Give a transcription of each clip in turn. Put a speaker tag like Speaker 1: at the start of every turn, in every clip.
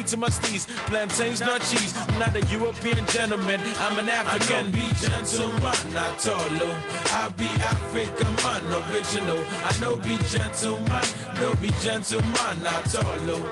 Speaker 1: to my steez. Plantains, not cheese. I'm not a European gentleman, I'm an African. I don't be gentleman, not all. I be African man, original. I know be gentleman, no be gentleman, not all.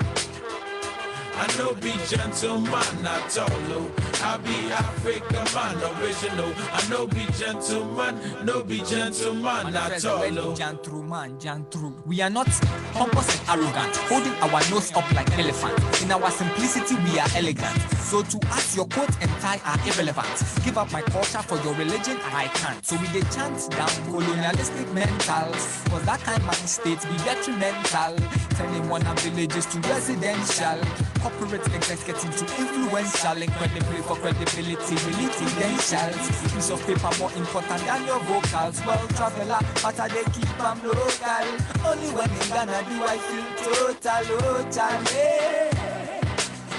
Speaker 1: I know be gentleman, not all. I be African man, original. I know be gentleman, no be gentleman, not all.
Speaker 2: Gentleman. We are not pompous and arrogant, holding our nose up like elephant. In our simplicity, we are elegant. So to us, your coat and tie are irrelevant. Give up my culture for your religion, I can't. So we get chant down colonialistic mentals. Cause that kind man state be detrimental. Turning one of villages to residential. Corporate execs getting too influential. Incredibly for credibility, really credentials. Piece of paper more important than your vocals. Well, traveler, but they keep them local. Only when in Ghana do I feel total. Oh, Charlie.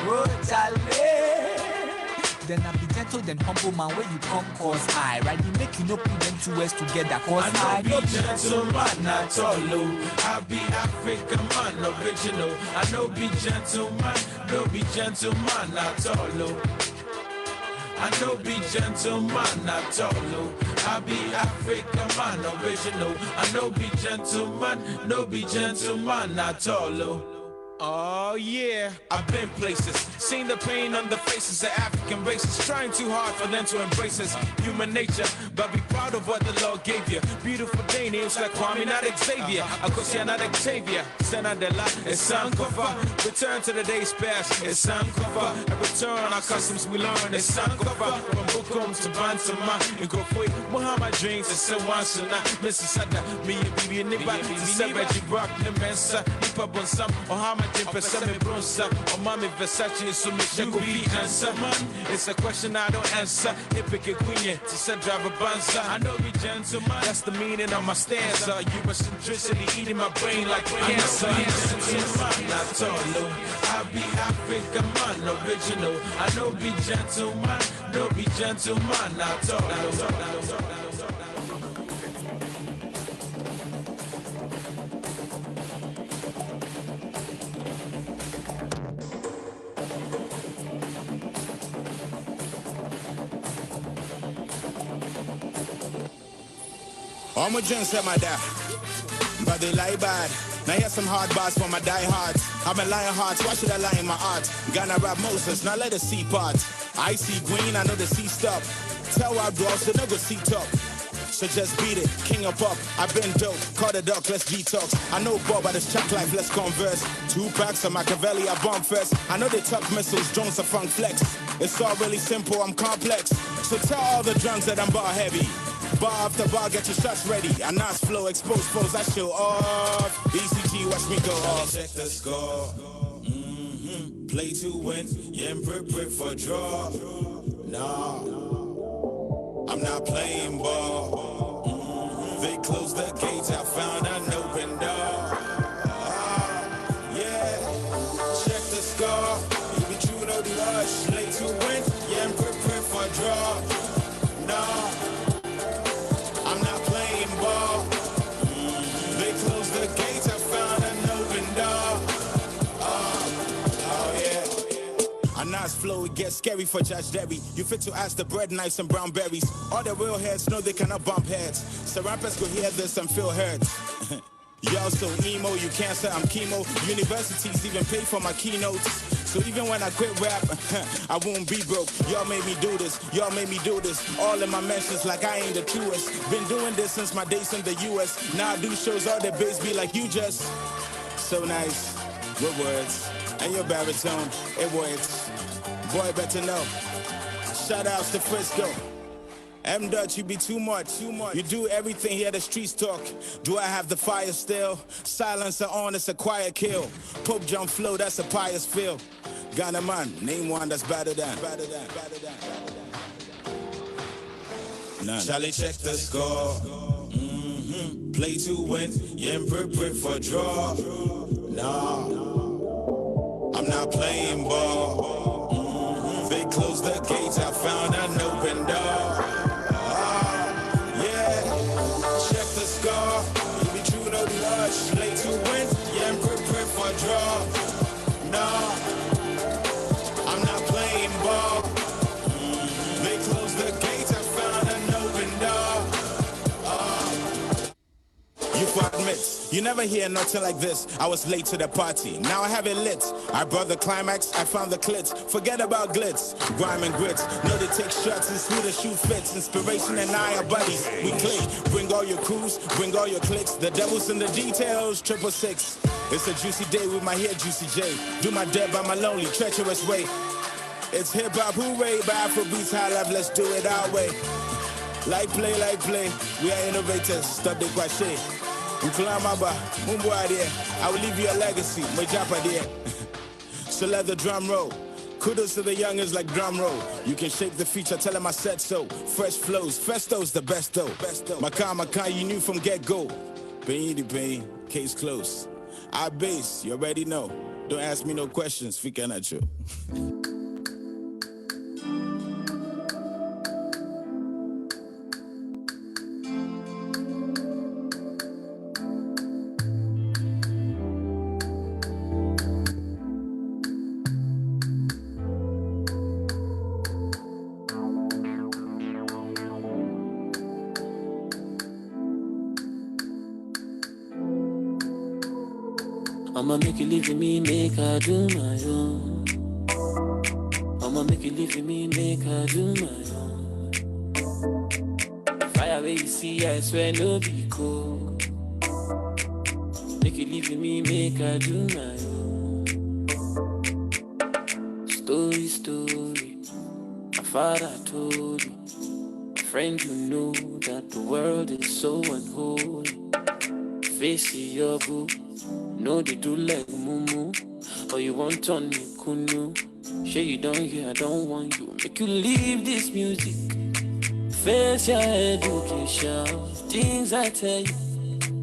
Speaker 2: Oh, Charlie. Then I be gentle, then humble man where you come cause I right you make you no put them two words together cause
Speaker 1: I know be gentleman, not all. I be African man, original. I know be gentleman, no be gentleman, not all. I know be gentleman, not all. I be African man, original. I know be gentleman, no be gentleman, not all. Oh yeah, I've been places, seen the pain on the faces of African races, trying too hard for them to embrace us. Human nature, but be proud of what the Lord gave you. Beautiful day names like Kwame, not Xavier. Akosia, not Octavia. Senadela, it's Sankofa. Return to the days past, it's Sankofa. And return our customs we learn, it's Sankofa. From Bukum to Bantama, you go for it. Muhammad dreams, it's so once and not Mississada. Me and Bibi and Niba, it's a Reggie Rock, the Mensa, Nipa Bonsam, Muhammad. Bronsa, or Mommy Versace, so Michelle be answer, man. It's a question I don't answer. Epic and queen, to send driver banza. I know be gentleman, that's the meaning of my stance. Eurocentricity eating my brain like cancer. Not all, I be African man, original. I know be gentleman, no be gentleman, not all.
Speaker 3: All my joints at my dad, but they lie bad. Now here's some hard bars for my diehards. I'm a lion hearts, why should I lie in my art? Gonna rap Moses, now let the sea part. I see green, I know the sea stop. Tell our dogs to never see top. So just beat it, king of pop. I've been dope, call the duck, let's detox. I know Bob, but it's chat life, let's converse. 2 packs of Machiavelli, I bomb first. I know they talk missiles, drones are funk flex. It's all really simple, I'm complex. So tell all the drums that I'm bar heavy. Bar after bar, get your shots ready. I nice flow, expose pose, I show off. ECG, watch me go off. Check the score. Play to win, yeah, prep for draw. Nah, I'm not playing ball. They closed the gates, I found an open door. Yeah, check the score. You be true, no the rush. Play to win, yeah, prep for draw. Nah. I'm not playing ball. They closed the gates, I found an open door. Oh yeah. A nice flow, it gets scary for Judge Derry. You fit to ask the bread knives and brown berries. All the real heads know they cannot bump heads. So rappers could hear this and feel hurt. Y'all so emo, you can't say I'm chemo. Universities even pay for my keynotes. So even when I quit rap, I won't be broke. Y'all made me do this, y'all made me do this. All in my mentions like I ain't the truest. Been doing this since my days in the US. Now I do shows, all the bass be like you just. So nice, with words. And your baritone, it works. Boy, better know. Shout outs to Frisco. M. Dutch, you be too much. You do everything here, the streets talk. Do I have the fire still? Silencer on, it's a quiet kill. Pope jump flow, that's a pious feel. Ghana man, name one that's better than. None. Charlie, check the score. Play to win, yeah, prep for draw. Nah, I'm not playing ball. They closed the gates, I found an open door. Check the score. You be true, no rush. Play to win, yeah, prep for draw. Nah. You never hear nothing like this. I was late to the party, now I have it lit. I brought the climax, I found the clits. Forget about glitz, grime and grits. Know they take shots and who the shoe fits. Inspiration and I are buddies, we click. Bring all your crews, bring all your clicks. The devil's in the details, 666. It's a juicy day with my hair juicy J. Do my dead by my lonely, treacherous way. It's hip-hop hooray, by Afrobeats high life, let's do it our way. Like play, we are innovators, stop the quache. I will leave you a legacy, my japa dear. So let the drum roll. Kudos to the youngers like drum roll. You can shape the future, tell them I said so. Fresh flows, Festo's the best though. Makan, you knew from get-go. Pain, case closed. I base, you already know. Don't ask me no questions, fika nacho.
Speaker 4: I'ma make you live with me, make her do my own. I'ma make you live with me, make her do my own. Fire where you see, I swear no be cold. Make you live with me, make her do my own. Story, my father told me. My friend, you know that the world is so unholy. Face your boo. No, they do like mumu, or you want on me kunu. Sure you don't hear, I don't want you. Make you leave this music. Face your education. Things I tell you,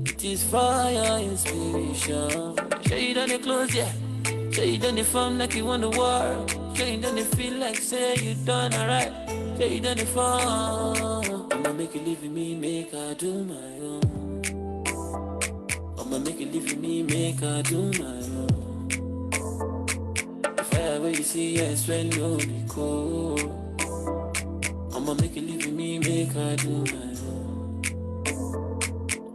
Speaker 4: it is fire inspiration. Sure you done the clothes, yeah. Sure you done the fun like you want the war. Sure you done the feel like say you done alright. Sure you done the fun. I'ma make you live with me, make her do my own. I'ma make you live with me, make her do my own. If I ever you see, I swear no be cold. I'ma make you live with me, make her do my own.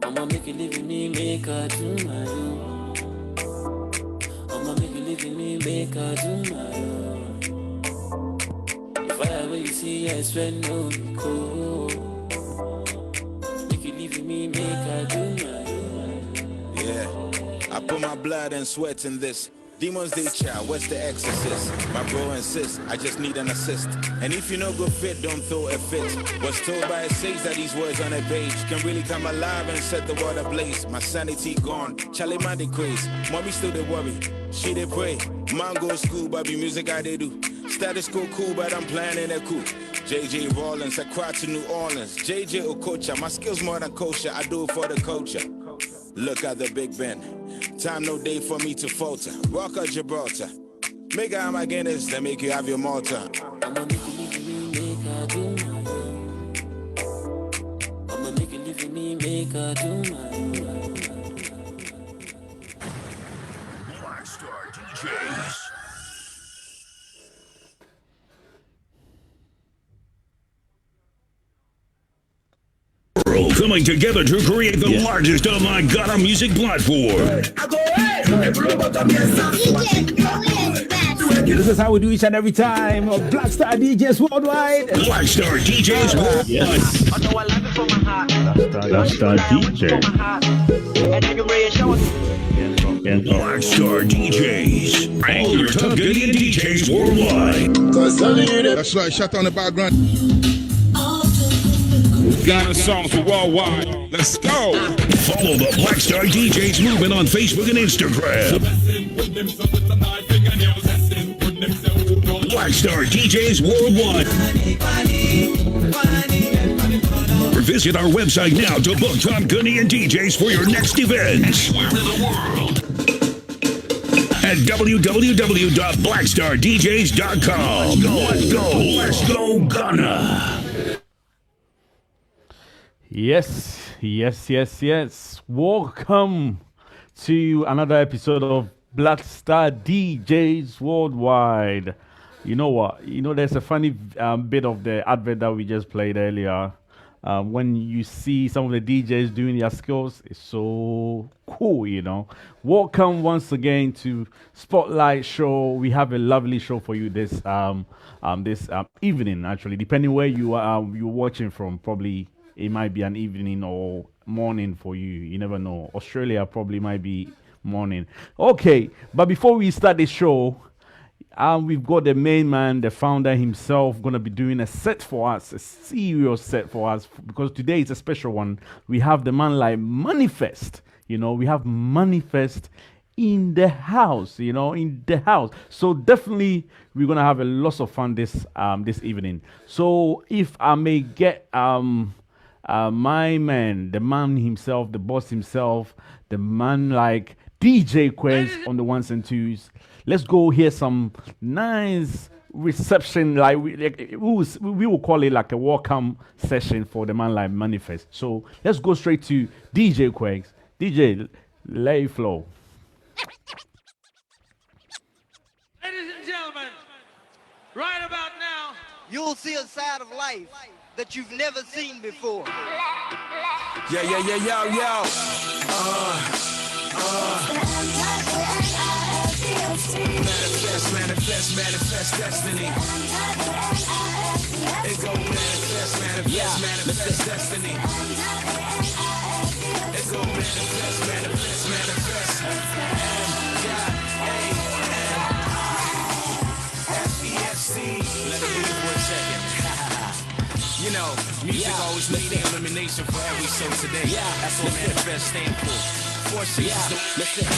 Speaker 4: I'ma make you live with me, make her do my own. I'ma make you live with me, make her do my own. If I ever you see, I swear no be cold. Make you live with me, make her do my own.
Speaker 3: Yeah, I put my blood and sweat in this. Demons they chow, what's the exorcist? My bro insists, I just need an assist. And if you no good fit, don't throw a fit. Was told by a sage that these words on a page can really come alive and set the world ablaze. My sanity gone, Charlie man they craze. Mommy still they worry, she they pray. Man go to school, baby music I they do. Status quo cool, but I'm planning a coup. JJ Rollins, I cry to New Orleans. JJ Okocha, my skills more than kosher, I do it for the culture. Look at the Big Ben. Time no day for me to falter. Rock out Gibraltar. Make her my Guinness, then make you have your Malta.
Speaker 4: I'ma make you live with me, make her do my own. I'ma make you live with me, make her do my own.
Speaker 5: BlackstarDJs. Coming together to create the largest online Ghana music platform.
Speaker 6: This is how we do each and every time. BlackstarDJs worldwide.
Speaker 5: BlackstarDJs worldwide.
Speaker 7: BlackstarDJs.
Speaker 5: BlackstarDJs. All your top Ghanaian DJs worldwide.
Speaker 8: That's right, shut on the background.
Speaker 9: Ghana songs for worldwide. Let's go.
Speaker 5: Follow the BlackstarDJs movement on Facebook and Instagram. BlackstarDJs worldwide. Or visit our website now to book top Ghanaian DJs for your next events. Anywhere in the world. At www.blackstardjs.com. Let's go, Ghana.
Speaker 7: Yes. Welcome to another episode of BlackstarDJs Worldwide. You know what? There's a funny bit of the advert that we just played earlier. when you see some of the DJs doing their skills, it's so cool, you know. Welcome once again to Spotlight Show. We have a lovely show for you this evening, actually, depending where you are you're watching from. Probably it might be an evening or morning for you. You never know. Australia probably might be morning. Okay, but before we start the show, we've got the main man, the founder himself, going to be doing a set for us, a serious set for us, because today is a special one. We have the man like M.anifest. You know, we have M.anifest in the house, you know, in the house. So definitely we're going to have a lot of fun this evening. So if I may get my man, the man himself, the boss himself, the man like DJ Quest on the ones and twos. Let's go hear some nice reception, like we will call it like a welcome session for the man like M.anifest. So let's go straight to DJ Quest. DJ, lay flow.
Speaker 10: Ladies and gentlemen, right about now,
Speaker 11: you'll see a side of life that you've never seen before.
Speaker 1: Yo. Manifest destiny. It go manifest destiny. It go manifest. M.A.N.I.F.E.S.T. Let it be for a second. You know, music always made the elimination for every show today. That's what M.anifest stand for.
Speaker 12: Listen,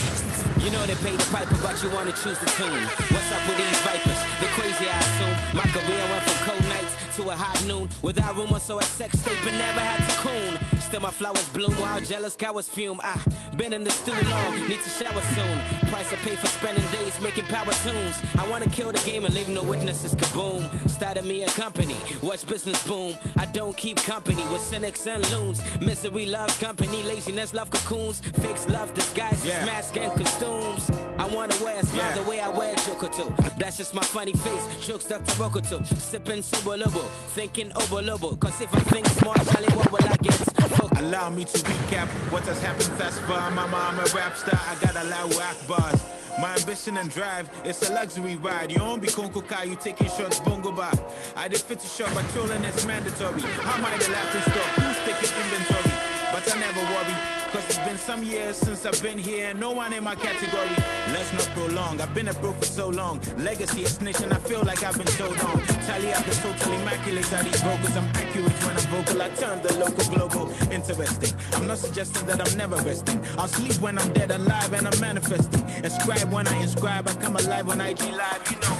Speaker 12: you know they pay the piper, but you wanna choose the tune. What's up with these vipers? The crazy I assume. My career went from cold nights to a hot noon. Without rumor, so a sex tape, but never had to coon. Still my flowers bloom while jealous cowards fume. I been in the stew long, need to shower soon. Price I pay for spending days making power tunes. I wanna kill the game and leave no witnesses, kaboom. Started me a company, watch business boom. I don't keep company with cynics and loons. Misery loves company, laziness love cocoons. Fakes love disguises, masks and costumes. I wanna wear a smile the way I wear chocoto. That's just my funny face, jokes stuck to Rokoto. Sipping super lobo, thinking over lobo. Cause if I think smart, Charlie, what will I get?
Speaker 1: Allow me to recap what has happened thus far. Mama, I'm a rap star, I got a lot of whack bars. My ambition and drive, it's a luxury ride. You don't be Konko Kai, you taking shots, bongo bar. I did 50 shot, but trolling is mandatory. How am I the laughing stock? Who's taking inventory? But I never worry, cause it's been some years since I've been here. No one in my category. Let's not prolong, I've been a bro for so long. Legacy is snitching, I feel like I've been told on. Tally up the total immaculate are these vocals. I'm accurate when I'm vocal, I turn the local global interesting. I'm not suggesting that I'm never resting. I'll sleep when I'm dead alive and I'm manifesting. Inscribe when I inscribe, I come alive on IG Live, you know.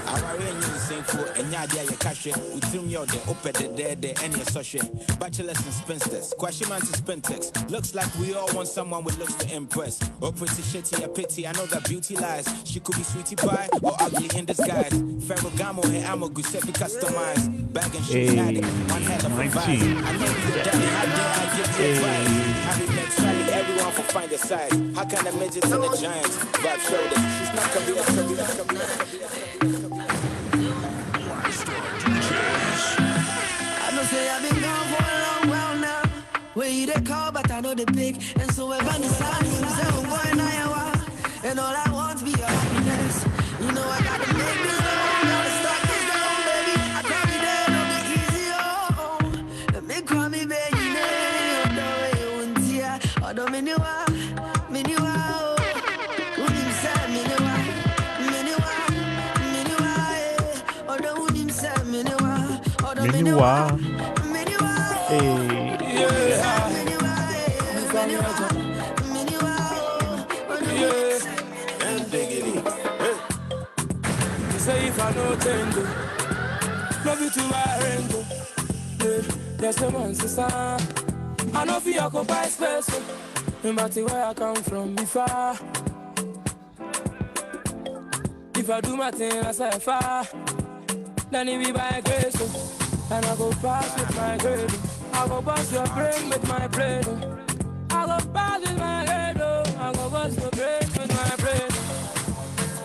Speaker 1: Our rain for and Yadia Yakashe, we zoom your day, open the dead, and your social. Bachelors and spinsters, Quashimans and spintex. Looks like we all want someone with looks to impress. Or pretty shitty, a pity, I know that beauty lies. She could be sweetie pie or ugly in disguise. Ferragamo and ammo, Giuseppe customized. Bag and shoes, addict, one hell of a vibe. I know you're daddy, how dare I give you advice? Happy met Charlie, everyone for find a size. How can the midgets and the giants vibe shoulder? She's not gonna be a
Speaker 13: I know say I've been gone for a long while now. Where you they call, but I know they pick. And so if I decide to say I'm going Iowa, and all I want to be your happiness. You know I gotta make this down, gotta stop this down, baby. I can't be there, don't be easy, oh. Let me call me, baby, name. The way you want to see, although me knew I, oh. Wouldn't say me knew I, although wouldn't say me knew I.
Speaker 7: Menua.
Speaker 10: Say if I know tendo, love you to my rainbow. There's no one to sign. I know if you occupy space, no matter where I come from, if I do my thing, I say far. Then it be by grace, and I go pass with my grade. I go bust your brain with my blade. I go pass with my head. I go bust your brain with my blade.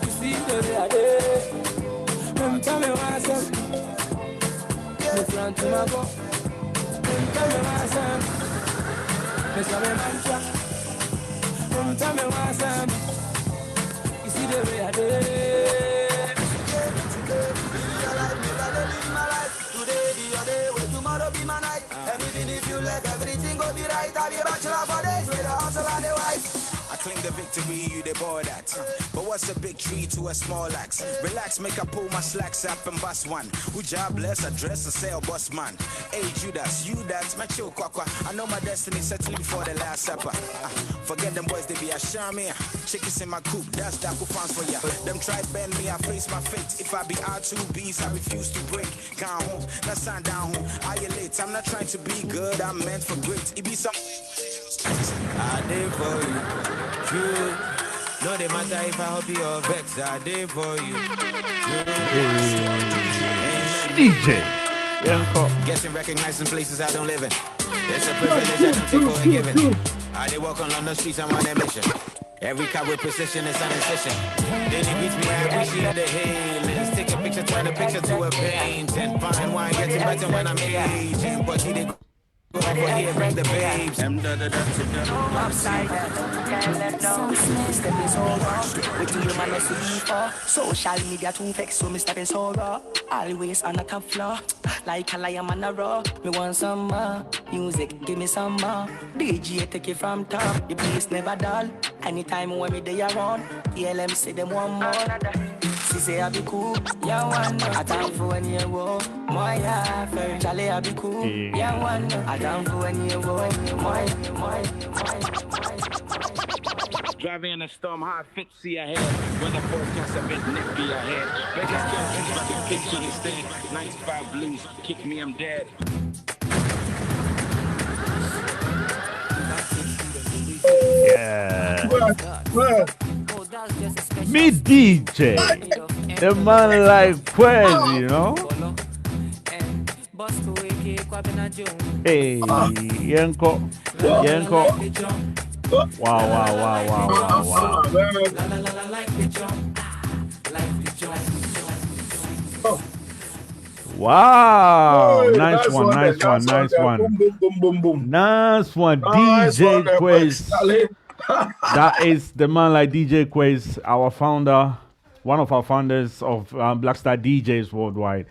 Speaker 10: You see the day. Tell me why I said, me front to my go. tell me why Sam. Mr. Mantra. Tell me why Sam. You see the way I do it. Today be your day, where tomorrow be my night. And even if you let everything go be right, I'll be a bachelor for days with a hustle and a wife.
Speaker 14: I claim the victory, you they bore that. But what's a big tree to a small axe? Relax, make I pull my slacks up and bust one. Who jobless, address and sell boss man. Hey Judas, you dance, my chill kwakwa. I know my destiny set me before the last supper. Forget them boys, they be a charme. Chickens in my coop, that's that who pants for ya. Them try bend me, I face my fate. If I be R2Bs, I refuse to break. Gone home, not sign down home. Are you late? I'm not trying to be good, I'm meant for great. It be some
Speaker 1: I did for you. True. No, they matter if I hope you or vex. I did for you.
Speaker 7: DJ.
Speaker 14: Getting recognized in places I don't live in. It's a privilege I don't take for a given. I did walk on London streets, I'm on a mission. Every car with precision is an incision. Then he beats me, I appreciate the hate. Let's take a picture, turn a picture to a painting. Fine wine, getting better when I'm aging. But he did over here, bring the babes.
Speaker 13: Upside down, can't let no step is over. With you, man, I see for social media to vex, so me step is over. Always on the top floor, like a lion on a raw. Me want some more music, give me some more. DJ take it from top, the place never dull. Anytime when me they around, ELM say them one more. She say I be cool, yeah one. I time for when you walk, my yeah. Very jolly I be cool, yeah one. I time for when you walk, my.
Speaker 14: Driving in a storm, how I fit see ahead. When the forecast a bit nippy ahead. Vegas can't think about the picture instead. 95 blues, kick me, I'm dead.
Speaker 7: Yeah. Me DJ. The man like Quez, you know? Hey, Yanko. Wow. Wow, nice one.
Speaker 6: Boom.
Speaker 7: Nice one, DJ Quez. That is the man like DJ Quez, our founder, one of our founders of BlackstarDJs worldwide.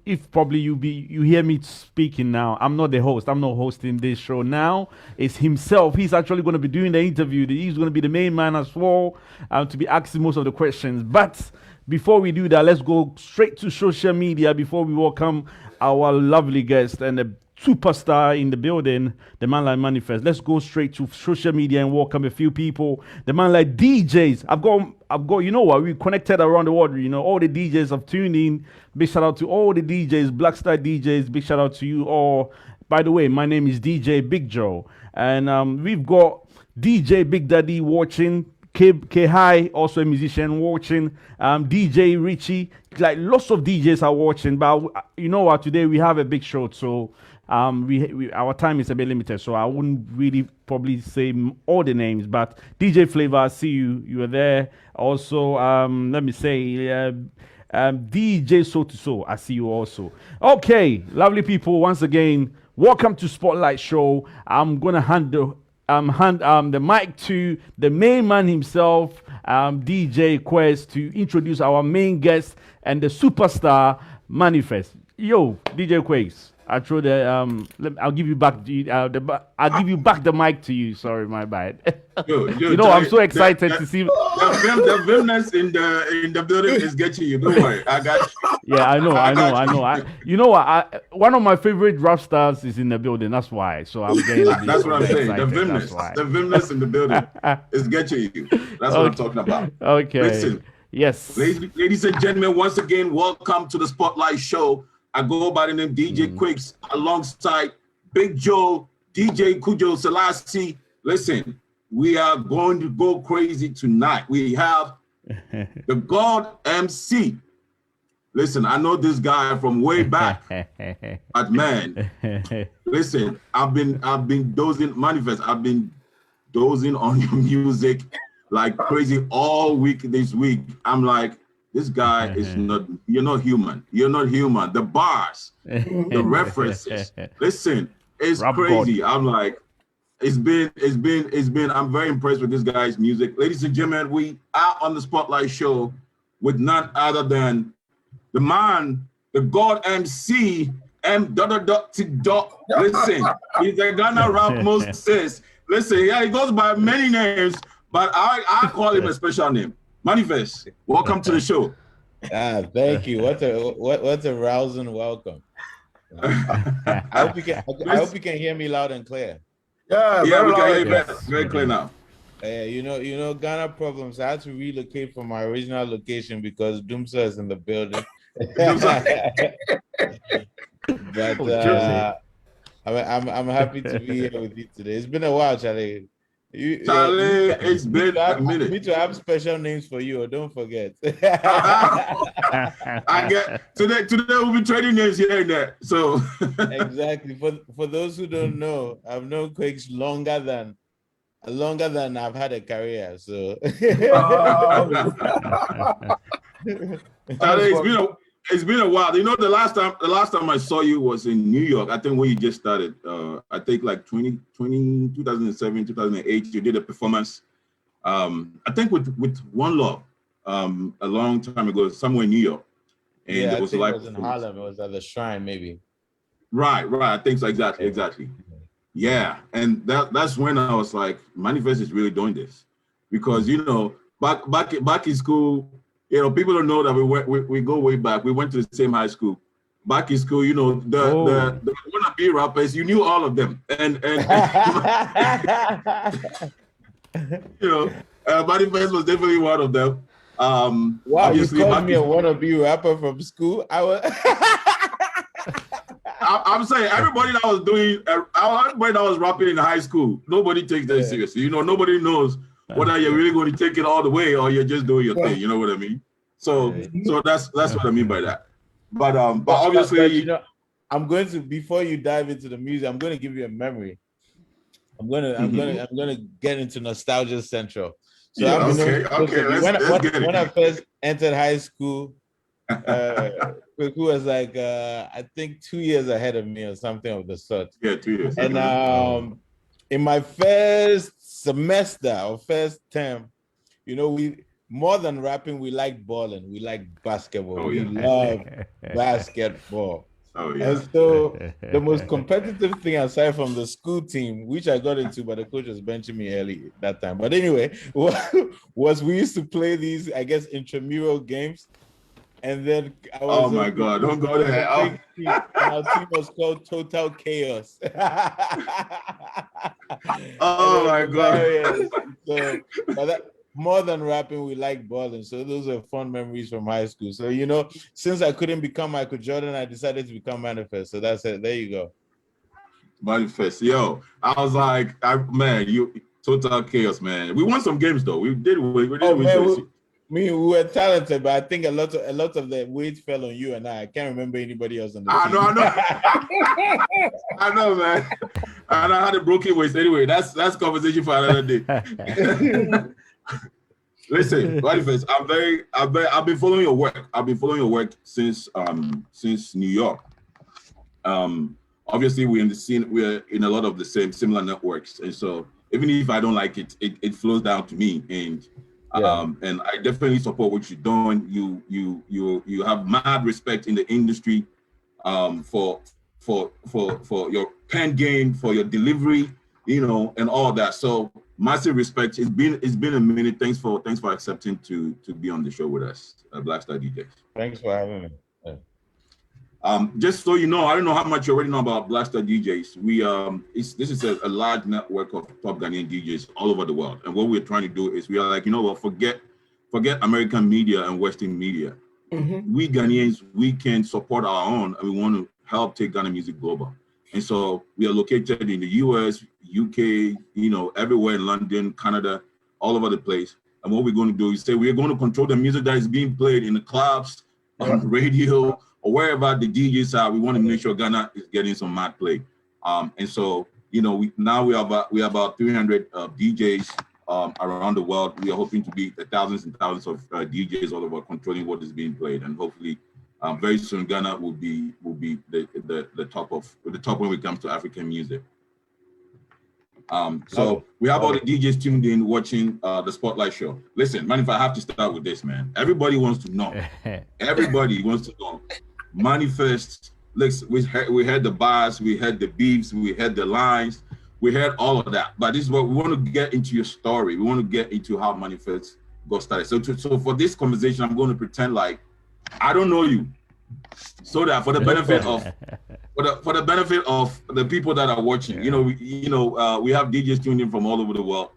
Speaker 7: If probably you hear me speaking now, I'm not the host. I'm not hosting this show now. It's himself. He's actually going to be doing the interview. He's going to be the main man as well, to be asking most of the questions. But before we do that, let's go straight to social media before we welcome our lovely guest and the superstar in the building, the man like M.anifest. Let's go straight to social media and welcome a few people. The man like DJs. I've got. You know what? We connected around the world. You know, all the DJs have tuned in. Big shout out to all the DJs, BlackstarDJs. Big shout out to you all. By the way, my name is DJ Big Joe, and we've got DJ Big Daddy watching. K High, also a musician watching. DJ Richie, like lots of DJs are watching. But you know what? Today we have a big show, so our time is a bit limited. So I wouldn't really probably say all the names. But DJ Flavor, I see you are there. Also, let me say. DJ So to So, I see you also. Okay, lovely people. Once again, welcome to Spotlight Show. I'm gonna hand the mic to the main man himself, DJ Quez, to introduce our main guest and the superstar M.anifest. Yo, DJ Quez, I throw the I'll give you back I'll give you back the mic to you. Sorry, my bad. You know, I'm so excited to see
Speaker 8: the filmness in the building is getting you. Don't worry, I got you.
Speaker 7: Yeah, I know. You know what? One of my favorite rap stars is in the building. That's why. So I'm getting.
Speaker 8: That's what I'm saying. The vimness in the building is getting you. That's what I'm talking about.
Speaker 7: Okay.
Speaker 8: Listen.
Speaker 7: Yes.
Speaker 8: Ladies and gentlemen, once again, welcome to the Spotlight Show. I go by the name DJ Quicks alongside Big Joe, DJ Kujo Selassie. Listen, we are going to go crazy tonight. We have the God MC. Listen, I know this guy from way back, but man, listen, I've been dozing, M.anifest. I've been dozing on your music like crazy all week this week. I'm like, this guy is you're not human. You're not human. The bars, the references. Listen, It's
Speaker 7: Rap
Speaker 8: crazy.
Speaker 7: God.
Speaker 8: I'm like, it's been. I'm very impressed with this guy's music, ladies and gentlemen. We are on the Spotlight Show with none other than the man, the God MC, M. Listen, he's a Ghana rap Moses. Listen, yeah, he goes by many names, but I call him a special name. M.anifest, welcome to the show.
Speaker 15: Thank you. What's a rousing welcome. I hope you can hear me loud and clear.
Speaker 8: Yeah, we can hear you very clear now.
Speaker 15: You know, Ghana problems. I had to relocate from my original location because Doomsa is in the building. But I'm happy to be here with you today. It's been a while, Charlie.
Speaker 8: It's been a minute.
Speaker 15: Me to have special names for you. Don't forget.
Speaker 8: I get today. We'll be trading names here and there. So
Speaker 15: exactly. For those who don't know, I've known Quakes longer than I've had a career. So
Speaker 8: it's been a while. You know, the last time I saw you was in New York. I think when you just started. I think like 2007, 2008. You did a performance. I think with One Love. A long time ago, somewhere in New York. And
Speaker 15: yeah,
Speaker 8: it was
Speaker 15: it was in Harlem. It was at the Shrine, maybe.
Speaker 8: Right. I think so. Exactly. Yeah, and that's when I was like, M.anifest is really doing this, because you know, back in school, you know, people don't know that we go way back. We went to the same high school. Back in school, you know, the wannabe rappers, you knew all of them, and you know, M.anifest was definitely one of them.
Speaker 15: Wow, you called me a wannabe rapper from school?
Speaker 8: I'm saying everybody that was rapping in high school, nobody takes that seriously. You know, nobody knows whether you're really going to take it all the way or you're just doing your thing. You know what I mean? So that's what I mean by that. But obviously,
Speaker 15: you know, I'm going to, before you dive into the music, I'm going to give you a memory. I'm going to get into nostalgia central. So when I first entered high school, who was like I think 2 years ahead of me or something of the sort.
Speaker 8: Yeah, 2 years.
Speaker 15: And in my first semester or first term, you know, we more than rapping, we like balling, we like basketball. We love basketball. And so the most competitive thing aside from the school team, which I got into, but the coach was benching me early that time. But anyway, was we used to play these, I guess, intramural games. And then I was
Speaker 8: oh my God, don't go there.
Speaker 15: And our team was called Total Chaos.
Speaker 8: Oh my God.
Speaker 15: So, but more than rapping, we like balling. So those are fun memories from high school. So, you know, since I couldn't become Michael Jordan, I decided to become M.anifest. So that's it. There you go.
Speaker 8: M.anifest. Yo, I was like, you Total Chaos, man. We won some games though. We did
Speaker 15: we were talented, but I think a lot of the weight fell on you and I. I can't remember anybody else on the team.
Speaker 8: I know. I know, man. And I had a broken waist. Anyway, that's conversation for another day. Listen, M.anifest, I've been following your work. I've been following your work since New York. Obviously we're in the scene, we're in a lot of the similar networks. And so even if I don't like it, it flows down to me. And I definitely support what you're doing. You have mad respect in the industry for your pen game, for your delivery, you know, and all that. So massive respect. It's been a minute. Thanks for accepting to be on the show with us, BlackstarDJs.
Speaker 15: Thanks for having me. Yeah.
Speaker 8: Just so you know, I don't know how much you already know about BlackstarDJs. This is a large network of top Ghanaian DJs all over the world. And what we're trying to do is we are like, you know what, forget American media and Western media. Mm-hmm. We Ghanaians, we can support our own, and we want to help take Ghana music global. And so we are located in the US, UK, you know, everywhere in London, Canada, all over the place. And what we're going to do is say we're going to control the music that is being played in the clubs, on the radio, or wherever the DJs are. We want to make sure Ghana is getting some mad play. And so, you know, we have about 300 DJs around the world. We are hoping to be thousands and thousands of DJs all over controlling what is being played. And hopefully, Very soon, Ghana will be the top when it comes to African music. So we have all the DJs tuned in watching the Spotlight show. Listen, man, if I have to start with this, man, everybody wants to know. Everybody wants to know. M.anifest. Listen, we had the bars, we had the beefs, we had the lines, we had all of that. But this is what we want to get into your story. We want to get into how M.anifest got started. So for this conversation, I'm going to pretend like I don't know you, so that for the benefit of the people that are watching, we have DJs tuned in from all over the world.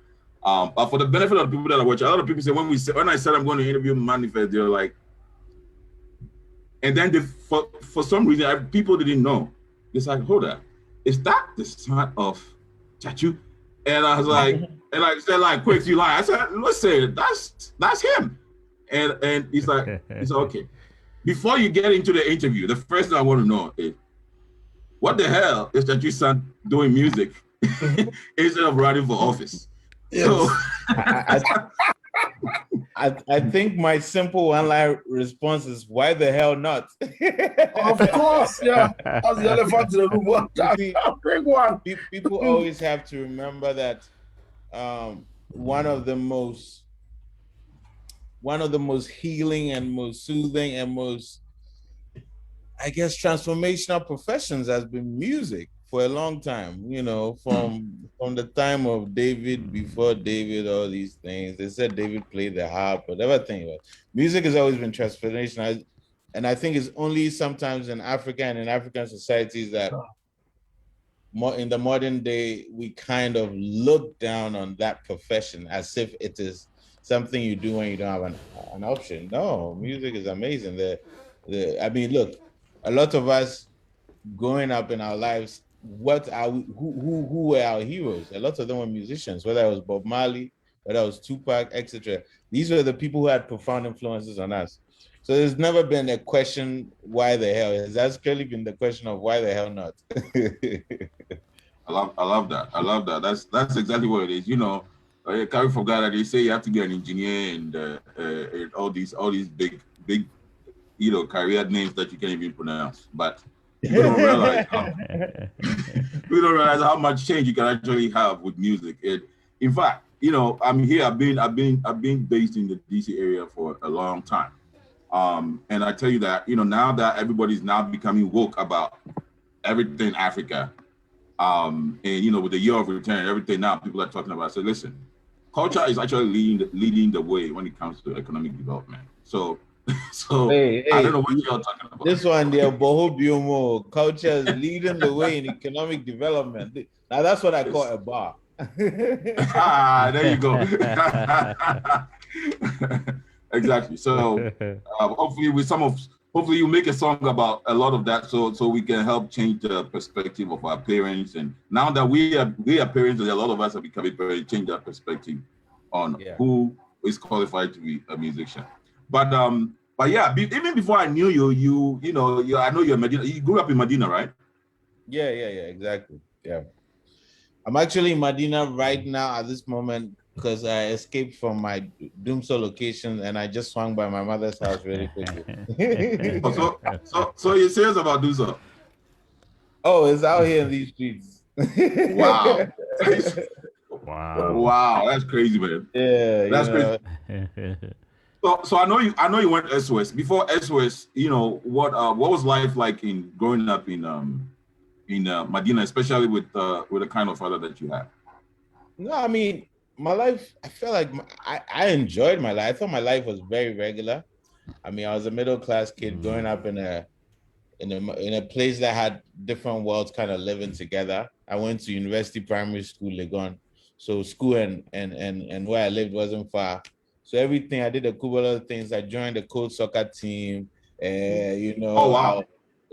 Speaker 8: But for the benefit of the people that are watching, a lot of people say when I said I'm going to interview M.anifest, they're like, and then for some reason people didn't know. It's like, hold on, is that the son of Chachu? And I was like, and I said like, quick, you lie. I said, listen, that's him. And he's like, okay. Before you get into the interview, the first thing I want to know is, what the hell is Chachu's son doing music instead of running for office? Yes. So
Speaker 15: I think my simple one-line response is, why the hell not?
Speaker 16: Of course, yeah. That's the elephant in the room. That's a big one.
Speaker 15: People always have to remember that one of the most healing and most soothing and most, I guess, transformational professions has been music for a long time. From the time of David, before David, all these things. They said David played the harp, but everything. Music has always been transformational, and I think it's only sometimes in Africa and in African societies that more in the modern day we kind of look down on that profession as if it is something you do when you don't have an option. No, music is amazing. I mean, look, a lot of us growing up in our lives, what are we, who were our heroes? A lot of them were musicians, whether it was Bob Marley, whether it was Tupac, etc. These were the people who had profound influences on us. So there's never been a question, why the hell? It's actually been the question of why the hell not?
Speaker 8: I love that. I love that. That's exactly what it is. I can't forget that they say you have to be an engineer and all these big career names that you can't even pronounce. But we don't realize how much change you can actually have with music. In fact, I'm here. I've been based in the DC area for a long time. And I tell you that, now that everybody's now becoming woke about everything Africa, and with the year of return, everything now people are talking about. So listen, culture is actually leading the way when it comes to economic development. So hey, I don't know what you're talking about.
Speaker 15: This one there, Boho Biomo, culture is leading the way in economic development. Now that's what I call a bar.
Speaker 8: There you go. Exactly. So hopefully you make a song about a lot of that, so we can help change the perspective of our parents. And now that we are parents, and a lot of us are becoming parents, change that perspective on who is qualified to be a musician. But yeah, even before I knew you, I know you're Medina. You grew up in Medina, right?
Speaker 15: Yeah, exactly. Yeah, I'm actually in Medina right now at this moment because I escaped from my Doomso location and I just swung by my mother's house really quickly.
Speaker 8: So you're serious about Doomso?
Speaker 15: Oh, it's out here in these streets.
Speaker 8: Wow. Wow, that's crazy, man.
Speaker 15: Yeah,
Speaker 8: that's crazy. So I know you went SOS. Before SOS, what was life like in growing up in Medina, especially with the kind of father that you had?
Speaker 15: No, I mean, my life, I felt like I enjoyed my life. I thought my life was very regular. I mean, I was a middle class kid growing up in a place that had different worlds kind of living together. I went to University Primary School, Legon. So school and where I lived wasn't far. So everything, I did a couple of things. I joined the coach soccer team.
Speaker 8: Oh wow.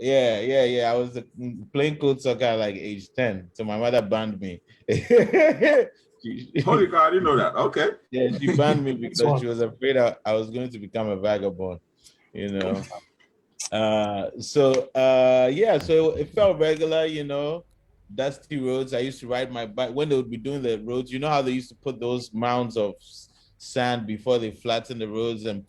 Speaker 15: I was playing coach soccer at like age 10. So my mother banned me.
Speaker 8: Holy God, I didn't know that. Okay.
Speaker 15: Yeah, she banned me because she was afraid I was going to become a vagabond, So it felt regular, dusty roads. I used to ride my bike when they would be doing the roads. You know how they used to put those mounds of sand before they flatten the roads and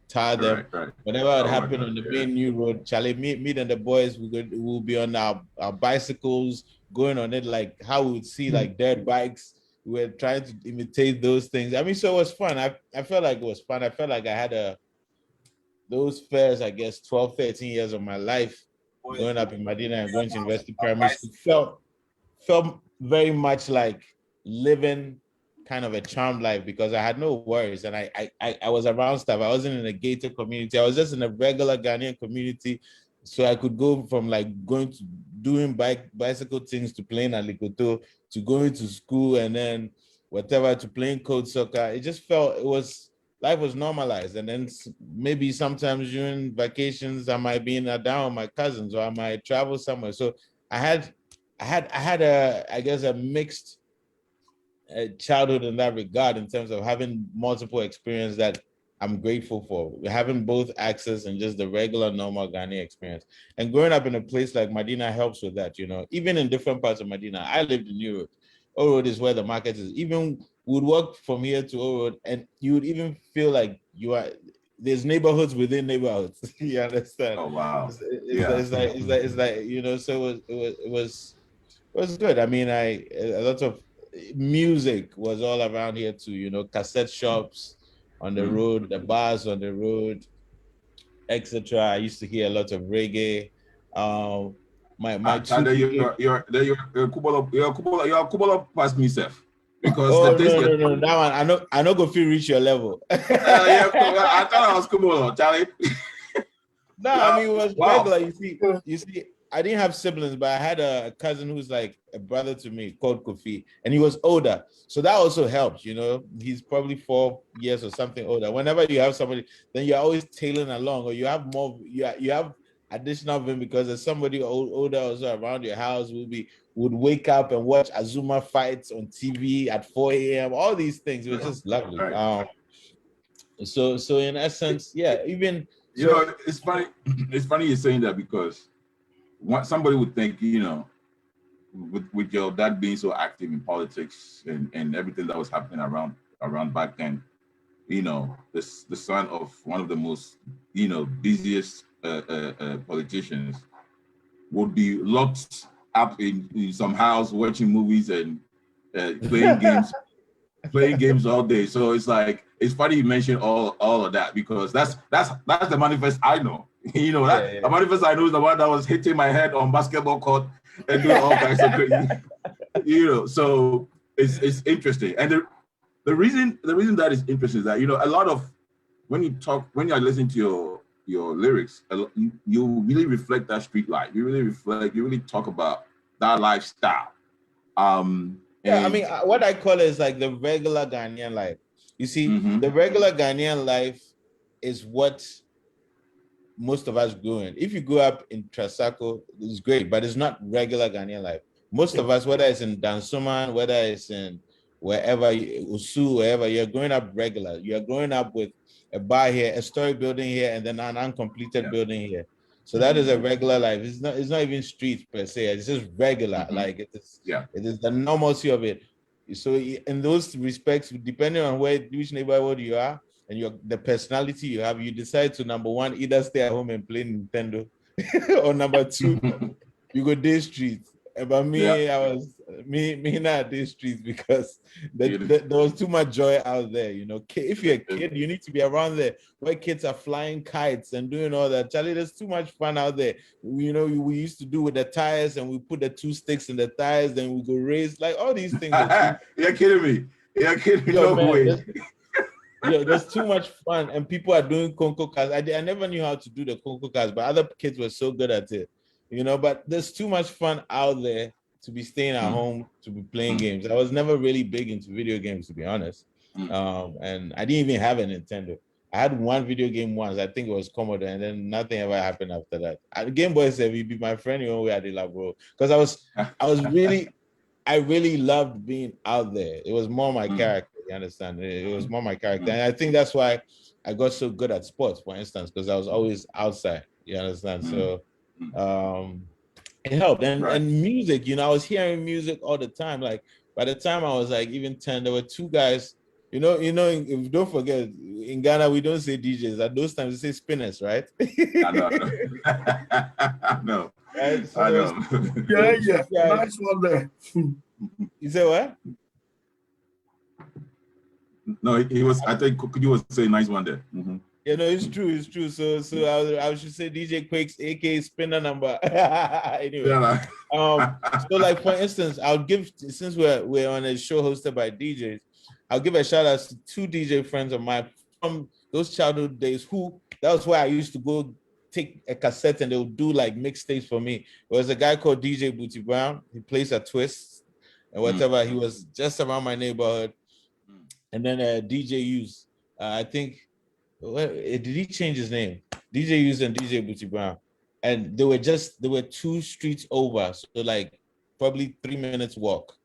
Speaker 15: tar them.
Speaker 8: Right.
Speaker 15: Whenever it happened on the main new road, Charlie, me and the boys we'll be on our bicycles going on it like how we would see like dirt bikes. We were trying to imitate those things. I mean, so it was fun. I felt like it was fun. I felt like I had those fairs, I guess, 12, 13 years of my life growing up in Medina and going to university primary school felt very much like living kind of a charmed life because I had no worries and I was around stuff. I wasn't in a gated community. I was just in a regular Ghanaian community. So I could go from like going to doing bicycle things to playing at Likoto to going to school and then whatever to playing code soccer. It just felt life was normalized. And then maybe sometimes during vacations, I might be down with my cousins or I might travel somewhere. So I had I guess a mixed childhood in that regard in terms of having multiple experience that I'm grateful for. Having both access and just the regular normal Ghanaian experience. And growing up in a place like Medina helps with that, you know. Even in different parts of Medina, I lived in New Road. Old Road is where the market is. Even would walk from here to Old Road and you would even feel like there's neighborhoods within neighborhoods. You understand?
Speaker 8: Oh wow.
Speaker 15: It's like you know, so it was good. I mean, a lot of music was all around here too, you know, cassette shops on the road, the bars on the road, etc. I used to hear a lot of reggae. My
Speaker 8: you're Kubola past me, Seth. Because
Speaker 15: no, that one I know go feel reach your level.
Speaker 8: I thought I was Kubola, Charlie.
Speaker 15: No, I mean it was regular. You see, I didn't have siblings, but I had a cousin who's like a brother to me called Kofi, and he was older. So that also helps, you know. He's probably 4 years or something older. Whenever you have somebody, then you're always tailing along, or you have more, you have additional vim because there's somebody older also around your house would wake up and watch Azuma fights on TV at 4 a.m. All these things. It was just lovely.
Speaker 8: Right.
Speaker 15: So in essence, yeah, even
Speaker 8: you know, it's funny. It's funny you're saying that because somebody would think, you know, with your dad being so active in politics and everything that was happening around back then, you know, the son of one of the most, you know, busiest politicians would be locked up in some house watching movies and playing games all day. So it's like, it's funny you mention all of that because that's the manifest I know. You know, the manifest I know is the one that was hitting my head on basketball court and doing all kinds of crazy, you know. So it's interesting. And the reason that is interesting is that, you know, a lot of when you're listening to your lyrics, you really reflect that street life. You really talk about that lifestyle.
Speaker 15: I mean, what I call it is like the regular Ghanaian life. You see, the regular Ghanaian life is what most of us grew in. If you grew up in Trasacco, it's great, but it's not regular Ghanaian life. Most of us, whether it's in Dansoman, whether it's in wherever, Usu, wherever, you're growing up regular. You're growing up with a bar here, a story building here, and then an uncompleted building here. So that is a regular life. It's not even streets per se. It's just regular. Like it is the normalcy of it. So in those respects, depending on which neighborhood you are and the personality you have, you decide to, number one, either stay at home and play Nintendo, or number two, you go day streets. But me, I was not day streets because there was too much joy out there. You know, if you're a kid, you need to be around there where kids are flying kites and doing all that. Charlie, there's too much fun out there. You know, we used to do with the tires and we put the 2 sticks in the tires, then we go race, like all these things.
Speaker 8: You're kidding me. You're kidding me. No way.
Speaker 15: There's too much fun, and people are doing Conco cars. I never knew how to do the Conco cars, but other kids were so good at it. You know, but there's too much fun out there to be staying at home, to be playing games. I was never really big into video games, to be honest. And I didn't even have a Nintendo. I had one video game once. I think it was Commodore, and then nothing ever happened after that. Game Boy said, "You be my friend, you know where I did that, bro." Because I really loved being out there. It was more my character. You understand? It was more my character, and I think that's why I got so good at sports, for instance, because I was always outside. You understand? So it helped. And music, you know, I was hearing music all the time. Like by the time I was like even 10, there were 2 guys Don't forget, in Ghana, we don't say DJs. At those times, we say spinners, right?
Speaker 8: I know.
Speaker 15: Right? So
Speaker 8: I know.
Speaker 16: Nice one there.
Speaker 15: You say what?
Speaker 8: No, he was. I think you was saying nice one there. Mm-hmm.
Speaker 15: Yeah, no, it's true. So I should say DJ Quakes, aka spinner number. Anyway,
Speaker 8: Yeah,
Speaker 15: so like for instance, I'll give, since we're on a show hosted by DJs, I'll give a shout out to two DJ friends of mine from those childhood days. That was where I used to go take a cassette and they would do like mixtapes for me. There was a guy called DJ Booty Brown. He plays a twist and whatever. He was just around my neighborhood. And then DJ Hughes, I think. Did he change his name? DJ Hughes and DJ Booty Brown, and they were 2 streets over, so like probably 3 minutes walk.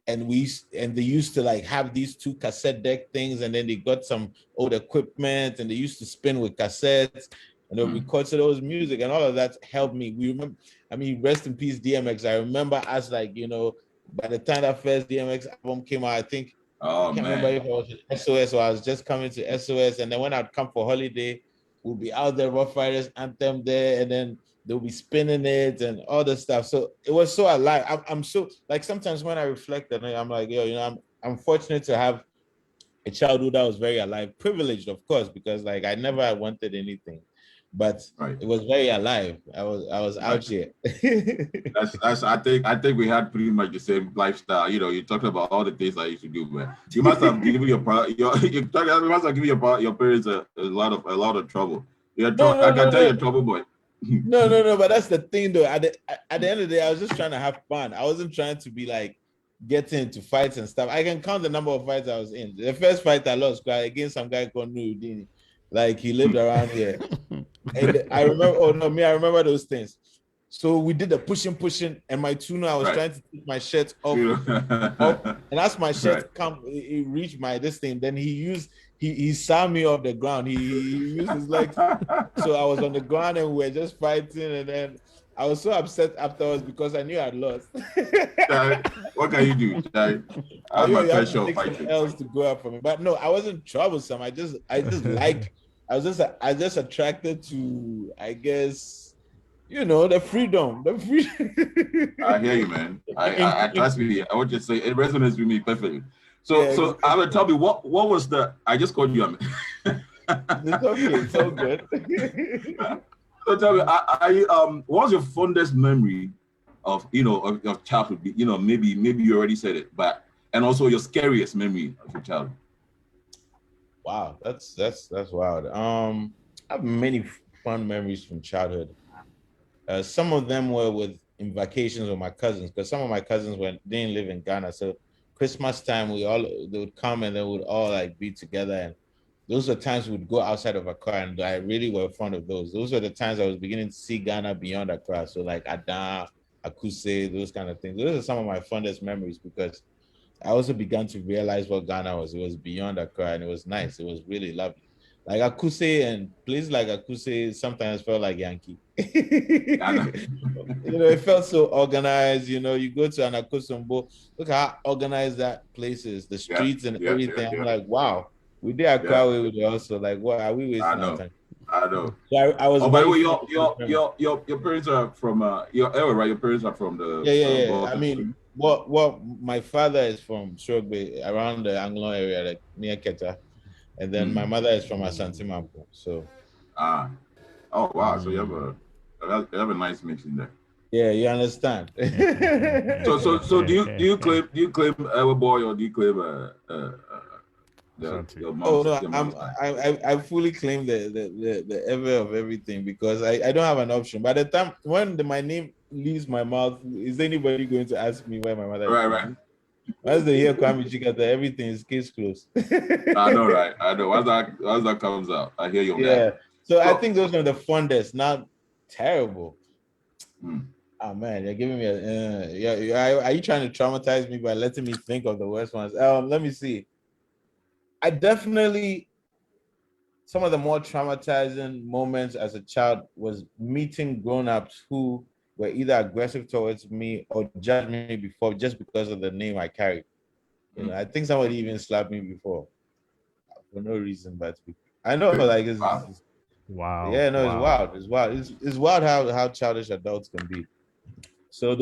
Speaker 15: And they used to like have these 2 cassette deck things, and then they got some old equipment, and they used to spin with cassettes, and they record. So there was music, and all of that helped me. We remember, rest in peace DMX. I remember us like by the time that first DMX album came out, I think. I can't remember if I was at SOS or I was just coming to SOS, and then when I'd come for holiday, we'll be out there, Rough Riders anthem there, and then they'll be spinning it and all the stuff. So it was so alive. I'm so like, sometimes when I reflect on it, I'm like, I'm fortunate to have a childhood that was very alive, privileged, of course, because like I never wanted anything, but it was very alive. I was out here.
Speaker 8: That's I think we had pretty much the same lifestyle. You talked about all the things I used to do, man. You must have given your parents a lot of trouble. I can tell you're a trouble boy.
Speaker 15: No, but that's the thing though. At the end of the day, I was just trying to have fun. I wasn't trying to be like getting into fights and stuff. I can count the number of fights I was in. The first fight I lost against some guy called Nuruddin. Like he lived around here. And I remember those things. So we did the pushing, and my tuner, I was trying to take my shirt off, and as my shirt it reached my this thing. Then he saw me off the ground. He used his legs, so I was on the ground, and we were just fighting. And then I was so upset afterwards because I knew I'd lost.
Speaker 8: What can you do? I'm
Speaker 15: a pressure fighting. Else to go up for me, but no, I wasn't troublesome. I just like. I was just attracted to, I guess, the freedom.
Speaker 8: I hear you, man. I trust me. I would just say it resonates with me perfectly. So I will tell me what was the? I just called you.
Speaker 15: It's okay. It's all good.
Speaker 8: So tell me, what was your fondest memory of of childhood? Maybe you already said it, and also your scariest memory of your childhood.
Speaker 15: Wow, that's wild. I have many fun memories from childhood. Some of them were in vacations with my cousins, because some of my cousins didn't live in Ghana. So Christmas time, they would come and they would all like be together. And those are times we'd go outside of Accra, and I really were fond of those. Those were the times I was beginning to see Ghana beyond Accra. So like Adan, Akuse, those kind of things. Those are some of my fondest memories, because I also began to realize what Ghana was. It was beyond Accra, and it was nice. It was really lovely. Like Akuse and places like Akuse sometimes felt like Yankee. It felt so organized. You go to an Akosombo, look how organized that place is, the streets and everything. I'm like, wow, we did Accra way with it also. Like, what are we wasting our time?
Speaker 8: I know.
Speaker 15: So I was.
Speaker 8: Oh, by the way, your parents are from Your parents are from the.
Speaker 15: Yeah. What my father is from Shogbe, around the Anglon area, like near Keta, and then my mother is from Asante Mampo. So.
Speaker 8: Oh wow! So you have a nice mix in there.
Speaker 15: Yeah, you understand.
Speaker 8: So do you claim our boy, or do you claim your mom?
Speaker 15: I fully claim the ever of everything, because I don't have an option. By the time when my name leaves my mouth, is anybody going to ask me where my mother is?
Speaker 8: Right.
Speaker 15: Once they hear Kwame Chikata, everything is case closed.
Speaker 8: I know, right? I know. Once that comes out, I hear you.
Speaker 15: Yeah. So I think those are the fondest, not terrible. Oh man, you're giving me are you trying to traumatize me by letting me think of the worst ones? Let me see. I definitely, some of the more traumatizing moments as a child was meeting grown-ups who were either aggressive towards me or judged me before just because of the name I carried. I think somebody even slapped me before. for no reason, but I know, like
Speaker 7: wow.
Speaker 15: Yeah, no, it's
Speaker 7: wow.
Speaker 15: wild. It's wild. It's wild how childish adults can be. So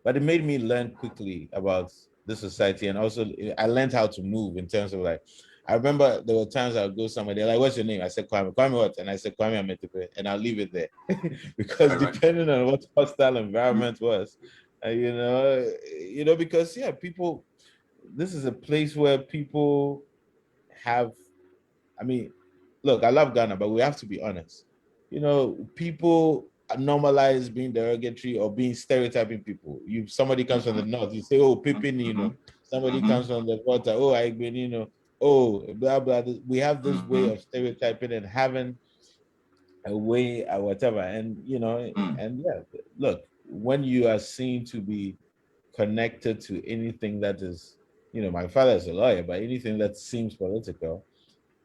Speaker 15: but it made me learn quickly about the society, and also I learned how to move in terms of like, I remember there were times I would go somewhere, they're like, "What's your name?" I said, "Kwame." "Kwame what?" And I said, "Kwame Ametepe," and I'll leave it there because depending on what hostile environment was, because yeah, people. This is a place where people have. I mean, look, I love Ghana, but we have to be honest. People normalize being derogatory or being stereotyping people. Somebody comes from the north, you say, "Oh, Pippin," Somebody comes from the water, "Oh, Aigbin," "Oh, blah blah." We have this way of stereotyping and having a way or whatever, and and yeah, look, when you are seen to be connected to anything that is, my father is a lawyer, but anything that seems political,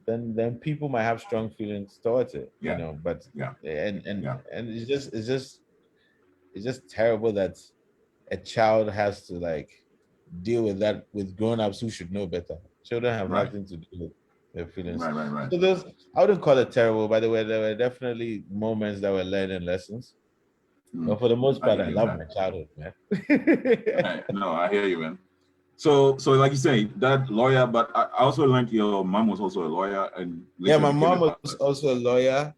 Speaker 15: then people might have strong feelings towards it, but and it's just terrible that a child has to like deal with that with grown-ups who should know better. Children have nothing to do with their feelings.
Speaker 8: Right.
Speaker 15: So I wouldn't call it terrible. By the way, there were definitely moments that were learning lessons. But for the most part, I love my childhood, man.
Speaker 8: Right. No, I hear you, man. So like you say, that lawyer, but I also learned your mom was also a lawyer, and
Speaker 15: yeah, my mom was also a lawyer.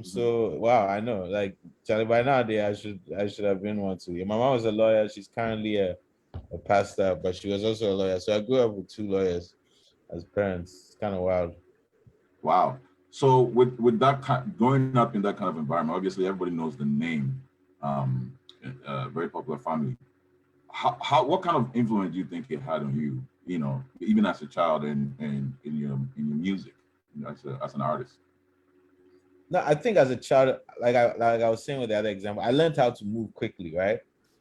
Speaker 15: So wow, I know, like Charlie, by now I should have been one too. Yeah, my mom was a lawyer. She's currently a pastor, but she was also a lawyer. So I grew up with two lawyers as parents. It's kind of wild.
Speaker 8: Wow. So with that growing up in that kind of environment, obviously everybody knows the name. Very popular family. What kind of influence do you think it had on you? Even as a child and in your music, as an artist.
Speaker 15: No, I think as a child, like I was saying with the other example, I learned how to move quickly, right?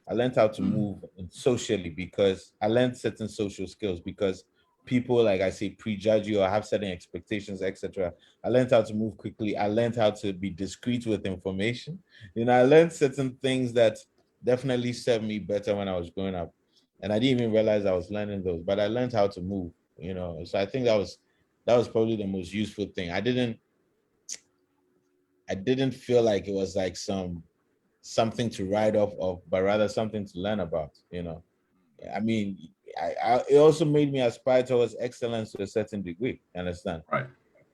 Speaker 15: I learned how to move socially because I learned certain social skills because people, like I say, prejudge you or have certain expectations, etc. I learned how to move quickly. I learned how to be discreet with information. I learned certain things that definitely served me better when I was growing up. And I didn't even realize I was learning those, but I learned how to move, So I think that was probably the most useful thing. I didn't feel like it was like something to write off of, but rather something to learn about, I mean, it also made me aspire towards excellence to a certain degree. Understand?
Speaker 8: Right.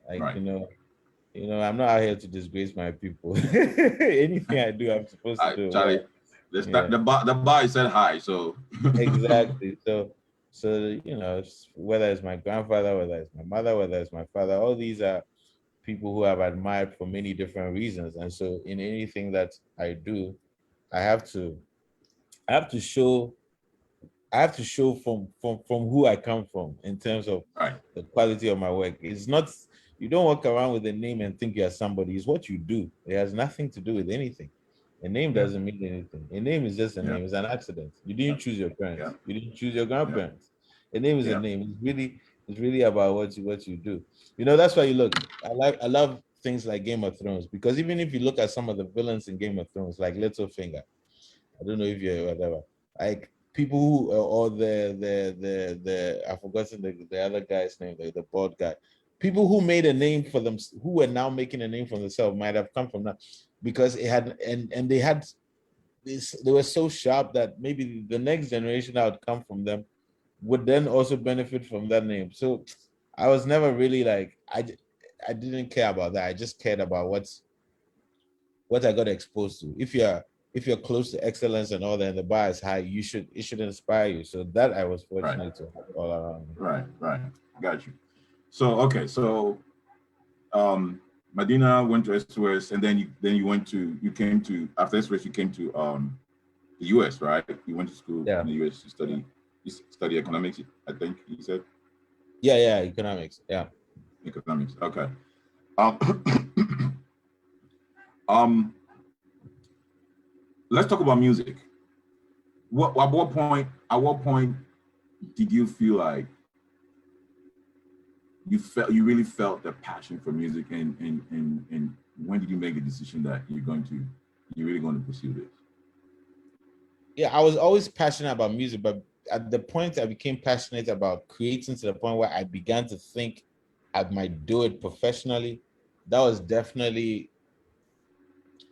Speaker 15: Like,
Speaker 8: right.
Speaker 15: I'm not out here to disgrace my people. Anything I do, I'm supposed to do.
Speaker 8: Charlie, the bar is set high, so
Speaker 15: exactly. So whether it's my grandfather, whether it's my mother, whether it's my father, all these are people who I've admired for many different reasons. And so in anything that I do, I have to show from who I come from in terms of the quality of my work. It's not, you don't walk around with a name and think you're somebody. It's what you do. It has nothing to do with anything. A name doesn't mean anything. A name is just a name. It's an accident. You didn't choose your parents. You didn't choose your grandparents. A name is a name. It's really about what you do. That's why you look. I love things like Game of Thrones, because even if you look at some of the villains in Game of Thrones, like Littlefinger, I don't know if you're whatever, like people who or the I've forgotten the other guy's name, the bald guy. People who made a name for them, who were now making a name for themselves, might have come from that, because it had and they had this. They were so sharp that maybe the next generation that would come from them would then also benefit from that name. So I was never really like I didn't care about that. I just cared about what I got exposed to. If you're close to excellence and all that, and the bar is high, it should inspire you. So that I was fortunate to have all around me.
Speaker 8: Right. Got you. So okay, so Medina went to SOS, and then you came to after SOS you came to the US, right? You went to school in the US to study economics, I think you said.
Speaker 15: Yeah, economics. Yeah.
Speaker 8: Economics. Okay. Let's talk about music. At what point did you feel like you really felt the passion for music, and when did you make a decision that you're really going to pursue this?
Speaker 15: Yeah, I was always passionate about music, but at the point I became passionate about creating, to the point where I began to think I might do it professionally, that was definitely,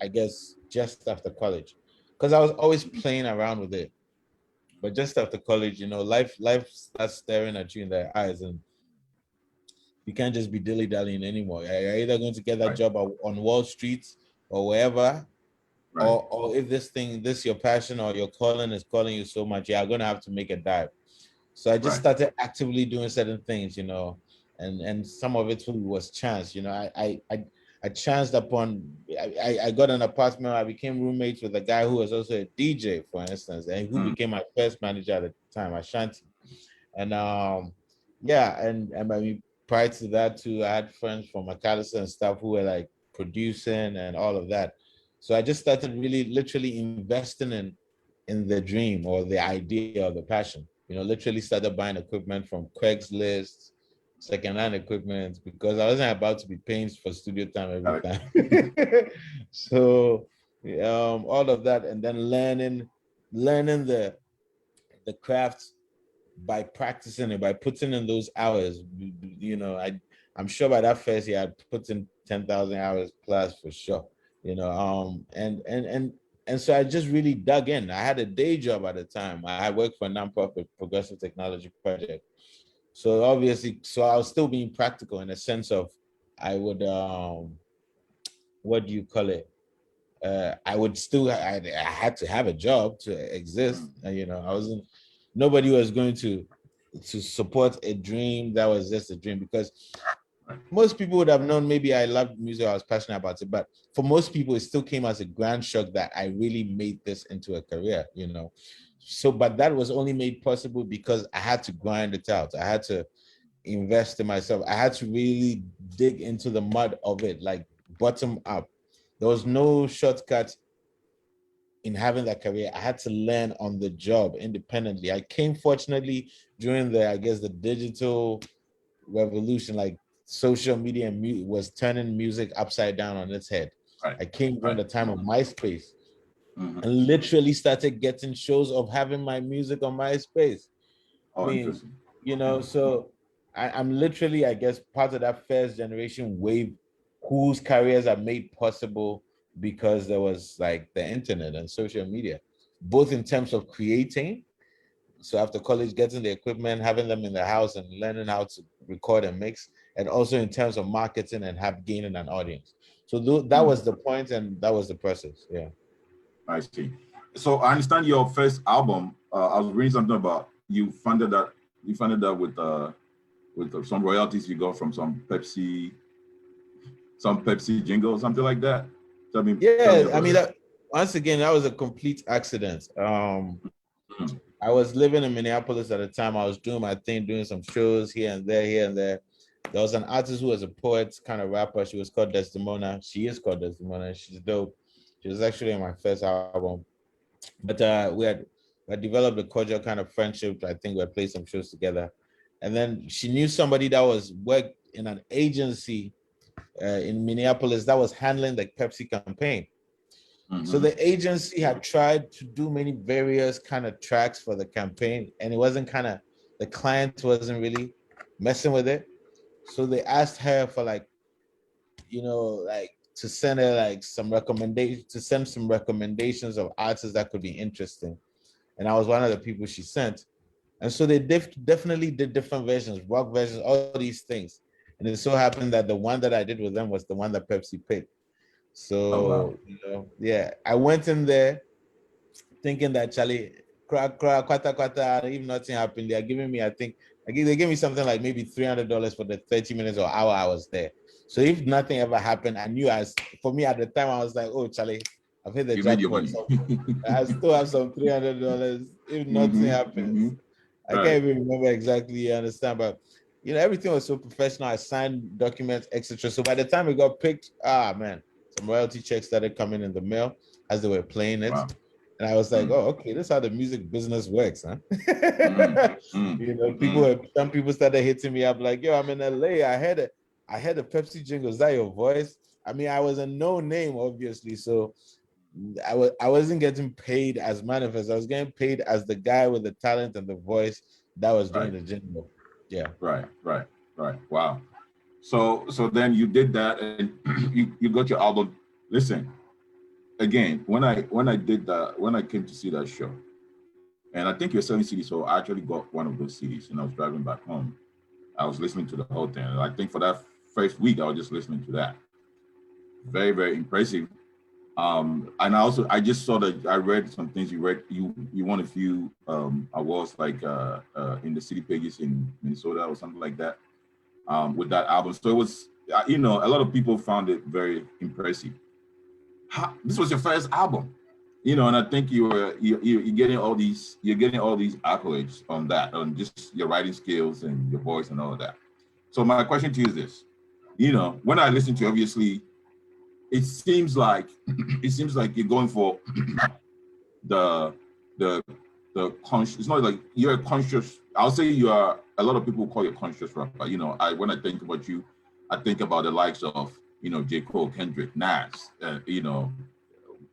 Speaker 15: I guess, just after college, because I was always playing around with it. But just after college, life starts staring at you in the eyes, and you can't just be dilly-dallying anymore. You're either going to get that job on Wall Street or wherever, or if this your passion or your calling is calling you so much, you're going to have to make a dive. So I just started actively doing certain things, and some of it was chance. I chanced upon, I got an apartment. I became roommates with a guy who was also a DJ, for instance, and who became my first manager at the time, Ashanti. And yeah, and I mean, prior to that too, I had friends from McAllister and stuff who were like producing and all of that. So I just started really literally investing in the dream or the idea or the passion. Literally started buying equipment from Craigslist, secondhand equipment, because I wasn't about to be paying for studio time every time. So all of that, and then learning the craft by practicing it, by putting in those hours. I'm sure by that first year I'd put in 10,000 hours plus for sure. And so I just really dug in. I had a day job at the time. I worked for a nonprofit progressive technology project. So obviously, I was still being practical in a sense of I would what do you call it? I would still I had to have a job to exist. I wasn't, nobody was going to support a dream that was just a dream, because most people would have known maybe I loved music, I was passionate about it, but for most people it still came as a grand shock that I really made this into a career. So but that was only made possible because I had to grind it out. I had to invest in myself. I had to really dig into the mud of it, like bottom up. There was no shortcut in having that career. I had to learn on the job independently. I came fortunately during the digital revolution, like social media was turning music upside down on its head. I came during the time of MySpace and literally started getting shows of having my music on MySpace.
Speaker 8: Interesting.
Speaker 15: So I'm literally, I guess, part of that first generation wave whose careers are made possible because there was like the internet and social media, both in terms of creating. So after college, getting the equipment, having them in the house and learning how to record and mix, and also in terms of marketing and gaining an audience. So that was the point, and that was the process. Yeah.
Speaker 8: I see. So I understand your first album. I was reading something about you funded that with some royalties you got from some Pepsi jingle, something like that. So,
Speaker 15: Once again, that was a complete accident. I was living in Minneapolis at the time. I was doing my thing, doing some shows here and there. There was an artist who was a poet, kind of rapper. She was called Desdemona. She is called Desdemona. She's dope. She was actually in my first album. But we had developed a cordial kind of friendship. I think we had played some shows together. And then she knew somebody that was worked in an agency in Minneapolis that was handling the Pepsi campaign. So the agency had tried to do many various kind of tracks for the campaign, and it wasn't the client wasn't really messing with it. So they asked her for to send her some recommendations of artists that could be interesting. And I was one of the people she sent. And so they definitely did different versions, rock versions, all these things. And it so happened that the one that I did with them was the one that Pepsi picked. So, yeah, I went in there thinking that Charlie, kwata, if nothing happened, they're giving me, they gave me something like maybe $300 for the 30 minutes or hour I was there. So if nothing ever happened, I knew for me at the time, I was like, oh, Charlie, I've hit the jackpot. I still have some $300 if nothing happens. I can't even remember exactly, you understand, but everything was so professional. I signed documents, etc. So by the time it got picked, man, some royalty checks started coming in the mail as they were playing it. Wow. And I was like, oh, okay, this is how the music business works, huh? Some people started hitting me up like, yo, I'm in LA. I heard a Pepsi jingle. Is that your voice? I mean, I was a no name, obviously. So I wasn't getting paid as M.anifest. I was getting paid as the guy with the talent and the voice that was doing the jingle. Yeah.
Speaker 8: Right. Wow. So then you did that, and you got your album. Listen, again, when I did that, when I came to see that show, and I think you're selling CDs, so I actually got one of those CDs, and I was driving back home. I was listening to the whole thing. And I think for that first week, I was just listening to that. Very, very impressive. And I just saw that I read some things you read. You won a few awards, like in the city pages in Minnesota or something like that, with that album. So it was, a lot of people found it very impressive. This was your first album, and I think you're getting all these accolades on that, on just your writing skills and your voice and all of that. So my question to you is this: when I listen to you, obviously, it seems like you're going for the conscious. It's not like you're a conscious. I'll say you are. A lot of people call you a conscious rapper. When I think about you, I think about the likes of J. Cole, Kendrick, Nas.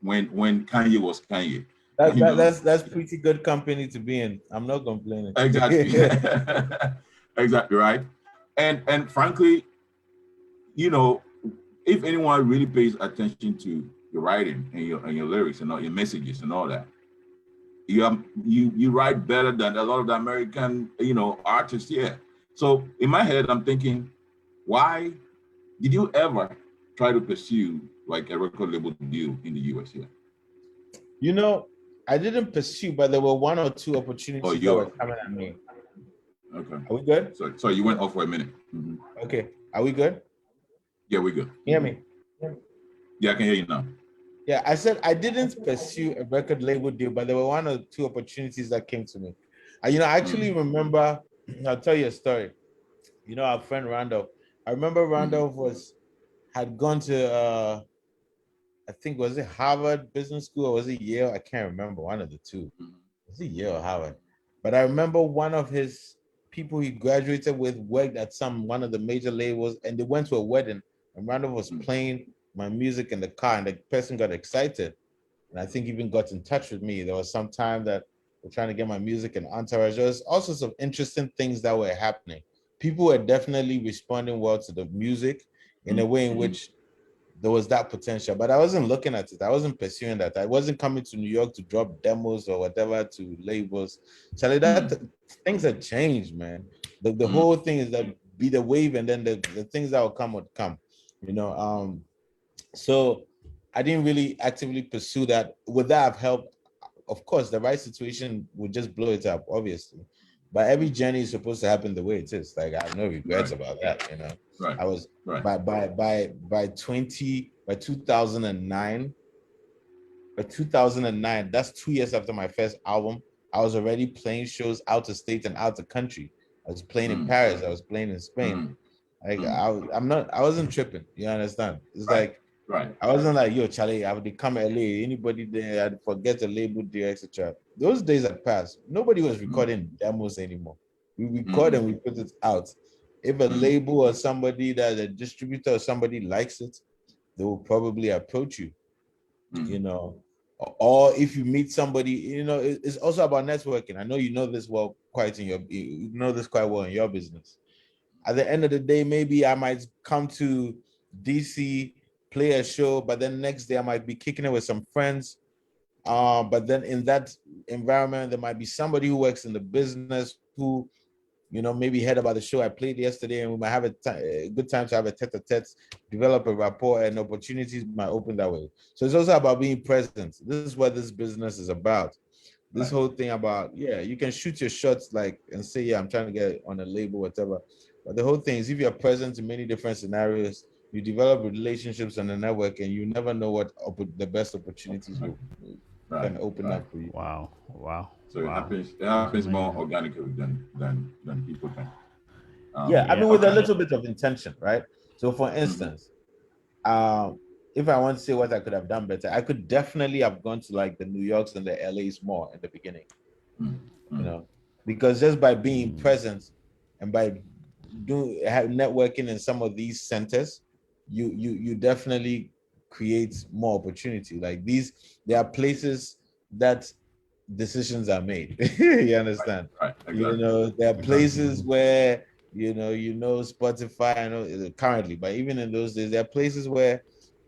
Speaker 8: When Kanye was Kanye.
Speaker 15: That's pretty good company to be in. I'm not complaining.
Speaker 8: Exactly. Exactly right. And frankly, if anyone really pays attention to your writing and your lyrics and all your messages and all that, you write better than a lot of the American artists here. So in my head, I'm thinking, why did you ever try to pursue like a record label deal in the US here?
Speaker 15: I didn't pursue, but there were one or two opportunities that were coming at me.
Speaker 8: Okay.
Speaker 15: Are we good?
Speaker 8: So you went off for a minute. Mm-hmm.
Speaker 15: Okay. Are we good?
Speaker 8: Yeah, we're good.
Speaker 15: Hear me?
Speaker 8: Yeah, I can hear you now.
Speaker 15: Yeah, I said I didn't pursue a record label deal, but there were one or two opportunities that came to me. I actually remember, I'll tell you a story. Our friend Randolph. I remember Randolph had gone to I think, was it Harvard Business School or was it Yale? I can't remember, one of the two. Was it Yale or Harvard? But I remember one of his people he graduated with worked at one of the major labels, and they went to a wedding, and Randolph was playing my music in the car, and the person got excited, and I think even got in touch with me. There was some time that we're trying to get my music in Entourage. There was all sorts of interesting things that were happening. People were definitely responding well to the music in a way in which there was that potential, but I wasn't looking at it. I wasn't pursuing that. I wasn't coming to New York to drop demos or whatever to labels. Charlie, things have changed, man. The whole thing is that be the wave, and then the things that will come would come. So I didn't really actively pursue that. Would that have helped? Of course, the right situation would just blow it up, obviously. But every journey is supposed to happen the way it is. Like, I have no regrets about that,
Speaker 8: Right.
Speaker 15: I was by 2009. By 2009, that's 2 years after my first album. I was already playing shows out of state and out of country. I was playing in Paris. I was playing in Spain. Like I wasn't tripping. You understand? It's like I wasn't like, yo, Charlie, I would come LA. Anybody there, I'd forget the label deal, etc. Those days had passed. Nobody was recording demos anymore. We record and we put it out. If a label or somebody that a distributor or somebody likes it, they will probably approach you. Or if you meet somebody, it's also about networking. I know you know this well, quite well in your business. At the end of the day, maybe I might come to DC, play a show, but then next day I might be kicking it with some friends. But then in that environment, there might be somebody who works in the business who, maybe heard about the show I played yesterday, and we might have a good time to have a tete-a-tete, develop a rapport, and opportunities might open that way. So it's also about being present. This is what this business is about. This whole thing about, you can shoot your shots and say, I'm trying to get on a label, whatever. But the whole thing is, if you're present in many different scenarios, you develop relationships on the network, and you never know what the best opportunities will can open up for you.
Speaker 7: Wow.
Speaker 8: So it happens more organically than people think.
Speaker 15: With a little bit of intention, right? So for instance, if I want to say what I could have done better, I could definitely have gone to the New Yorks and the LAs more in the beginning. Because just by being present and by networking in some of these centers, you definitely create more opportunity. There are places that decisions are made. You understand?
Speaker 8: Right. Exactly.
Speaker 15: There are places where you know Spotify. I know currently, but even in those days, there are places where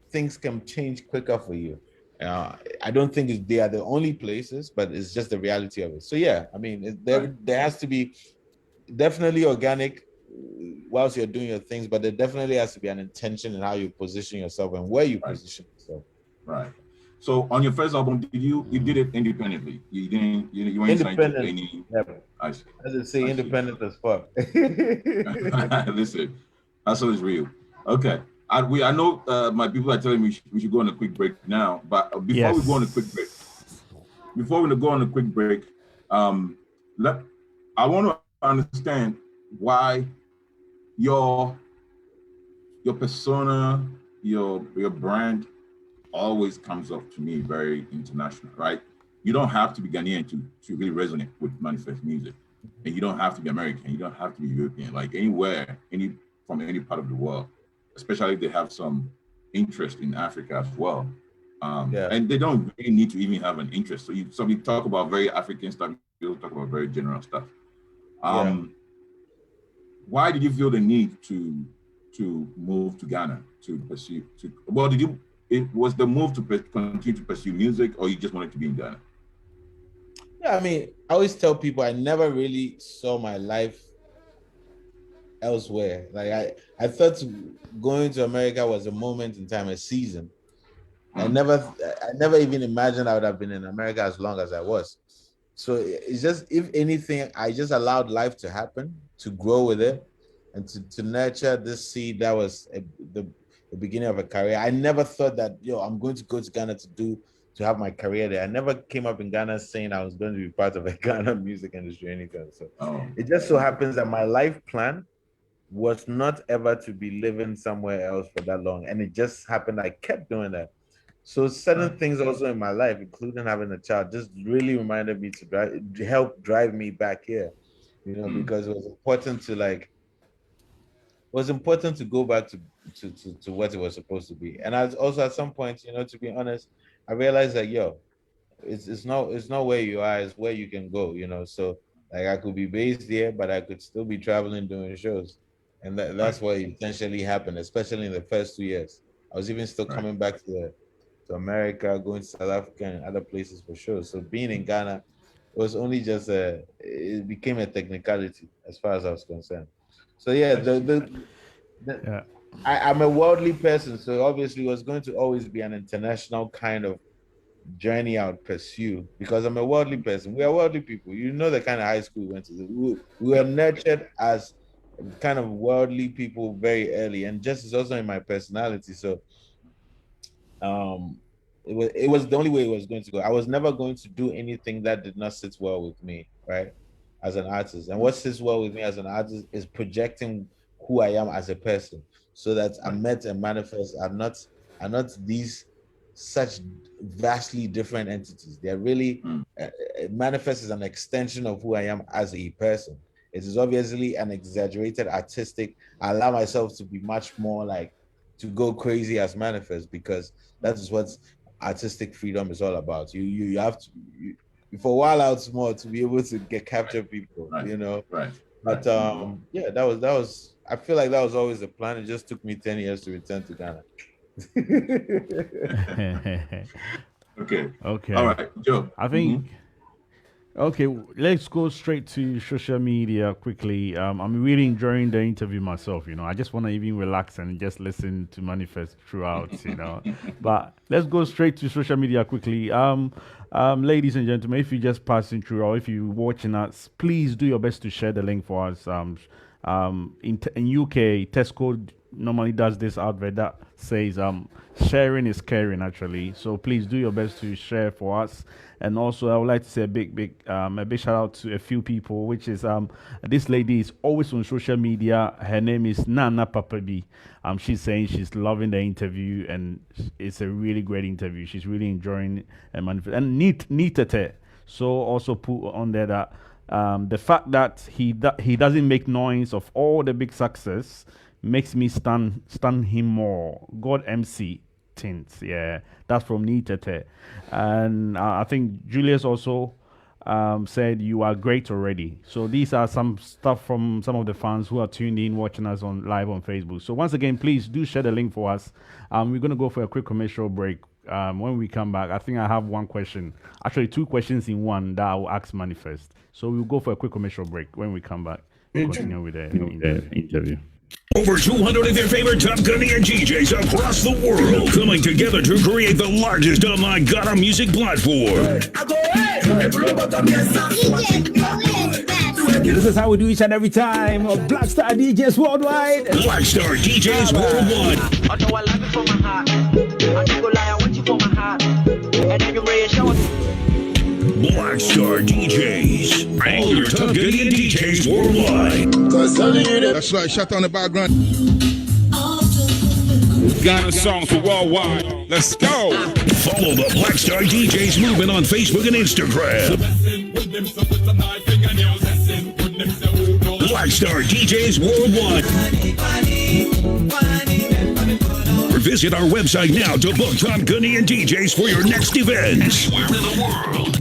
Speaker 15: things can change quicker for you. I don't think they are the only places, but it's just the reality of it. So yeah, I mean, there has to be definitely organic whilst you're doing your things, but there definitely has to be an intention in how you position yourself and where you position yourself.
Speaker 8: Right. So on your first album, you did it independently? You weren't signed to any.
Speaker 15: Yeah.
Speaker 8: I see.
Speaker 15: As I say, independent as fuck.
Speaker 8: Listen, hustle is real. Okay. I know my people are telling me we should go on a quick break now, but before we go on a quick break, I want to understand why your persona, your brand always comes off to me very international, right? You don't have to be Ghanaian to really resonate with Manifest music, and you don't have to be American, you don't have to be European, like anywhere, from any part of the world, especially if they have some interest in Africa as well. And they don't really need to even have an interest. So we talk about very African stuff, you talk about very general stuff. Why did you feel the need to move to Ghana to pursue? Was the move to continue to pursue music, or you just wanted to be in Ghana?
Speaker 15: Yeah, I mean, I always tell people I never really saw my life elsewhere. Like I thought going to America was a moment in time, a season. I never even imagined I would have been in America as long as I was. So it's just, if anything, I just allowed life to happen, to grow with it, and to nurture this seed that was the beginning of a career. I never thought that, I'm going to go to Ghana to have my career there. I never came up in Ghana saying I was going to be part of a Ghana music industry or anything. So it just so happens that my life plan was not ever to be living somewhere else for that long. And it just happened I kept doing that. So certain things also in my life, including having a child, just really reminded me to help drive me back here, because it was important to go back to what it was supposed to be. And I was also at some point, to be honest, I realized that it's not where you are, it's where you can go, So like I could be based here, but I could still be traveling doing shows. And that's what essentially happened, especially in the first 2 years. I was even still coming back to America, going to South Africa and other places for shows. So being in Ghana was only just it became a technicality as far as I was concerned. So yeah, I'm a worldly person, so obviously it was going to always be an international kind of journey I would pursue because I'm a worldly person. We are worldly people. You know the kind of high school we went to. We were nurtured as kind of worldly people very early, and just is also in my personality. So it was the only way it was going to go. I was never going to do anything that did not sit well with me, right? As an artist. And what sits well with me as an artist is projecting who I am as a person. So that Ahmet and Manifest are not these such vastly different entities. They're really Manifest is an extension of who I am as a person. It is obviously an exaggerated artistic. I allow myself to be much more like to go crazy as Manifest because that is what artistic freedom is all about. You have to for a while out small to be able to capture people, But yeah, that was I feel like that was always the plan. It just took me 10 years to return to Ghana.
Speaker 8: Okay.
Speaker 7: All
Speaker 8: right, Joe.
Speaker 7: I think. Okay, let's go straight to social media quickly. I'm really enjoying the interview myself. I just want to even relax and just listen to Manifest throughout. But let's go straight to social media quickly. Ladies and gentlemen, if you're just passing through or if you're watching us, please do your best to share the link for us. In UK, Tesco normally does this advert that says sharing is caring, actually. So please do your best to share for us. And also, I would like to say a big shout out to a few people, which is this lady is always on social media. Her name is Nana Papabi. She's saying she's loving the interview and it's a really great interview. She's really enjoying and Neatete. So also put on there that the fact that he doesn't make noise of all the big success makes me stun him more. God MC Tints, yeah, that's from Neatete. And I think Julius also said you are great already. So these are some stuff from some of the fans who are tuned in, watching us on live on Facebook. So once again, please do share the link for us. We're going to go for a quick commercial break. When we come back, I think I have one question, actually 2 questions in one that I will ask M.anifest. So we'll go for a quick commercial break. When we come back, we'll continue with the interview.
Speaker 5: Over 200 of your favorite top Ghanaian DJs across the world coming together to create the largest online Ghana music platform.
Speaker 6: This is how we do each and every time of Blackstar DJs Worldwide.
Speaker 5: Blackstar DJs Worldwide. Blackstar DJs. All your top Ghanaian DJs worldwide.
Speaker 9: That's right, shut down the background. Ghana songs for worldwide. Let's go.
Speaker 5: Follow the Blackstar DJs movement on Facebook and Instagram. Blackstar DJs worldwide. Or visit our website now to book top Ghanaian DJs for your next events. Anywhere in the world.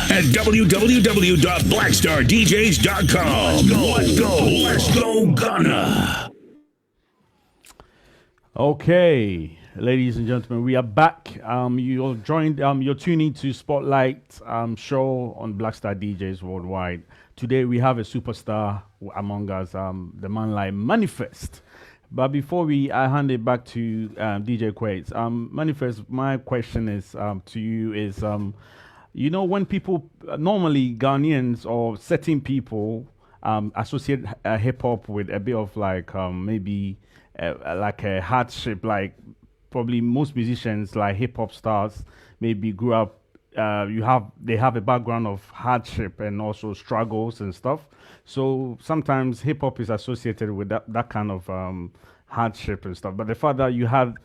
Speaker 5: At www.blackstardjs.com. Let's go, Ghana.
Speaker 7: Okay, ladies and gentlemen, we are back. You're joined. You're tuning to Spotlight show on Blackstar DJs Worldwide. Today we have a superstar among us, the man like M.anifest. But before I hand it back to DJ Quates, M.anifest, my question is to you is, you know, when people normally Ghanaians or certain people associate hip hop with a bit of like maybe like a hardship, like probably most musicians like hip hop stars maybe grew up. They have a background of hardship and also struggles and stuff. So sometimes hip hop is associated with that kind of hardship and stuff. But the fact that you had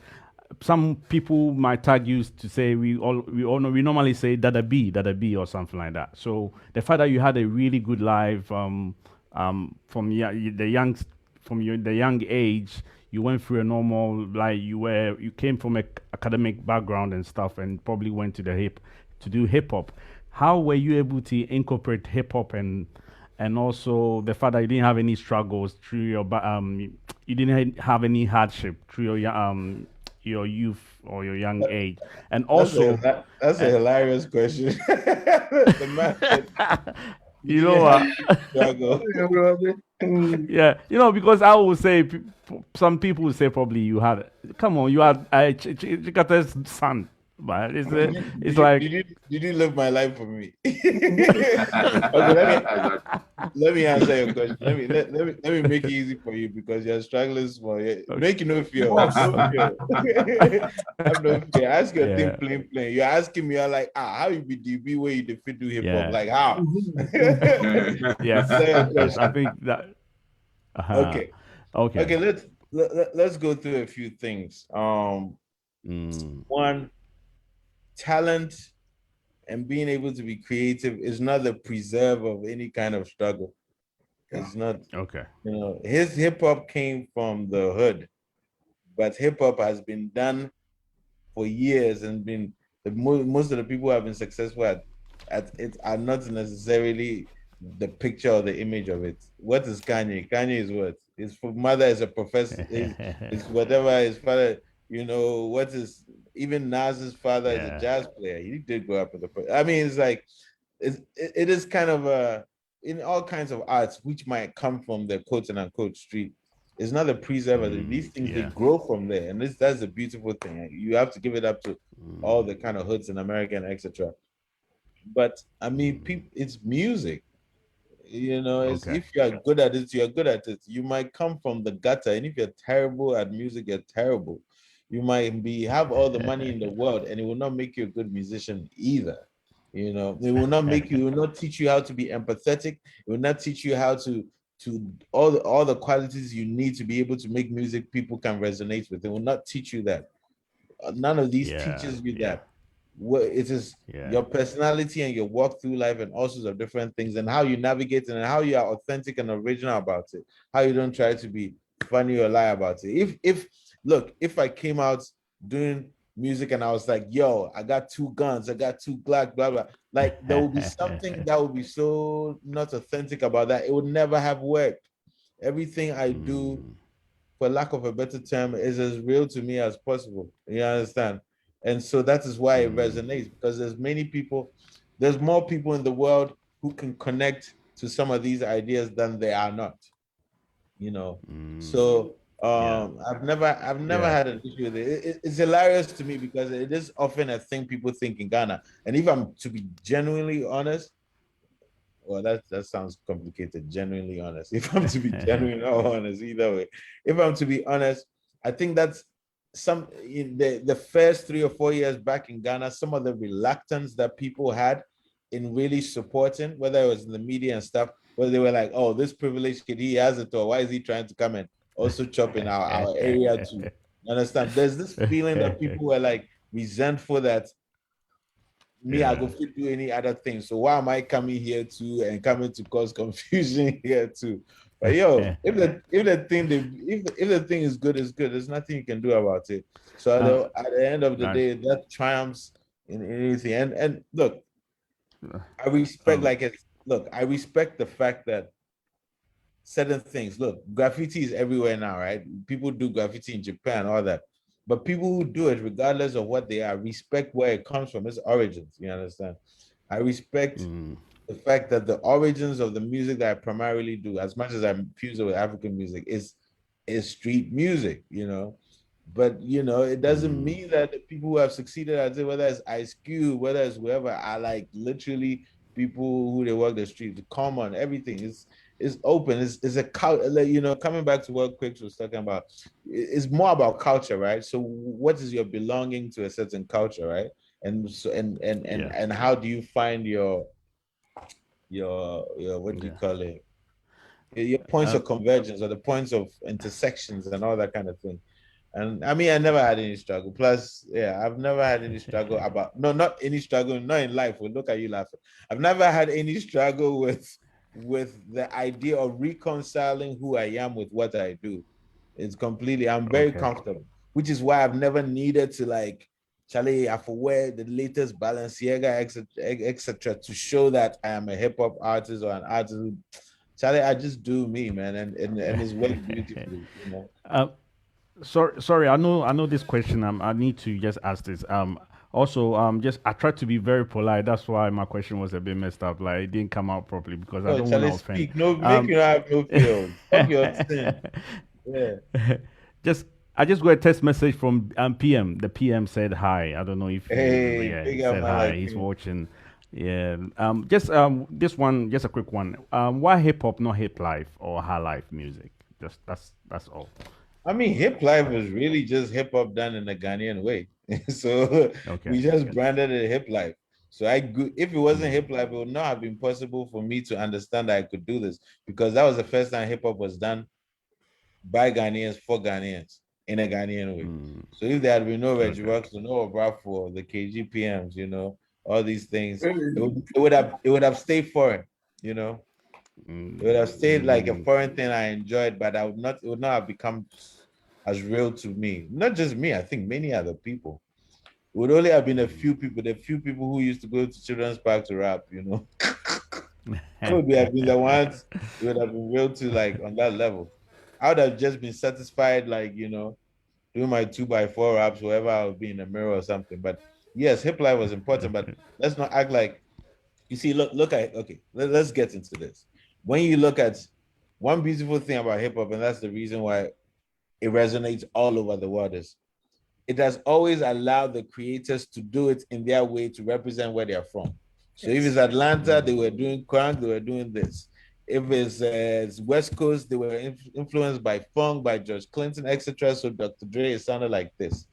Speaker 7: some people might tag you to say we normally say dada B or something like that. So the fact that you had a really good life from the young age, you went through a normal, like you came from an academic background and stuff, and probably went to do hip hop. How were you able to incorporate hip hop and also the fact that you didn't have any struggles through your you didn't have any hardship through your youth or your young age, and also
Speaker 15: that's a hilarious question.
Speaker 7: You know what? Yeah, you know, because I would say some people would say probably you had. Come on, you had Chikata's son. But it's like
Speaker 15: did you live my life for me? Okay, let me answer your question. Let me make it easy for you because you're struggling small. Make no fear. I'm no fear. Ask your thing plain. You're asking me, I'm like, how you be DB where you defeat do hip hop? Like how?
Speaker 7: Yes, I think that.
Speaker 15: Okay. Let's go through a few things. One. Talent and being able to be creative is not the preserve of any kind of struggle. It's not.
Speaker 7: Okay.
Speaker 15: You know, his hip hop came from the hood, but hip hop has been done for years and been most of the people who have been successful at it are not necessarily the picture or the image of it. What is Kanye? Kanye is what? His mother is a professor. is whatever his father. You know, what is even Nas's father is a jazz player. He did grow up with I mean, it's like it is kind of in all kinds of arts, which might come from the quote and unquote street. It's not a preservative. These things they grow from there, and that's the beautiful thing. You have to give it up to all the kind of hoods in America and etc. But I mean, it's music. You know, if you are good at it, you are good at it. You might come from the gutter, and if you're terrible at music, you're terrible. You might have all the money in the world, and it will not make you a good musician either. You know, it will not make you. It will not teach you how to be empathetic. It will not teach you how to all the qualities you need to be able to make music people can resonate with. It will not teach you that. None of these teaches you that. It is your personality and your walk through life and all sorts of different things, and how you navigate it, and how you are authentic and original about it. How you don't try to be funny or lie about it. If I came out doing music and I was like, yo, I got 2 guns, I got 2 Glock, blah blah. Like there would be something that would be so not authentic about that. It would never have worked. Everything I do, for lack of a better term, is as real to me as possible. You understand? And so that is why it resonates, because there's more people in the world who can connect to some of these ideas than they are not. So I've never had an issue with it. It's hilarious to me because it is often a thing people think in Ghana. And if I'm to be genuinely honest, well, that sounds complicated. Genuinely honest. If I'm to be genuinely honest, either way. If I'm to be honest, I think that's some in the first 3 or 4 years back in Ghana, some of the reluctance that people had in really supporting, whether it was in the media and stuff, where they were like, "Oh, this privileged kid, he has it all. Why is he trying to come and also chop in our area too?" You understand? There's this feeling that people were like resentful that me, I go fit do any other thing. So why am I coming here too and coming to cause confusion here too? But yo, if the thing is good, it's good. There's nothing you can do about it. So at the end of the day, that triumphs in anything. And look, I respect I respect the fact that certain things. Look, graffiti is everywhere now, right? People do graffiti in Japan, all that. But people who do it, regardless of what they are, respect where it comes from, its origins. You understand? I respect the fact that the origins of the music that I primarily do, as much as I'm fused with African music, is street music, But it doesn't mean that the people who have succeeded at it, whether it's Ice Cube, whether it's whoever, are like literally people who they work the streets. Common, everything is open. It's a coming back to what Quicks was talking about. It's more about culture, right? So what is your belonging to a certain culture, right? And so and how do you find your what do you call it? Your points of convergence or the points of intersections and all that kind of thing. And I mean, I never had any struggle. Plus, I've never had any struggle not any struggle, not in life. Well, look at you laughing. I've never had any struggle with the idea of reconciling who I am with what I do. I'm very comfortable, which is why I've never needed to like, Charlie, I have to wear the latest Balenciaga, etc., to show that I am a hip hop artist or an artist. Charlie, I just do me, man, and it's worked beautifully,
Speaker 7: Sorry. I know this question. I need to just ask this. Also, just I tried to be very polite. That's why my question was a bit messed up. Like it didn't come out properly because I don't want to offend.
Speaker 15: Speak. No, make you have no fear. Fuck your thing. Yeah.
Speaker 7: I just got a text message from PM. The PM said hi. I don't know if he said hi. Like he's watching. Yeah. This one, just a quick one. Why hip hop, not hip life or high life music? Just that's all.
Speaker 15: I mean, hip life was really just hip hop done in a Ghanaian way. So we just branded it hip life. So if it wasn't hip life, it would not have been possible for me to understand that I could do this, because that was the first time hip hop was done by Ghanaians for Ghanaians in a Ghanaian way. So if there had been no Reggie Rocks, no Obrafo, the KGPMs, all these things, it would have stayed foreign, It would have stayed like a foreign thing I enjoyed, but it would not have become as real to me. Not just me, I think many other people. It would only have been the few people who used to go to children's park to rap, Could have been the ones who would have been real to, like, on that level. I would have just been satisfied, like, doing my 2x4 raps, wherever I would be in the mirror or something. But yes, hip life was important, but let's not act like, you see, let's get into this. When you look at one beautiful thing about hip hop, and that's the reason why it resonates all over the world, is it has always allowed the creators to do it in their way to represent where they're from. So if it's Atlanta, they were doing crunk, they were doing this. If it's West Coast, they were influenced by funk, by George Clinton, etc. So Dr. Dre sounded like this.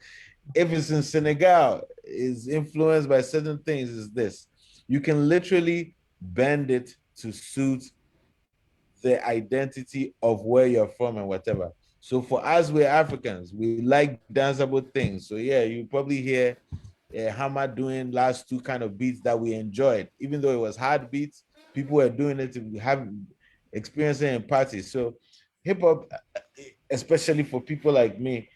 Speaker 15: If it's in Senegal, is influenced by certain things, is this. You can literally bend it to suit the identity of where you're from and whatever. So for us, we're Africans. We like danceable things. So yeah, you probably hear Hammer doing last 2 kind of beats that we enjoyed. Even though it was hard beats, people were doing it to have experience in parties. So hip hop, especially for people like me,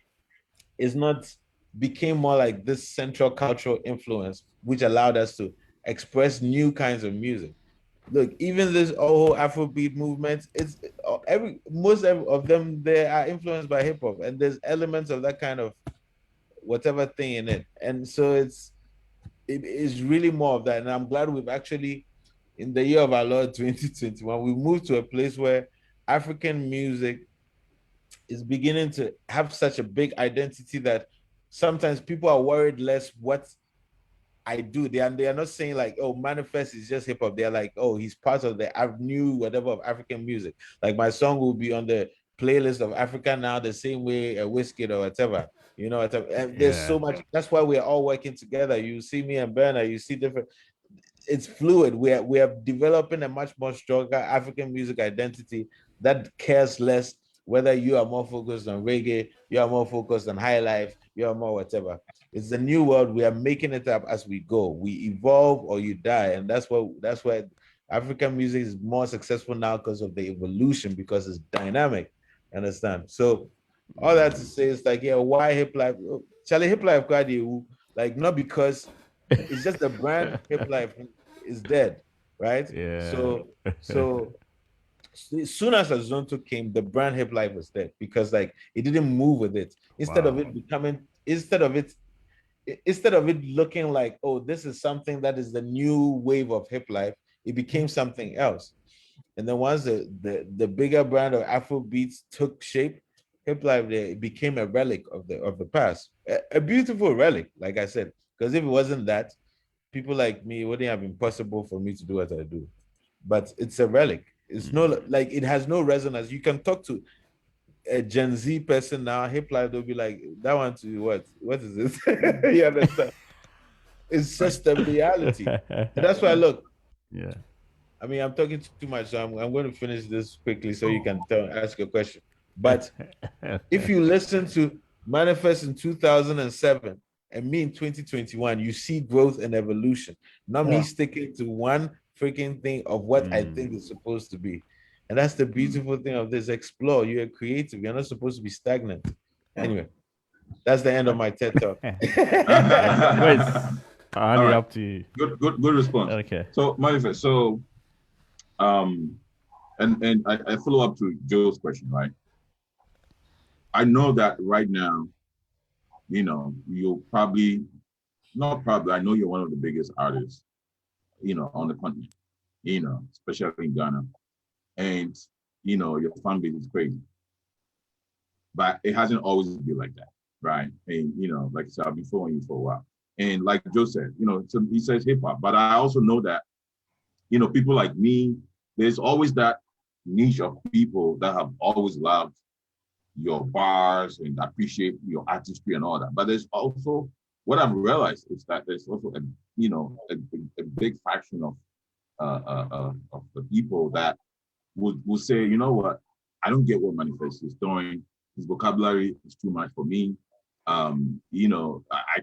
Speaker 15: is not became more like this central cultural influence, which allowed us to express new kinds of music. Look, even this whole Afrobeat movement, it's most of them they are influenced by hip hop, and there's elements of that kind of whatever thing in it. And so it is really more of that. And I'm glad we've actually, in the year of our Lord 2021, we moved to a place where African music is beginning to have such a big identity that sometimes people are worried less what I do. They are not saying like, oh, Manifest is just hip hop. They're like, oh, he's part of the new whatever of African music. Like my song will be on the playlist of Africa Now the same way a Whiskey or whatever. You know, whatever. And there's so much. That's why we're all working together. You see me and Bernard, you see different. It's fluid. We are developing a much more stronger African music identity that cares less whether you are more focused on reggae, you are more focused on high life, you are more whatever. It's a new world. We are making it up as we go. We evolve or you die, and that's why African music is more successful now because of the evolution, because it's dynamic. Understand? So all that to say is like, yeah, why hip life? Charlie hip life, like not because it's just the brand hip life is dead, right?
Speaker 7: Yeah.
Speaker 15: So as soon as Azonto came, the brand hip life was dead because like it didn't move with it. Instead of it looking like, oh, this is something that is the new wave of hip life, it became something else. And then once the bigger brand of Afro beats took shape, hip life it became a relic of the past, a beautiful relic, like I said. Because if it wasn't that, people like me, it wouldn't have been possible for me to do what I do. But it's a relic. It's no like it has no resonance. You can talk to a Gen Z person now, hip life, they'll be like, that one to what? What is this? You understand? It's just the reality. So that's why look.
Speaker 7: Yeah.
Speaker 15: I mean, I'm talking too much, so I'm going to finish this quickly so you can ask a question. But if you listen to Manifest in 2007 and me in 2021, you see growth and evolution. Not me sticking to one freaking thing of what I think is supposed to be. And that's the beautiful thing of this. Explore. You're creative. You're not supposed to be stagnant. Anyway, that's the end of my TED talk.
Speaker 8: All right.
Speaker 7: Up to you.
Speaker 8: Good response.
Speaker 7: Okay.
Speaker 8: So Manifest. So and I follow up to Joe's question, right? I know that right now, you know, you'll probably not probably, I know you're one of the biggest artists, you know, on the continent, you know, especially in Ghana. And, you know, your fan base is crazy. But it hasn't always been like that, right? And, you know, like I said, I've been following you for a while. And like Joe said, you know, he says hip hop, but I also know that, you know, people like me, there's always that niche of people that have always loved your bars and appreciate your artistry and all that. But there's also, what I've realized is that there's also a big fraction of the people that would say, you know what, I don't get what Manifest is doing. His vocabulary is too much for me. You know, I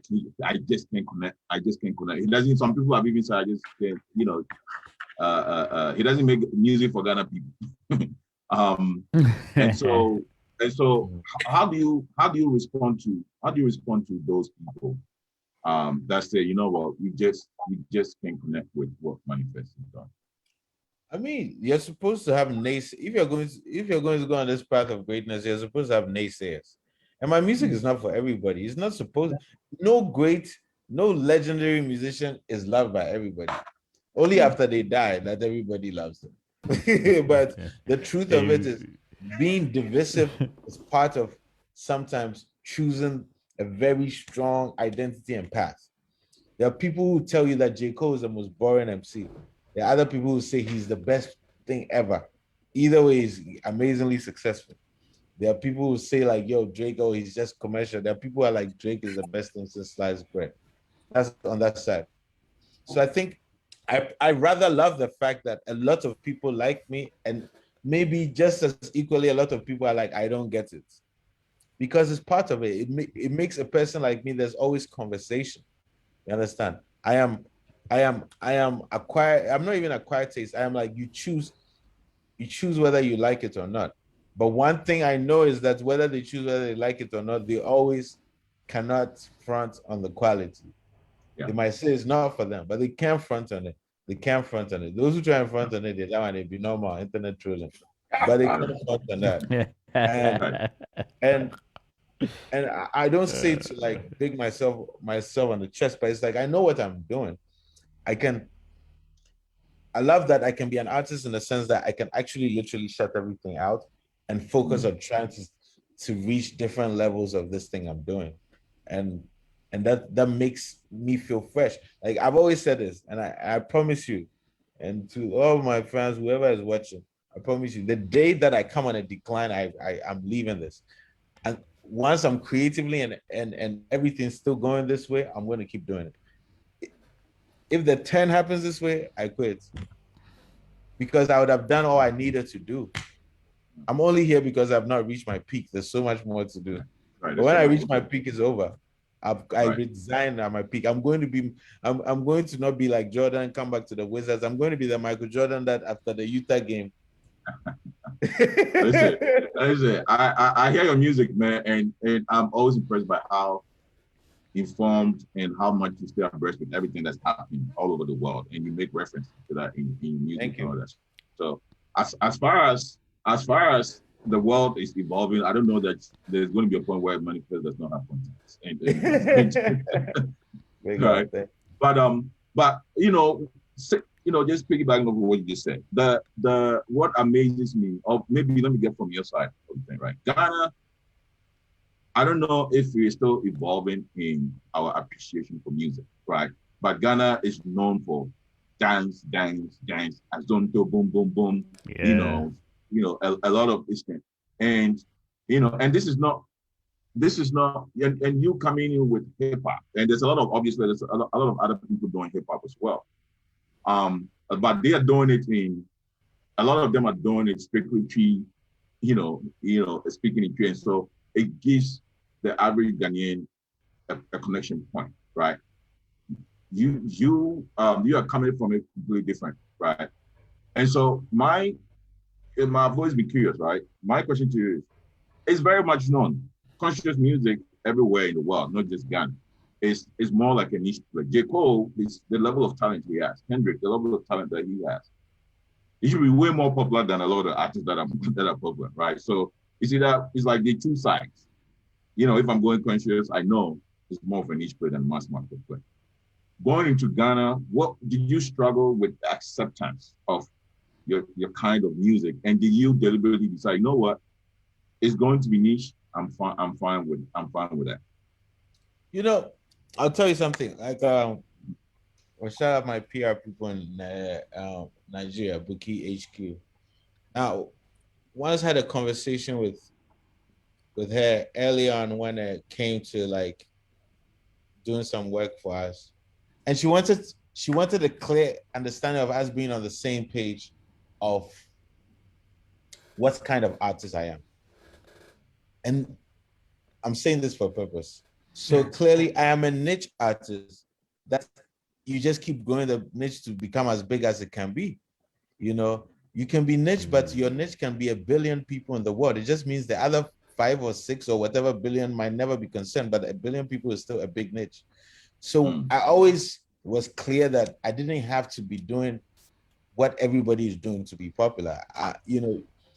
Speaker 8: just can't connect. I just can't connect. He doesn't. Some people have even said, I just can't. You know, he doesn't make music for Ghana people. And so, how do you respond to those people that say, you know what, we just can't connect with what Manifest has done?
Speaker 15: I mean, you're supposed to have naysayers. If you're going to go on this path of greatness, you're supposed to have naysayers. And my music is not for everybody. It's not supposed. No legendary musician is loved by everybody. Only after they die that everybody loves them. But the truth of it is, being divisive is part of sometimes choosing a very strong identity and path. There are people who tell you that J. Cole is the most boring MC. There are other people who say he's the best thing ever. Either way, he's amazingly successful. There are people who say like, yo, Drake, oh, he's just commercial. There are people who are like, Drake is the best thing since sliced bread. That's on that side. So I think I rather love the fact that a lot of people like me, and maybe just as equally a lot of people are like, I don't get it. Because it's part of it. It makes a person like me, there's always conversation. You understand? I am acquired. I'm not even acquired taste. I am like, you choose whether you like it or not. But one thing I know is that whether they choose whether they like it or not, they always cannot front on the quality.
Speaker 8: Yeah.
Speaker 15: They might say it's not for them, but they can't front on it. They can't front on it. Those who try and front on it, they that one they be normal internet trolling, but they can't front on that. And I don't say to like big myself on the chest, but it's like I know what I'm doing. I love that I can be an artist in the sense that I can actually literally shut everything out and focus on trying to reach different levels of this thing I'm doing. And that makes me feel fresh. Like I've always said this, and I promise you, and to all my fans, whoever is watching, I promise you, the day that I come on a decline, I'm leaving this. And once I'm creatively and everything's still going this way, I'm going to keep doing it. If the 10 happens this way, I quit. Because I would have done all I needed to do. I'm only here because I've not reached my peak. There's so much more to do. Right, but when I reach my peak, it's over. I resigned at my peak. I'm going to not be like Jordan, come back to the Wizards. I'm going to be the Michael Jordan that after the Utah game.
Speaker 8: Listen, I hear your music, man, and I'm always impressed by how informed and how much you stay abreast with everything that's happening all over the world, and you make reference to that in music and all that. So as far as the world is evolving, I don't know that there's going to be a point where M.anifest does not have content. Right. But just piggybacking over what you just said, the what amazes me, or maybe let me get from your side of the thing, right? Ghana, I don't know if we're still evolving in our appreciation for music, right? But Ghana is known for dance, azonto, boom, boom, boom. Yeah. A lot of this thing, and this is not, and you coming in with hip hop, and there's a lot of other people doing hip hop as well. But they are doing it a lot of them are doing it strictly, speaking in tree, and so it gives the average Ghanaian a connection point, right? You are coming from it completely different, right? And so I've always been curious, right? My question to you is, it's very much known, conscious music everywhere in the world, not just Ghana. It's more like a niche play. J. Cole is the level of talent he has. Kendrick, the level of talent that he has. He should be way more popular than a lot of artists that are popular, right? So you see that it's like the two sides. If I'm going conscious, I know it's more of a niche play than mass market play. Going into Ghana, what did you struggle with acceptance of your kind of music, and did you deliberately decide, you know what, it's going to be niche? I'm fine with that.
Speaker 15: I'll tell you something. Like, shout out my PR people in Nigeria, Buki HQ. Now, once had a conversation with her early on when it came to like doing some work for us, and she wanted a clear understanding of us being on the same page of what kind of artist I am. And I'm saying this for a purpose. So clearly I am a niche artist that you just keep growing the niche to become as big as it can be. You can be niche, but your niche can be 1 billion people in the world. It just means the other 5 or 6 or whatever billion might never be concerned, but 1 billion people is still a big niche. So I always was clear that I didn't have to be doing what everybody is doing to be popular.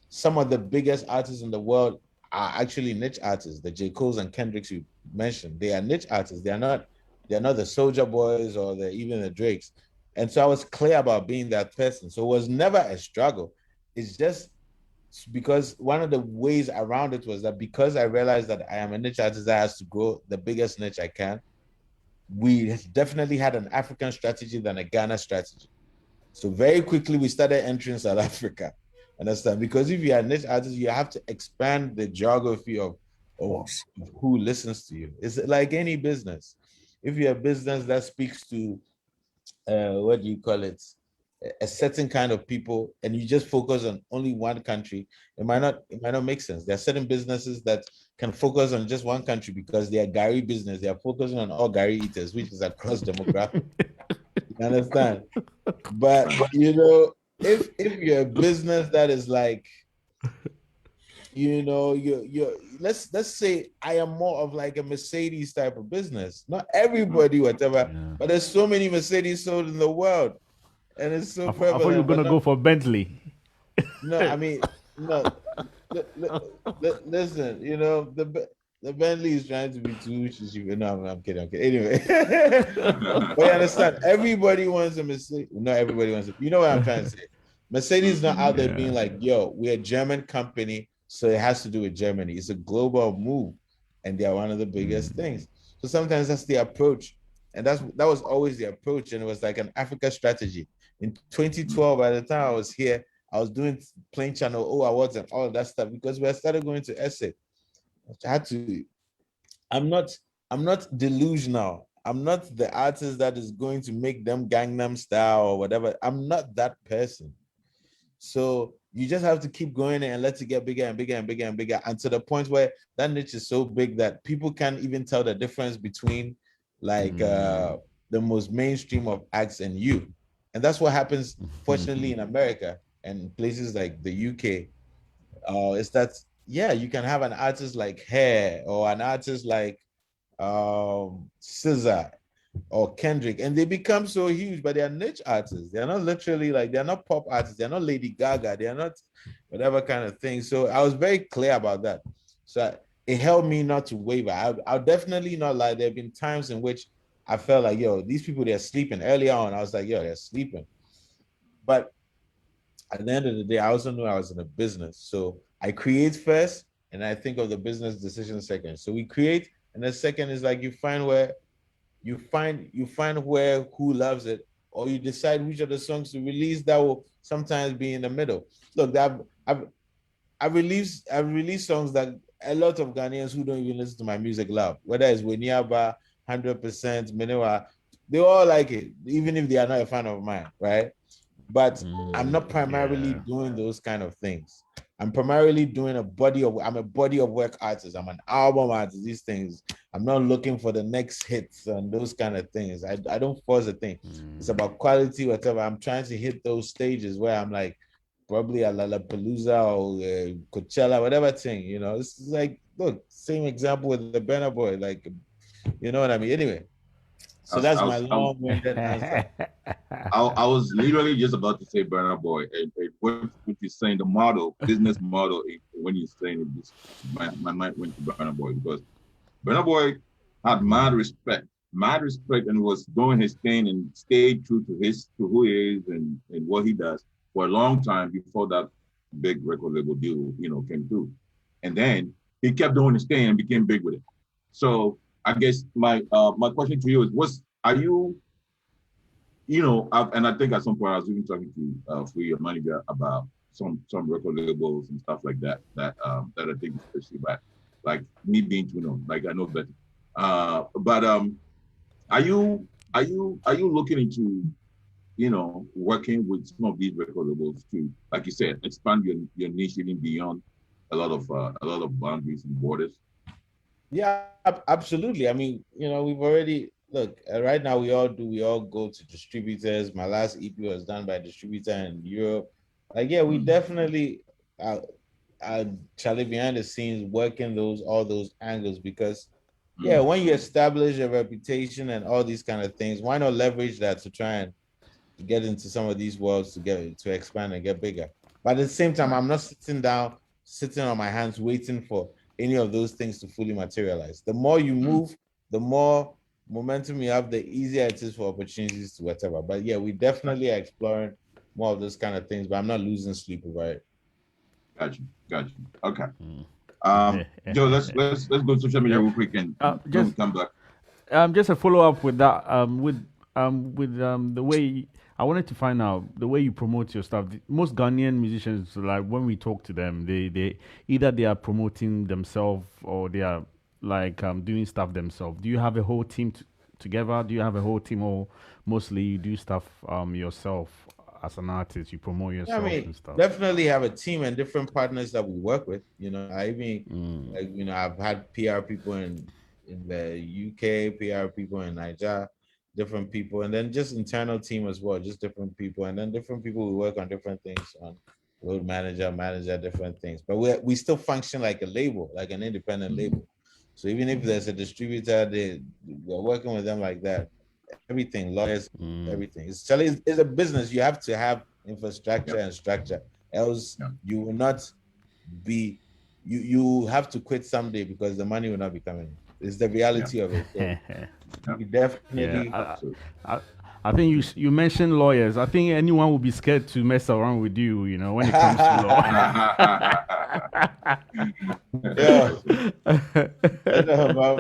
Speaker 15: Some of the biggest artists in the world are actually niche artists. The J. Coles and Kendricks you mentioned, they are niche artists. They're not the Soulja Boys or even the Drakes. And so I was clear about being that person. So it was never a struggle. It's just because one of the ways around it was that because I realized that I am a niche artist that has to grow the biggest niche I can, we definitely had an African strategy than a Ghana strategy. So very quickly we started entering South Africa. Understand? Because if you are a niche artist, you have to expand the geography of who listens to you. It's like any business. If you're a business that speaks to a certain kind of people, and you just focus on only one country, it might not make sense. There are certain businesses that can focus on just one country because they are Gary business. They are focusing on all Gary eaters, which is across demographic. You understand? But if you're a business that is like you know, you're let's say I am more of like a Mercedes type of business. Not everybody, whatever, but there's so many Mercedes sold in the world, and it's so
Speaker 7: I thought you were
Speaker 15: prevalent. But
Speaker 7: gonna
Speaker 15: not,
Speaker 7: go for Bentley.
Speaker 15: no, I mean, no. Listen, you know, the Bentley is trying to be too shishty. No, I'm kidding. I'm kidding. Anyway, but you understand, everybody wants a Mercedes. Not everybody wants it. You know what I'm trying to say? Mercedes is not out there being like, yo, we're a German company, so it has to do with Germany. It's a global move, and they are one of the biggest things. So sometimes that's the approach. And that was always the approach. And it was like an Africa strategy. In 2012, by the time I was here, I was doing Plain Channel awards and all of that stuff because we started going to essay. I had to. I'm not. I'm not delusional. I'm not the artist that is going to make them Gangnam Style or whatever. I'm not that person. So you just have to keep going and let it get bigger and bigger and bigger and bigger, and to the point where that niche is so big that people can't even tell the difference between like the most mainstream of acts and you. And that's what happens, fortunately, in America and places like the UK. Is that yeah, you can have an artist like Hair or an artist like Scissor or Kendrick, and they become so huge, but they are niche artists. They're not literally like they're not pop artists. They're not Lady Gaga. They're not whatever kind of thing. So I was very clear about that. So it helped me not to waver. I'll definitely not lie. There have been times in which I felt like, yo, these people they're sleeping. Early on, I was like, yo, they're sleeping. But at the end of the day, I also knew I was in a business. So I create first, and I think of the business decision second. So we create, and the second is like you find where who loves it, or you decide which of the songs to release that will sometimes be in the middle. Look, I've released songs that a lot of Ghanaians who don't even listen to my music love, whether it's Weniaba, 100%, Menewa, they all like it, even if they are not a fan of mine, right? But I'm not primarily doing those kind of things. I'm primarily doing I'm a body of work artist. I'm an album artist, these things. I'm not looking for the next hits and those kind of things. I don't force a thing. It's about quality, whatever. I'm trying to hit those stages where I'm like, probably a Lollapalooza or Coachella, whatever thing, you know. It's like, look, same example with the Burna Boy, like, you know what I mean? Anyway, so that's my long-winded answer.
Speaker 8: I was literally just about to say Burna Boy, and what you're saying, the model, business model, when you're saying it, just, my mind went to Burna Boy because Burna Boy had mad respect, and was doing his thing and stayed true to who he is and what he does for a long time before that big record label deal, came through. And then he kept doing his thing and became big with it. So I guess my question to you is, are you, and I think at some point I was even talking to for your manager about some record labels and stuff like that I think especially about, like me being like I know better. But are you looking into working with some of these record labels to, like you said, expand your niche even beyond a lot of boundaries and borders?
Speaker 15: Yeah, absolutely. I mean, we've already look right now. We all go to distributors. My last EP was done by a distributor in Europe. Like, yeah, we definitely Charlie behind the scenes working all those angles because, yeah, when you establish a reputation and all these kind of things, why not leverage that to try and get into some of these worlds to expand and get bigger. But at the same time, I'm not sitting on my hands waiting for any of those things to fully materialize. The more you move, the more momentum you have, the easier it is for opportunities to whatever. But yeah, we definitely are exploring more of those kind of things, but I'm not losing sleep over it.
Speaker 8: Got you. Okay. Joe, let's go to social media real quick and just come back.
Speaker 7: Just a follow up with that. With the way I wanted to find out the way you promote your stuff. Most Ghanaian musicians, like when we talk to them, they either they are promoting themselves or they are like doing stuff themselves. Do you have a whole team together? Do you have a whole team, or mostly you do stuff yourself as an artist? You promote yourself and stuff.
Speaker 15: Definitely have a team and different partners that we work with. I even I've had PR people in the UK, PR people in Nigeria, different people, and then just internal team as well, just different people, and then different people we work on different things on road manager, different things. But we still function like a label, like an independent label. So even if there's a distributor, we're working with them like that. Everything, lawyers, everything. It's a business. You have to have infrastructure and structure. Else you will not be you have to quit someday because the money will not be coming. It's the reality of it. So you definitely
Speaker 7: I think you mentioned lawyers. I think anyone will be scared to mess around with you, when it comes to law.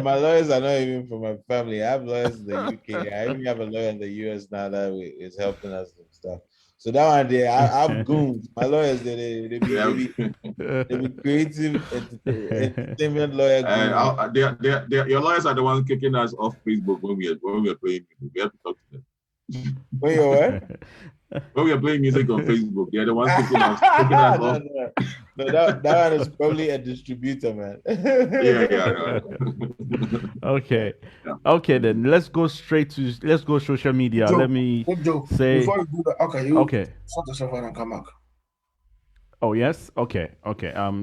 Speaker 15: My lawyers are not even from my family. I have lawyers in the UK. I even have a lawyer in the US now that is helping us and stuff. So that one day, I have goons. My lawyers, they be creative entertainment lawyer.
Speaker 8: And your lawyers are the ones kicking us off Facebook when we are playing music. We have to talk to them.
Speaker 15: When you're what?
Speaker 8: When we are playing music on Facebook, they're the ones kicking us off.
Speaker 15: No, that one is probably a distributor, man.
Speaker 8: Yeah.
Speaker 7: Okay, then let's go social media.
Speaker 16: Joe,
Speaker 7: Let me say
Speaker 16: before you do that. Okay, sort yourself out and come back.
Speaker 7: Oh yes, okay.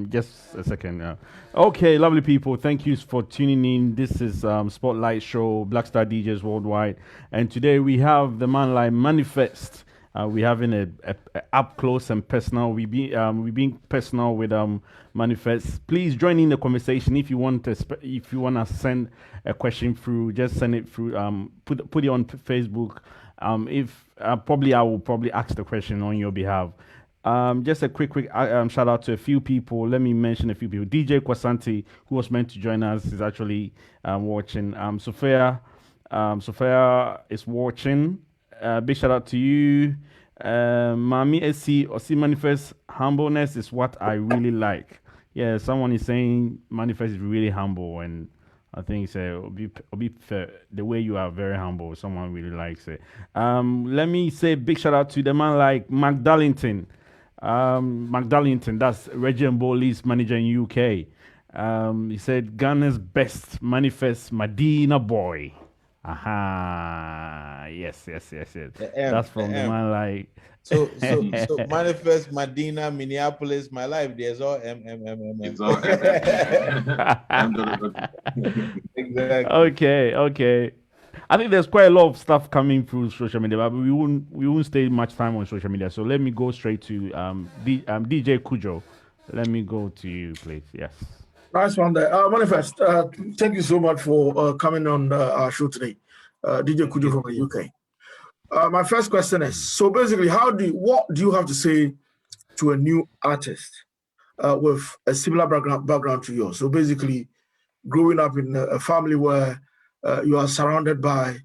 Speaker 7: Just a second. Okay, lovely people, thank you for tuning in. This is Spotlight Show, BlackstarDJs Worldwide, and today we have the man like M.anifest. We're having a up close and personal. We being personal with M.anifest. Please join in the conversation. If you want to send a question through, just send it through. Put it on Facebook. I will probably ask the question on your behalf. Just a quick shout out to a few people. Let me mention a few people. DJ Kwasanti, who was meant to join us, is actually watching. Sophia is watching. Big shout out to you. Mami SC or see M.anifest, humbleness is what I really like. Yeah, someone is saying M.anifest is really humble, and I think the way you are very humble. Someone really likes it. Let me say big shout out to the man like McDarlington. McDarlington, that's Reggie and Bowley's manager in UK. He said Ghana's best M.anifest, Medina boy. Aha, yes. That's from the man like.
Speaker 15: So M.anifest, Medina, Minneapolis, my life. There's all M.
Speaker 8: It's all
Speaker 15: Exactly.
Speaker 7: Okay. I think there's quite a lot of stuff coming through social media, but we won't stay much time on social media. So let me go straight to DJ Kujo. Let me go to you, please. Yes.
Speaker 16: Nice one there. M.anifest, thank you so much for coming on our show today. DJ Kujo from the UK. My first question is, so basically, what do you have to say to a new artist with a similar background to yours? So basically, growing up in a family where you are surrounded by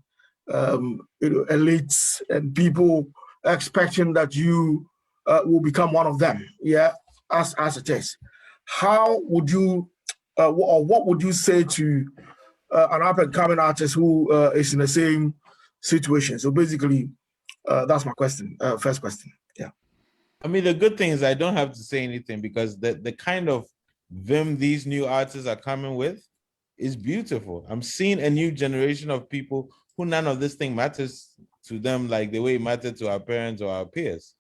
Speaker 16: elites and people expecting that you will become one of them, as it is. How would you, or what would you say to an up-and-coming artist who is in the same situation? So basically, that's my question. First question. Yeah.
Speaker 15: I mean, the good thing is I don't have to say anything because the kind of vim these new artists are coming with is beautiful. I'm seeing a new generation of people who none of this thing matters to them like the way it mattered to our parents or our peers.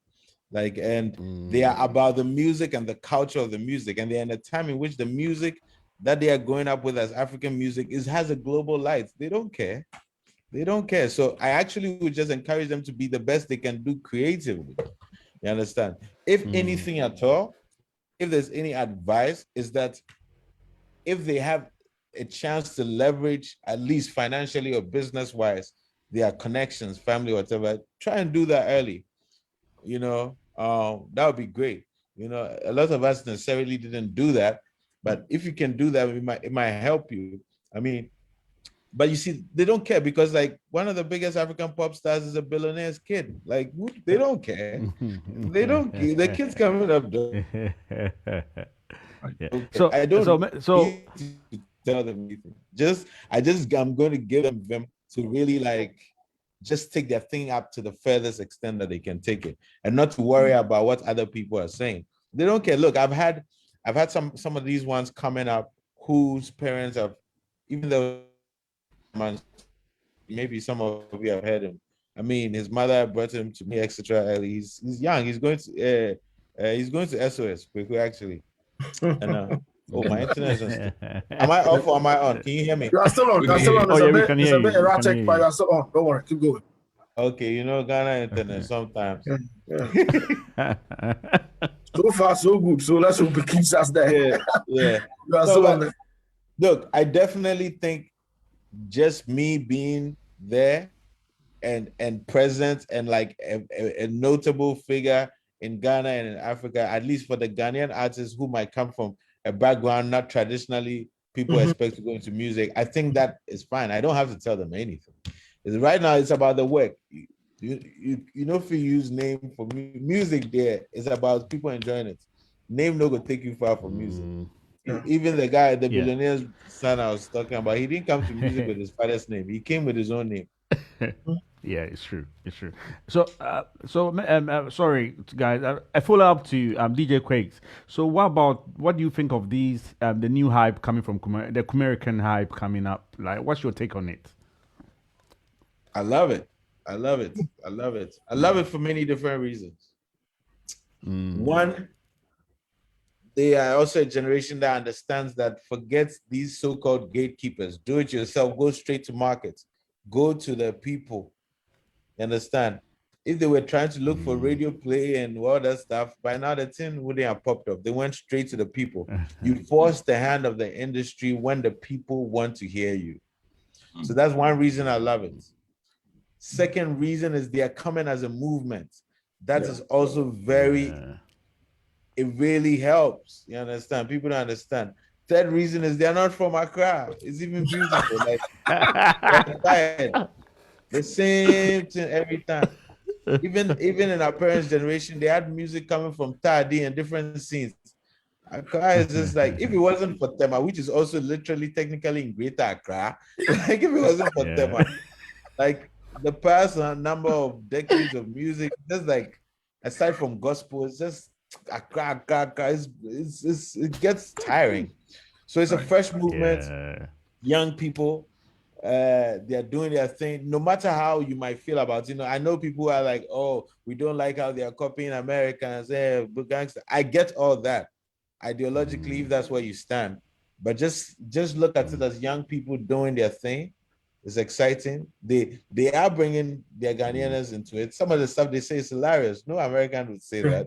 Speaker 15: They are about the music and the culture of the music, and they're in a time in which the music that they are going up with as African music has a global light. They don't care. So I actually would just encourage them to be the best they can do creatively. You understand? If anything at all, if there's any advice, is that if they have a chance to leverage, at least financially or business-wise, their connections, family, whatever, try and do that early. That would be great. A lot of us necessarily didn't do that, but if you can do that, it might help you. I mean, but you see, they don't care because one of the biggest African pop stars is a billionaire's kid. They don't care. They don't care. The kid's coming up.
Speaker 7: So
Speaker 15: I don't tell them anything. I'm going to give them to really just take their thing up to the furthest extent that they can take it, and not to worry about what other people are saying. They don't care. Look, I've had some of these ones coming up whose parents have, even though maybe some of you have heard him. I mean, his mother brought him to me, etc. He's young. He's going to He's going to SOS quickly, actually. And oh, my internet is on. Am I off or am I on? Can you hear me?
Speaker 16: You are still on. It's a bit erratic, but you're still on. Don't worry, keep going.
Speaker 15: Okay, you know Ghana internet sometimes.
Speaker 16: So far, so good. So let's hope it keeps us there.
Speaker 15: Yeah.
Speaker 16: You are still on there.
Speaker 15: Look, I definitely think just me being there and present and like a notable figure in Ghana and in Africa, at least for the Ghanaian artists who might come from a background not traditionally people expect to go into music, I think that is fine. I don't have to tell them anything. Right now, it's about the work. You know, if you use name for music, there it's about people enjoying it. Name no go take you far from music. Even the guy, the billionaire's son I was talking about, he didn't come to music with his father's name. He came with his own name.
Speaker 7: Yeah, it's true. It's true. So, sorry, guys. I follow up to DJ Quakes. So, what do you think of these the new hype coming from the American hype coming up? Like, what's your take on it?
Speaker 15: I love it. I love it. I love it. I love it for many different reasons. One, they are also a generation that understands that forgets these so-called gatekeepers. Do it yourself. Go straight to market. Go to the people. You understand? If they were trying to look for radio play and all that stuff, by now the thing wouldn't have popped up. They went straight to the people. You force the hand of the industry when the people want to hear you. So that's one reason I love it. Second reason is they are coming as a movement. That is also very, it really helps. You understand? People don't understand. Third reason is they're not from Accra. It's even beautiful. Like, the same thing every time. Even in our parents' generation, they had music coming from Tadi and different scenes. Accra is just like, if it wasn't for Tema, which is also literally technically in Greater Accra, like if it wasn't for Tema, like the past number of decades of music, just like aside from gospel, it's just Accra, it gets tiring. So it's a fresh movement, young people. They are doing their thing, no matter how you might feel about it. I know people are like, oh, we don't like how they are copying Americans, gangster. I get all that ideologically, if that's where you stand, but just look at it as young people doing their thing. It's exciting. They are bringing their Ghanaians into it. Some of the stuff they say is hilarious. No American would say that,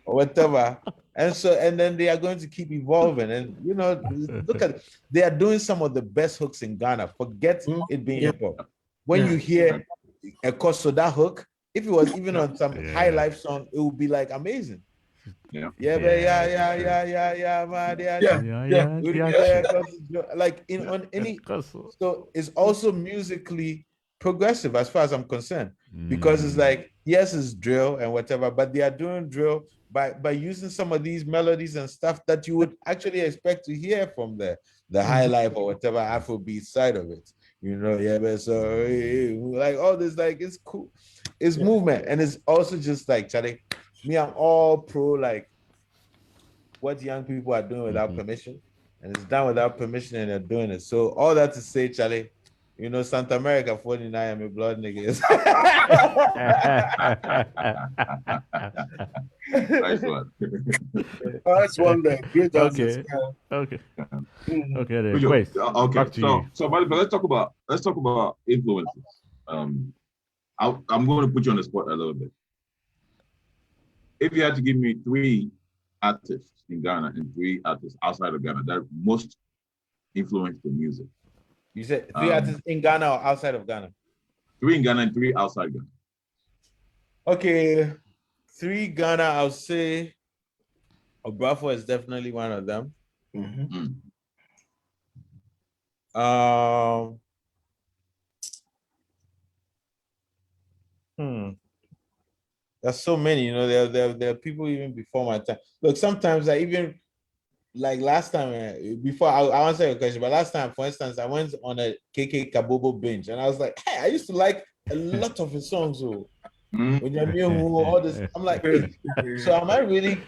Speaker 15: whatever. And then they are going to keep evolving. And look at, they are doing some of the best hooks in Ghana. Forget it being hip hop. When you hear a Koso, that hook, if it was even on some high life song, it would be like amazing. Like on any, so it's also musically progressive as far as I'm concerned, because it's like, yes, it's drill and whatever, but they are doing drill by using some of these melodies and stuff that you would actually expect to hear from the high life or whatever Afrobeat side of it. But so like all this, like it's cool, it's movement, and it's also just like, Charlie, me, I'm all pro like what young people are doing without permission, and it's done without permission, and they're doing it. So all that to say, Charlie, Santa America 49, I'm a blood nigga.
Speaker 8: Nice one.
Speaker 16: That's one day. Great
Speaker 7: Okay. Then. Wait, back to you.
Speaker 8: So let's talk about influences. I'm going to put you on the spot a little bit. If you had to give me 3 artists in Ghana and 3 artists outside of Ghana that most influenced the music.
Speaker 15: You said 3 artists in Ghana or outside of Ghana?
Speaker 8: 3 in Ghana and 3 outside Ghana.
Speaker 15: Okay, 3 Ghana, I'll say Obrafo is definitely one of them. There's so many, there are people even before my time. Look, sometimes I even, like last time, before I'll answer your question, but last time, for instance, I went on a KK Kabobo binge, and I was like, hey, I used to like a lot of his songs. When you're all this, I'm like, hey, so am I really,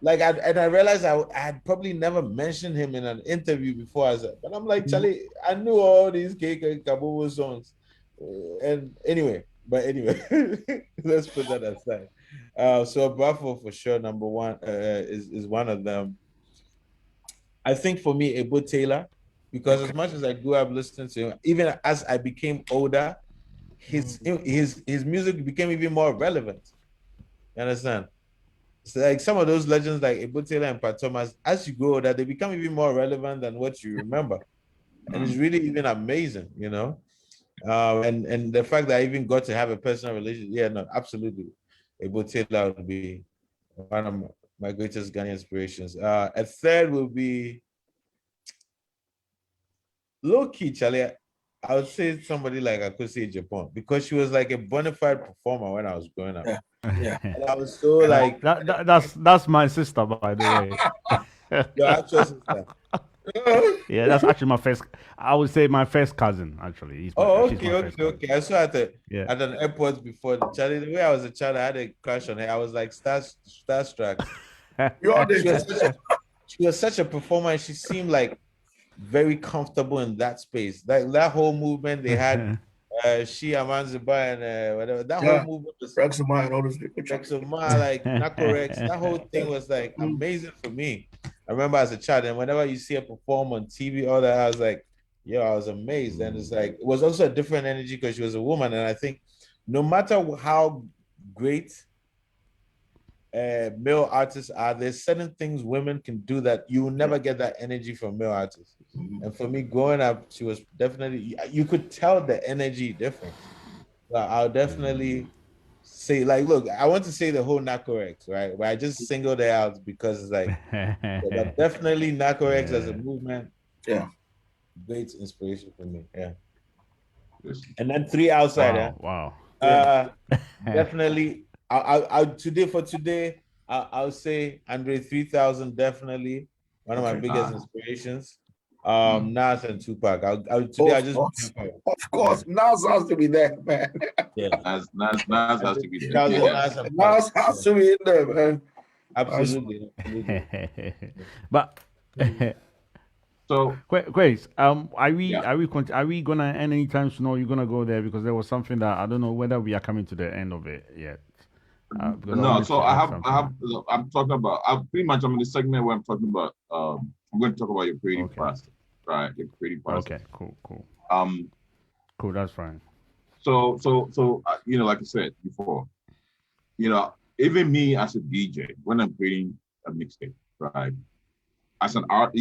Speaker 15: like, I realized I had probably never mentioned him in an interview before, but I'm like, Charlie, I knew all these KK Kabobo songs. And anyway, let's put that aside. So Bravo for sure, number one is one of them. I think for me, Ebo Taylor, because as much as I grew up listening to him, even as I became older, his music became even more relevant. You understand? So like some of those legends like Ebo Taylor and Pat Thomas, as you grow older, they become even more relevant than what you remember. And it's really even amazing, you know. And the fact that I even got to have a personal relationship, yeah, no, absolutely. Ebo Taylor would be one of my greatest Ghanaian inspirations. A third will be low key, Charlie. I would say somebody like Akosi Japan because she was like a bona fide performer when I was growing up.
Speaker 16: Yeah.
Speaker 15: And I was so like
Speaker 7: that's my sister, by the way.
Speaker 15: your actual sister.
Speaker 7: Yeah, that's actually my first. I would say my first cousin. Actually, she's my first cousin.
Speaker 15: Okay. I saw at
Speaker 7: Yeah.
Speaker 15: at an airport before. Charlie, the way I was a child, I had a crush on her. I was like starstruck. She was such a performer, and she seemed like very comfortable in that space. Like that whole movement they had, she Amanziba and whatever. That whole movement was
Speaker 16: Rexamar and all those people.
Speaker 15: Rexamar, like Nakorex. That whole thing was like amazing for me. I remember as a child, and whenever you see her perform on TV, all that, I was like, yo, I was amazed. And it's like it was also a different energy because she was a woman. And I think no matter how great male artists are, there's certain things women can do that you will never get that energy from male artists. And for me, growing up, she was definitely, you could tell the energy difference. So I'll definitely say, like, look, I want to say the whole Nakorex, right? But I just singled it out because it's like, but definitely Nakorex as a movement.
Speaker 16: Yeah.
Speaker 15: Great inspiration for me. Yeah. And then 3 outside.
Speaker 7: Wow.
Speaker 15: Definitely. I'll say Andre 3000 definitely one of my biggest inspirations. Nas and Tupac.
Speaker 16: Of course, Nas has to be there, man.
Speaker 15: Yeah,
Speaker 8: Nas has to be there.
Speaker 16: Nas has to be in there, man.
Speaker 15: Absolutely.
Speaker 7: But
Speaker 8: so,
Speaker 7: Grace, are we gonna end anytime soon? Or are you gonna go there because there was something that I don't know whether we are coming to the end of it yet.
Speaker 8: No, so I'm talking about. I'm in the segment where I'm talking about. I'm going to talk about your creative process, right? Your creative process.
Speaker 7: Okay, cool. Cool, that's fine.
Speaker 8: So like I said before, even me as a DJ, when I'm creating a mixtape, right? As an art,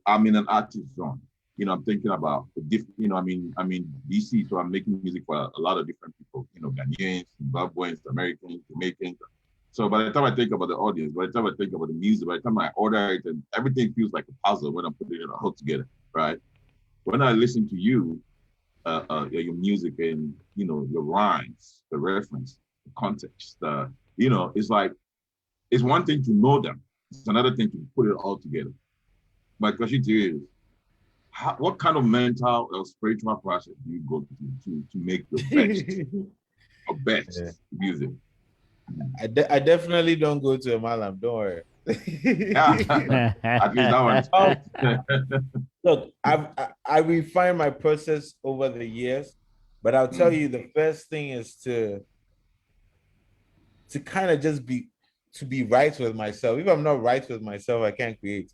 Speaker 8: I'm in an artist zone. I'm thinking about the different, I'm in DC, so I'm making music for a lot of different people, Ghanaians, Zimbabweans, Americans, Jamaicans. So by the time I think about the audience, by the time I think about the music, by the time I order it, and everything feels like a puzzle when I'm putting it all together, right? When I listen to you, your music and, your rhymes, the reference, the context, it's like, it's one thing to know them. It's another thing to put it all together. My question to you is, what kind of mental or spiritual process do you go to make your best music?
Speaker 15: I definitely don't go to a malam. Don't worry.
Speaker 8: At least that one.
Speaker 15: Look, I refine my process over the years, but I'll tell you the first thing is to kind of just be right with myself. If I'm not right with myself, I can't create.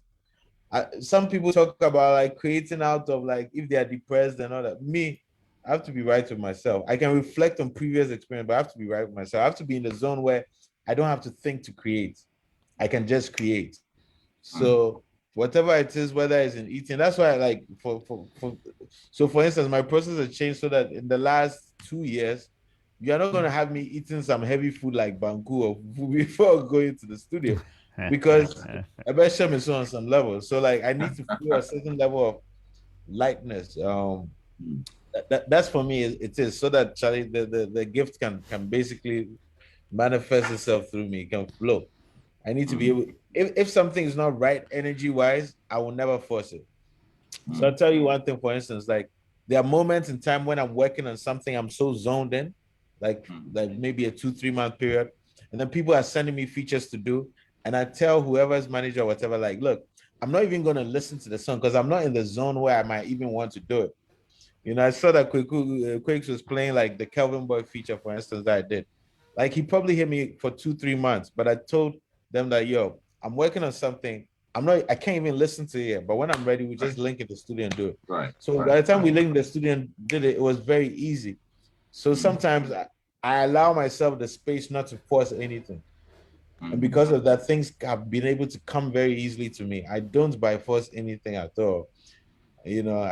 Speaker 15: Some people talk about like creating out of like if they are depressed and all that. Me, I have to be right with myself. I can reflect on previous experience, but I have to be right with myself. I have to be in the zone where I don't have to think to create. I can just create. So whatever it is, whether it's in eating, that's why I like for instance, my process has changed so that in the last 2 years, you're not going to have me eating some heavy food like Banku or before going to the studio. Because Ebesham is on some level. So like I need to feel a certain level of lightness. That's for me, it is so that Charlie, the gift can basically manifest itself through me, can flow. I need to be able, if something is not right energy-wise, I will never force it. So I'll tell you one thing, for instance, like there are moments in time when I'm working on something, I'm so zoned in, like maybe a 2-3 month period, and then people are sending me features to do. And I tell whoever's manager or whatever, like, look, I'm not even going to listen to the song because I'm not in the zone where I might even want to do it. I saw that Quakes was playing like the Kelvin Boy feature, for instance, that I did. Like he probably hit me for 2-3 months, but I told them that yo, I'm working on something. I can't even listen to it, but when I'm ready, we just link in the studio and do it.
Speaker 8: Right.
Speaker 15: So by the time we linked the studio and did it, it was very easy. So sometimes I allow myself the space not to force anything. And because of that, things have been able to come very easily to me. I don't by force anything at all. You know,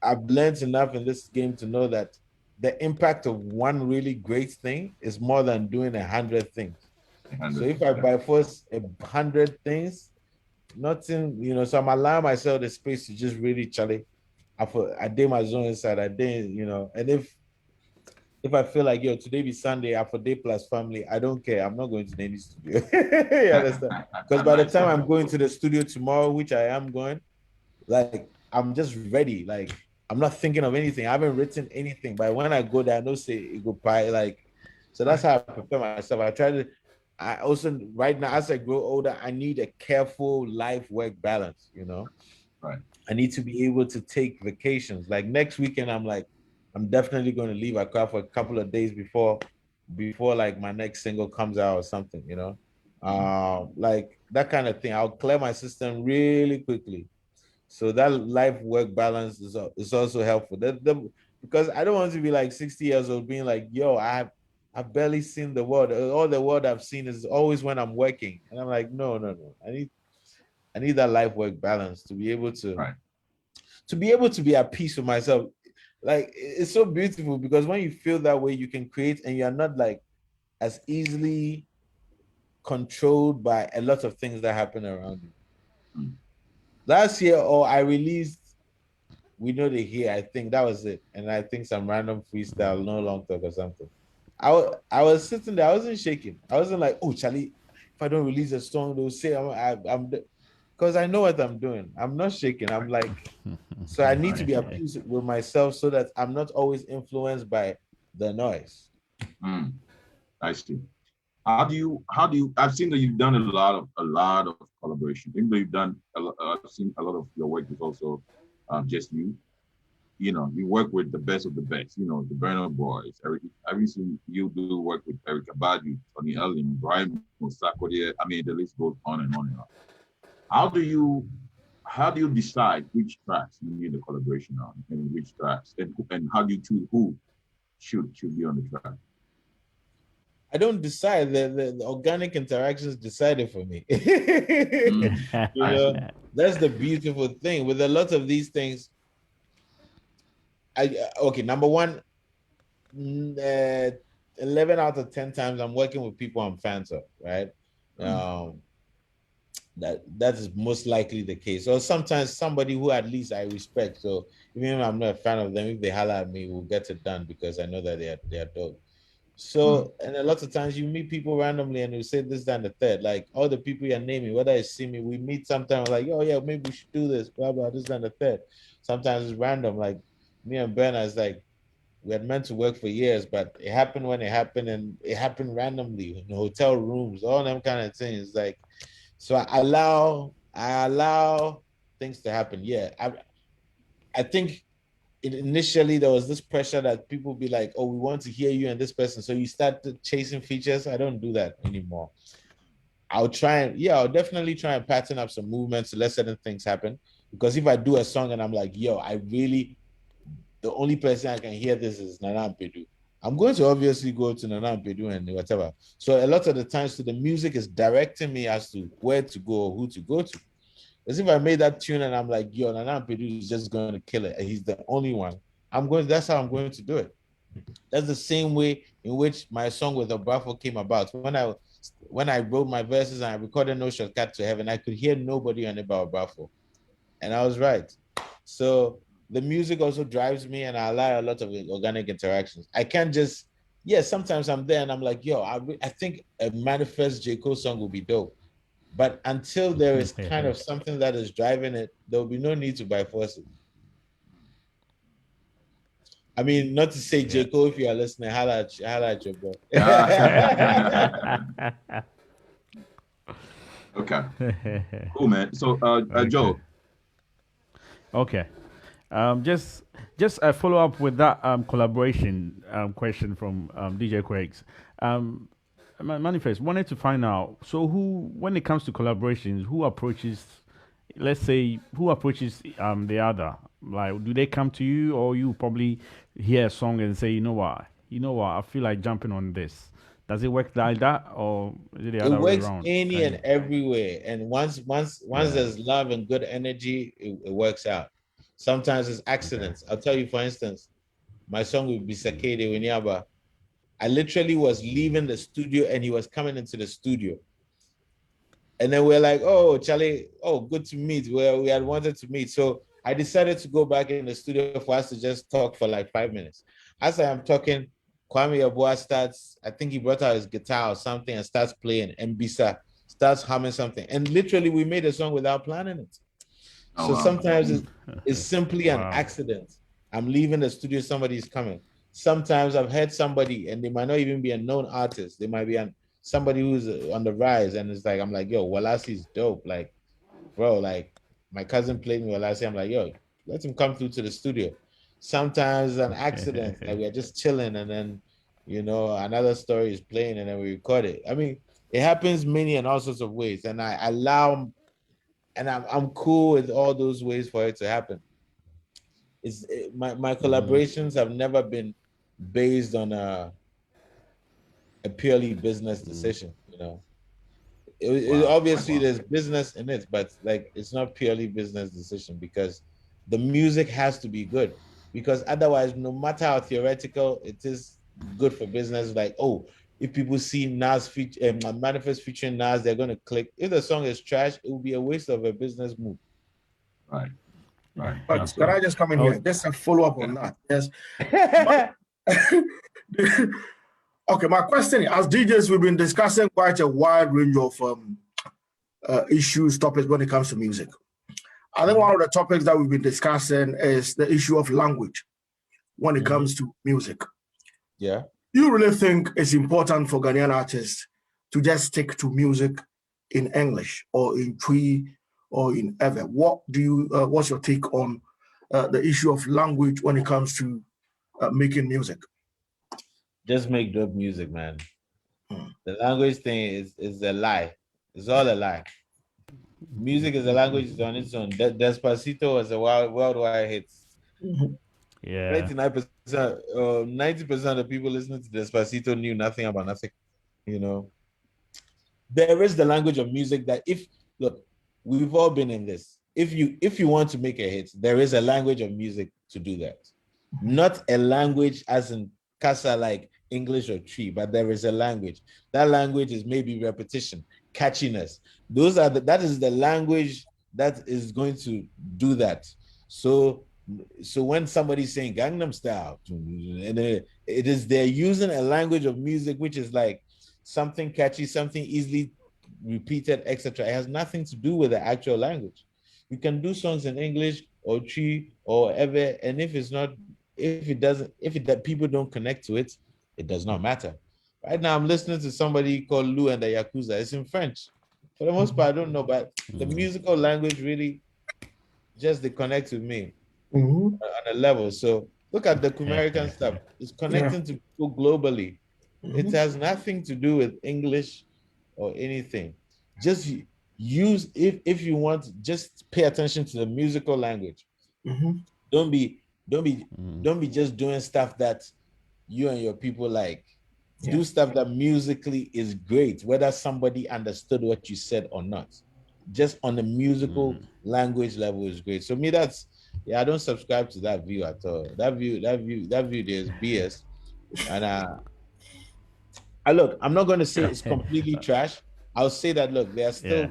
Speaker 15: I've learned enough in this game to know that the impact of one really great thing is more than doing 100 things. So if I by force 100 things, nothing, you know, so I'm allowing myself the space to just really challenge. I did my zone inside. I did, you know, and if I feel like yo, today be Sunday, after day plus family, I don't care. I'm not going to any studio. You understand? Because by the time I'm going to the studio tomorrow, which I am going, like I'm just ready. Like I'm not thinking of anything. I haven't written anything. But when I go there, I know say it go by like. So that's how I prepare myself. I also right now as I grow older, I need a careful life work balance. You know,
Speaker 8: right?
Speaker 15: I need to be able to take vacations. Like next weekend, I'm definitely going to leave Accra for a couple of days before like my next single comes out or something. You know, like that kind of thing. I'll clear my system really quickly. So that life work balance is also helpful. Because I don't want to be like 60 years old being like, yo, I've barely seen the world. All the world I've seen is always when I'm working. And I'm like, no. I need that life work balance to be able to be at peace with myself. Like it's so beautiful because when you feel that way, you can create and you're not like as easily controlled by a lot of things that happen around you. Last year, I released We Know They Here. I think that was it. And I think some random freestyle, no long talk or something. I was sitting there, I wasn't shaking. I wasn't like, oh, Charlie, if I don't release a song, they'll say I'm because I know what I'm doing. I'm not shaking. I'm like, so I need to be at peace with myself so that I'm not always influenced by the noise.
Speaker 8: I see. How do you? I've seen that you've done a lot of collaboration. Even though you've done I've seen a lot of your work is also just you. You know, you work with the best of the best. You know, the Burner Boys. I've seen you do work with Eric Abadu, Tony Ellen, Brian Musako. I mean, the list goes on and on and on. How do you decide which tracks you need a collaboration on and which tracks, and how do you choose who should be on the track?
Speaker 15: I don't decide. The organic interactions decide it for me. You know, that's the beautiful thing with a lot of these things. Number one, 11 out of 10 times I'm working with people I'm fans of, right? That is most likely the case. Or sometimes somebody who at least I respect. So even if I'm not a fan of them, if they holler at me, we'll get it done because I know that they're dope. So, and a lot of times you meet people randomly and you say this, that, and the third. Like all the people you're naming, whether it's see me, we meet sometimes like, oh yeah, maybe we should do this, blah, blah, this, that, and the third. Sometimes it's random. Like me and Ben is like, we had meant to work for years, but it happened when it happened, and it happened randomly in hotel rooms, all them kind of things. Like, so I allow things to happen. Yeah, I think initially there was this pressure that people be like, oh, we want to hear you and this person. So you start chasing features. I don't do that anymore. I'll definitely try and pattern up some movements to let certain things happen. Because if I do a song and I'm like, yo, the only person I can hear this is Nana Pedu. I'm going to obviously go to Nana Pedu and whatever. So a lot of the times the music is directing me as to where to go or who to go to. As if I made that tune and I'm like, yo, Nana Pedu is just going to kill it. And he's the only one. That's how I'm going to do it. That's the same way in which my song with Obrafo came about. When I wrote my verses and I recorded No Shortcut to Heaven, I could hear nobody on about Obrafo. And I was right. So the music also drives me and I allow a lot of organic interactions. I can't just, sometimes I'm there and I'm like, yo, I think a M.anifest J. Cole song will be dope. But until there is kind of something that is driving it, there will be no need to by force it. I mean, not to say J. Cole, if you are listening, holla at your bro.
Speaker 8: Okay. Cool, man. So, Joe.
Speaker 7: Okay. Just a follow up with that collaboration question from DJ Quakes. Manifest wanted to find out. So who, when it comes to collaborations, who approaches? Let's say who approaches the other? Like, do they come to you, or you probably hear a song and say, you know what, I feel like jumping on this. Does it work like that, or is it the other way
Speaker 15: works
Speaker 7: around?
Speaker 15: any and everywhere. And once there's love and good energy, it works out. Sometimes it's accidents. I'll tell you, for instance, my song with Bisakede Winyaba. I literally was leaving the studio and he was coming into the studio. And then we're like, oh, Charlie, oh, good to meet. Well, we had wanted to meet. So I decided to go back in the studio for us to just talk for like 5 minutes. As I am talking, Kwame Yabua starts, I think he brought out his guitar or something and starts playing. And Bisa starts humming something. And literally we made a song without planning it. So sometimes it's simply an accident. I'm leaving the studio, somebody's coming. Sometimes I've heard somebody and they might not even be a known artist. They might be somebody who's on the rise, and it's like, I'm like, yo, Walasi's dope. Like, bro, like my cousin played me Walasi. I'm like, yo, let him come through to the studio. Sometimes an accident, like we're just chilling, and then another story is playing, and then we record it. I mean, it happens many and all sorts of ways, and I allow, and I'm cool with all those ways for it to happen. My collaborations have never been based on a purely business decision, obviously there's business in it, but like it's not purely business decision, because the music has to be good, because otherwise, no matter how theoretical it is, good for business. Like, oh, if people see Nas Manifest featuring Nas, they're going to click. If the song is trash, it will be a waste of a business move.
Speaker 16: Right. But can I just come in here? Just a follow up on that. Yes. Okay, my question is, as DJs, we've been discussing quite a wide range of issues, topics when it comes to music. I think one of the topics that we've been discussing is the issue of language when it comes to music.
Speaker 15: Yeah.
Speaker 16: You really think it's important for Ghanaian artists to just stick to music in English or in Twi or in Ewe? What's your take on the issue of language when it comes to making music?
Speaker 15: Just make dope music, man. The language thing is a lie. It's all a lie. Music is a language on its own. Despacito was a worldwide hit.
Speaker 7: Yeah.
Speaker 15: 99%, 90% of the people listening to Despacito knew nothing about nothing. There is the language of music that we've all been in this. If you want to make a hit, there is a language of music to do that. Not a language as in Casa like English or Tree, but there is a language. That language is maybe repetition, catchiness. That is the language that is going to do that. So when somebody's saying Gangnam Style, and they're using a language of music which is like something catchy, something easily repeated, etc. It has nothing to do with the actual language. You can do songs in English or Tree or ever, and if people don't connect to it, it does not matter. Right now, I'm listening to somebody called Lou and the Yakuza. It's in French. For the most part, I don't know, but the musical language really just they connect with me on a level. So look at the American stuff. It's connecting to people globally. It has nothing to do with English or anything. Just use, if you want, just pay attention to the musical language. Don't be just doing stuff that you and your people like. Do stuff that musically is great, whether somebody understood what you said or not. Just on the musical language level is great. So me, I don't subscribe to that view at all. That view there's BS. And look, I'm not going to say it's completely trash. I'll say that, look, there are still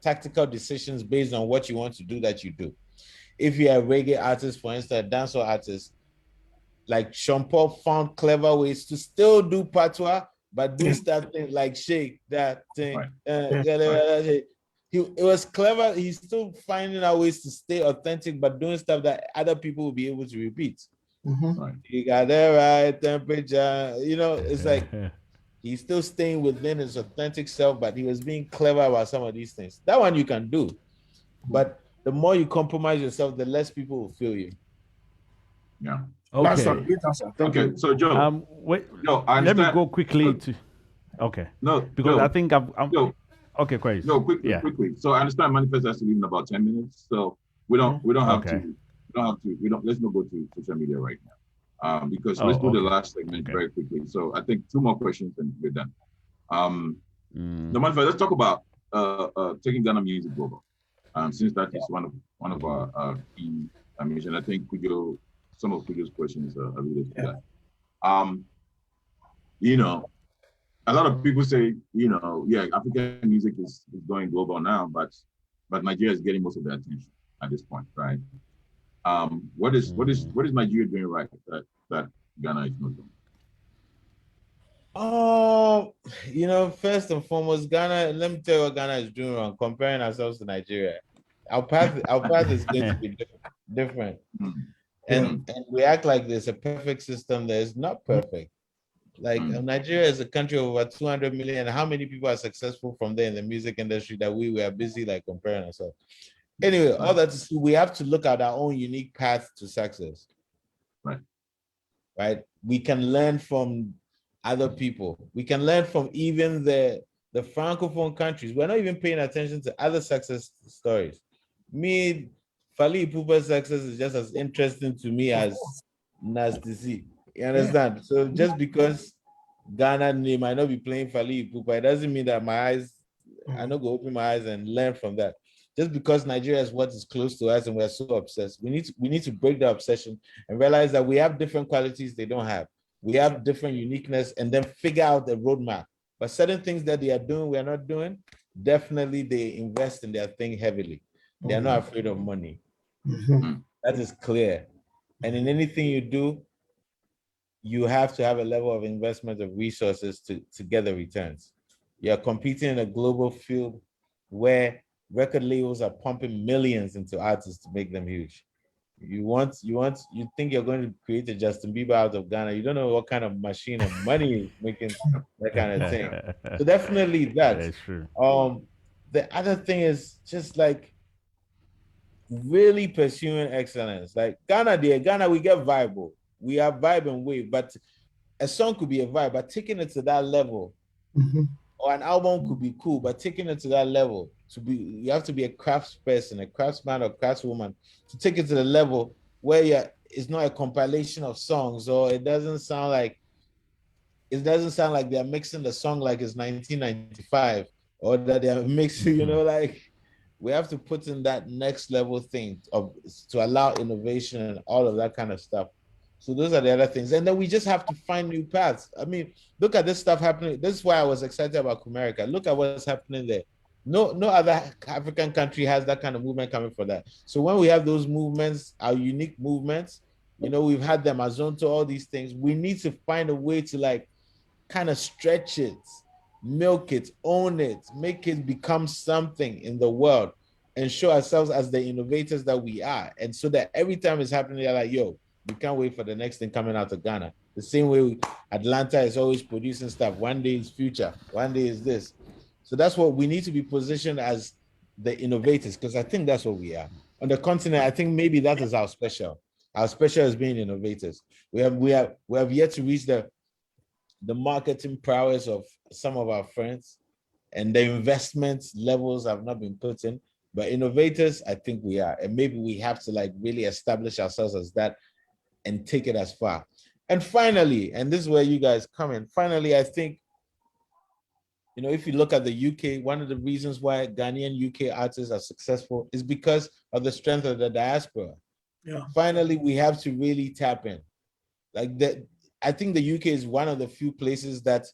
Speaker 15: tactical decisions based on what you want to do that you do. If you're a reggae artist, for instance, a dancehall artist, like Sean Paul found clever ways to still do patois, but do stuff things like shake that thing. It was clever. He's still finding out ways to stay authentic, but doing stuff that other people will be able to repeat. You got the right temperature. It's like he's still staying within his authentic self, but he was being clever about some of these things. That one you can do, but the more you compromise yourself, the less people will feel you.
Speaker 8: Yeah.
Speaker 16: Blackstar,
Speaker 7: Okay.
Speaker 16: great answer. Thank
Speaker 8: Okay,
Speaker 16: you.
Speaker 8: so Joe.
Speaker 7: Wait.
Speaker 8: Joe, I
Speaker 7: Let me
Speaker 8: understand.
Speaker 7: go quickly to. Okay.
Speaker 8: No,
Speaker 7: Because
Speaker 8: Joe.
Speaker 7: I think I'm.
Speaker 8: Joe.
Speaker 7: Okay, great.
Speaker 8: No, quickly,
Speaker 7: Yeah.
Speaker 8: quickly. So I understand manifest has to leave in about 10 minutes. So we don't have
Speaker 7: Okay.
Speaker 8: to, let's not go to social media right now. Because
Speaker 7: Oh,
Speaker 8: let's do the
Speaker 7: okay.
Speaker 8: last segment
Speaker 7: Okay.
Speaker 8: very quickly. So I think 2 more questions and we're done. The
Speaker 7: Mm.
Speaker 8: manifest, let's talk about taking Ghana music global. Since that is one of our key missions. I think some of Kujo's questions are related to that. You know, a lot of people say, African music is going global now, but Nigeria is getting most of the attention at this point, right? What is Nigeria doing right that Ghana is not doing?
Speaker 15: First and foremost, Ghana. Let me tell you what Ghana is doing wrong. Comparing ourselves to Nigeria, our path is going to be different, and we act like there's a perfect system that is not perfect. Like Nigeria is a country of over 200 million. How many people are successful from there in the music industry that we are busy like comparing ourselves? Anyway, all that is, we have to look at our own unique path to success. Right? We can learn from other people. We can learn from even the francophone countries. We're not even paying attention to other success stories. Me, Fally Ipupa's success is just as interesting to me as Nasty. You understand? So just because Ghana might not be playing Fally Ipupa, it doesn't mean that I not go open my eyes and learn from that. Just because Nigeria is what is close to us and we're so obsessed, we need to break the obsession and realize that we have different qualities they don't have. We have different uniqueness, and then figure out the roadmap. But certain things that they are doing, we are not doing. Definitely, they invest in their thing heavily. They are not afraid of money. That is clear. And in anything you do, you have to have a level of investment of resources to get the returns. You're competing in a global field where record labels are pumping millions into artists to make them huge. You think you're going to create a Justin Bieber out of Ghana. You don't know what kind of machine of money is making that kind of thing. So definitely that.
Speaker 7: That's true.
Speaker 15: The other thing is just like really pursuing excellence. Like Ghana, we get vibe. We are vibe and wave, but a song could be a vibe, but taking it to that level, or an album could be cool, but taking it to that level, you have to be a craftsperson, a craftsman or craftswoman to take it to the level where it's not a compilation of songs, or it doesn't sound like they're mixing the song like it's 1995, or that they're mixing, like we have to put in that next level thing to allow innovation and all of that kind of stuff. So those are the other things. And then we just have to find new paths. I mean, look at this stuff happening. This is why I was excited about America. Look at what's happening there. No other African country has that kind of movement coming for that. So when we have those movements, our unique movements, we've had them Azonto, all these things. We need to find a way to like kind of stretch it, milk it, own it, make it become something in the world, and show ourselves as the innovators that we are. And so that every time it's happening, they're like, yo, we can't wait for the next thing coming out of Ghana. The same way Atlanta is always producing stuff. One day is Future, one day is this. So that's what we need to be positioned as, the innovators, because I think that's what we are. On the continent, I think maybe that is our special. Our special is being innovators. We have yet to reach the marketing prowess of some of our friends, and the investment levels have not been put in. But innovators, I think we are. And maybe we have to like really establish ourselves as that and take it as far. And finally, and this is where you guys come in, finally, I think, if you look at the UK, one of the reasons why Ghanaian UK artists are successful is because of the strength of the diaspora.
Speaker 16: Yeah.
Speaker 15: Finally, we have to really tap in. Like that, I think the UK is one of the few places that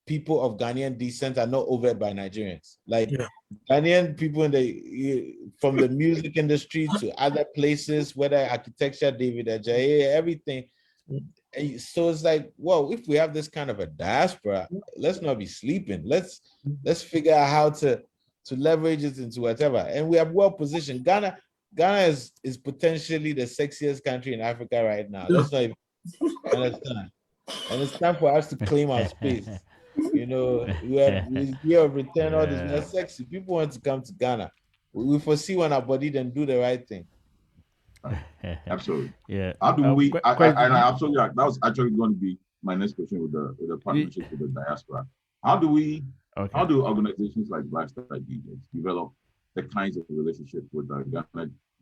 Speaker 15: people of Ghanaian descent are not over by Nigerians. Like Ghanaian people from the music industry to other places, whether architecture, David Ajayi, everything. So it's like, well, if we have this kind of a diaspora, let's not be sleeping. Let's figure out how to leverage it into whatever. And we are well positioned. Ghana is potentially the sexiest country in Africa right now. Let's not even understand. And it's time for us to claim our space. We have return all this. We're sexy. People want to come to Ghana. We foresee when our body then do the right thing.
Speaker 8: Absolutely.
Speaker 7: Yeah.
Speaker 8: How do we? Absolutely. That was actually going to be my next question with the partnership with the diaspora. How do we?
Speaker 7: Okay.
Speaker 8: How do organizations like BlackstarDJs develop the kinds of relationships with the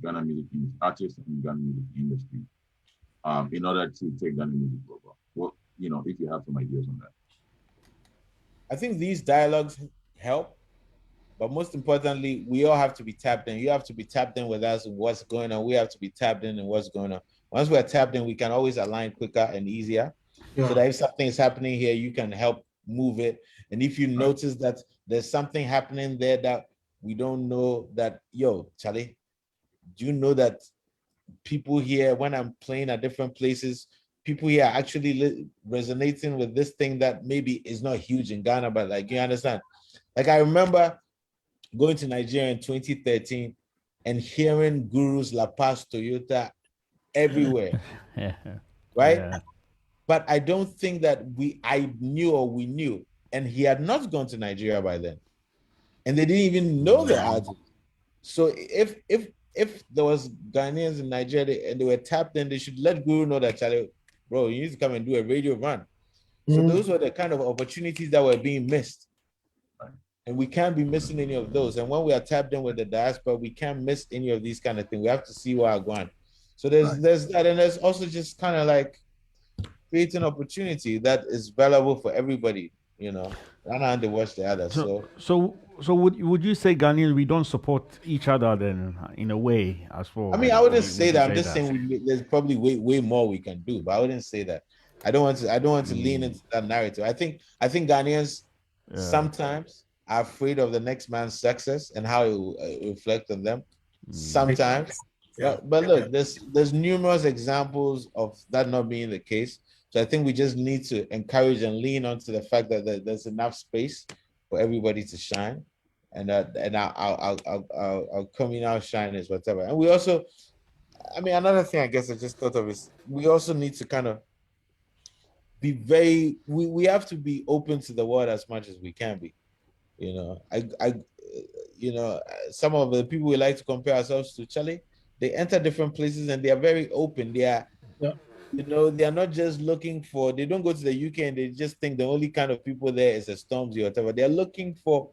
Speaker 8: Ghana music artists and Ghana music industry, in order to take Ghana music global? Well, if you have some ideas on that.
Speaker 15: I think these dialogues help, but most importantly, we all have to be tapped in. You have to be tapped in with us, what's going on. We have to be tapped in what's going on. Once we're tapped in, we can always align quicker and easier. Yeah. So that if something is happening here, you can help move it. And if you notice that there's something happening there that we don't know, that, yo, Charlie, do you know that people here, when I'm playing at different places, people here are actually resonating with this thing that maybe is not huge in Ghana, but like, you understand? Like, I remember going to Nigeria in 2013 and hearing Guru's La Paz Toyota everywhere, right? Yeah. But I don't think that we knew, and he had not gone to Nigeria by then, and they didn't even know the artist. So if there was Ghanaians in Nigeria and they were tapped in, they should let Guru know that, Charlie, bro, you need to come and do a radio run. So those were the kind of opportunities that were being missed. And we can't be missing any of those. And when we are tapped in with the diaspora, we can't miss any of these kind of things. We have to see where we're going. So there's that, and there's also just kind of like creating opportunity that is valuable for everybody, One hand they watch the other.
Speaker 7: So would you say, Ghanaians, we don't support each other then, in a way, as for?
Speaker 15: I mean, I wouldn't say that. I'm just saying there's probably way more we can do, but I wouldn't say that. I don't want to lean into that narrative. I think Ghanaians sometimes are afraid of the next man's success and how it will reflect on them. Sometimes. But look, there's numerous examples of that not being the case. So I think we just need to encourage and lean onto the fact that there's enough space for everybody to shine, and our communal shine is whatever. And we also, I mean, another thing I guess I just thought of is we also need to kind of be we have to be open to the world as much as we can be. Some of the people we like to compare ourselves to, Charlie, they enter different places and they are very open. They are, they are not just looking for, they don't go to the UK and they just think the only kind of people there is a Stormzy or whatever. They're looking for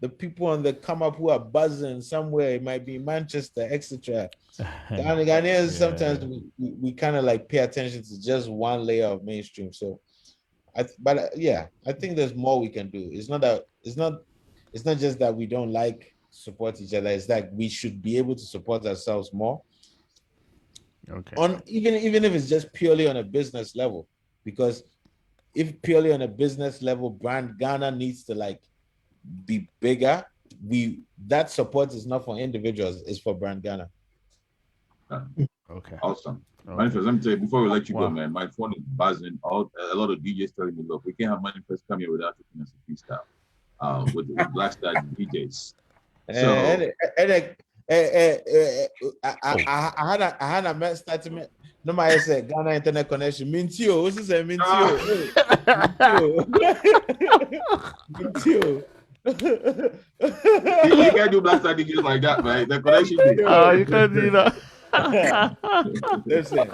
Speaker 15: the people on the come up who are buzzing somewhere. It might be Manchester, etc. Ghanaians, sometimes we kind of like pay attention to just one layer of mainstream. So, I think there's more we can do. It's not just that we don't like support each other. It's that we should be able to support ourselves more. Okay. On even if it's just purely on a business level, because if purely on a business level, brand Ghana needs to like be bigger. That support is not for individuals; it's for brand Ghana.
Speaker 8: Okay. Awesome. Okay. Let me tell you, before we let you go, man, my phone is buzzing. A lot of DJs telling me, look, we can't have M.anifest come here without taking us a freestyle with BlackstarDJs. So I had a mess statement. No, I said Ghana internet connection. Mintio, what's this? Mintio. Mintio. You can't do BlackstarDJs like that, man. The connection.
Speaker 7: Oh, you can't do that.
Speaker 15: Listen,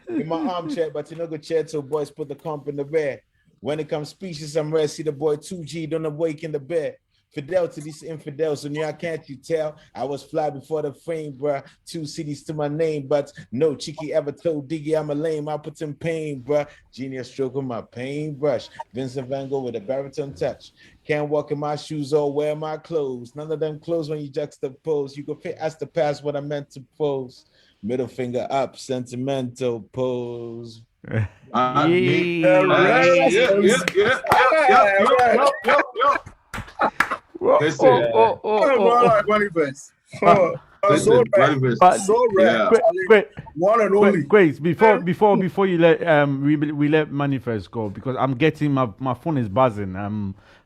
Speaker 15: in my armchair, but you know, go chair till boys put the comp in the bed. When it comes speeches, I'm ready. See the boy 2G, don't awake in the bed. Fidel to these infidels, so now can't you tell? I was fly before the fame, bruh. 2 cities to my name, but no cheeky ever told Diggy I'm a lame. I put some pain, bruh. Genius stroke with my paintbrush. Vincent Van Gogh with a baritone touch. Can't walk in my shoes or wear my clothes. None of them clothes when you juxtapose. You go fit as the past what I meant to pose. Middle finger up, sentimental pose.
Speaker 8: Listen,
Speaker 16: one and only.
Speaker 7: Grace, before you let we let M.anifest go, because I'm getting my phone is buzzing.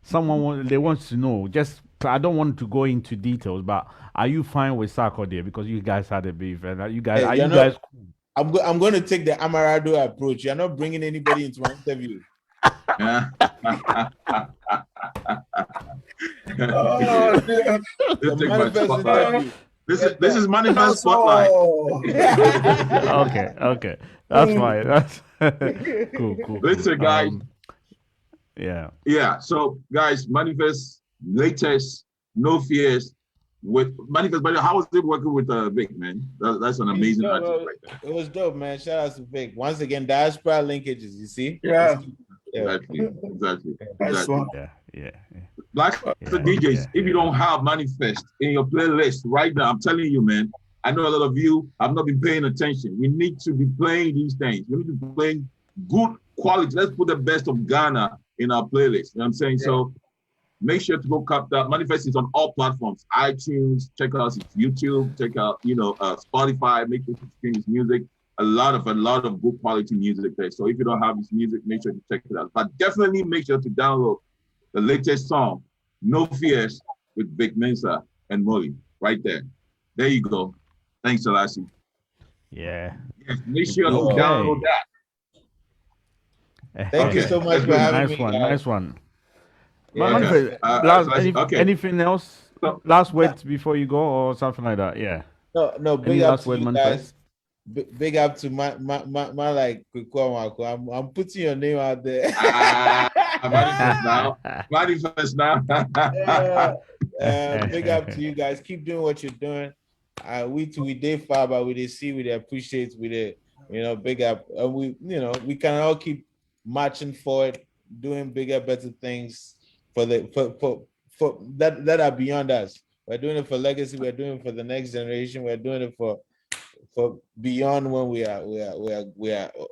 Speaker 7: Someone wants to know. Just I don't want to go into details, but are you fine with Sarkodie because you guys had a beef and you guys guys?
Speaker 15: I'm going to take the Amarado approach. You're not bringing anybody into my interview.
Speaker 8: This is Manifest Spotlight.
Speaker 7: Okay. That's fine. That's cool.
Speaker 8: Listen, guys.
Speaker 7: Yeah.
Speaker 8: So, guys, Manifest latest, No Fears with Manifest. But how was it working with Vic, man? That's an amazing artist right there.
Speaker 15: It was dope, man. Shout out to Vic. Once again, diaspora linkages. You see?
Speaker 16: Yeah.
Speaker 8: Exactly.
Speaker 7: Yeah.
Speaker 8: Blackstar DJs, if you don't have Manifest in your playlist right now, I'm telling you, man, I know a lot of you have not been paying attention. We need to be playing these things. We need to be playing good quality. Let's put the best of Ghana in our playlist. You know what I'm saying? Yeah. So make sure to go cut that. Manifest is on all platforms. iTunes, check out YouTube, check out, Spotify, make sure to stream his music. A lot of good quality music there. So if you don't have his music, make sure to check it out. But definitely make sure to download the latest song, No Fears, with Vic Mensa and Molly, right there. There you go. Thanks, Selassie.
Speaker 7: Yeah.
Speaker 8: Yes, make sure to download
Speaker 15: that. Thank you so much for having me.
Speaker 7: Nice one.
Speaker 15: Yeah.
Speaker 7: Anything else? Last words before you go or something like that? Yeah.
Speaker 15: No. Big up to you guys. Big up to my like I'm putting your name out there.
Speaker 8: Manifest now.
Speaker 15: Big up to you guys. Keep doing what you're doing. We day far, but we see, we appreciate, big up. We can all keep marching forward, doing bigger, better things for that are beyond us. We're doing it for legacy. We're doing it for the next generation. We're doing it for beyond when we are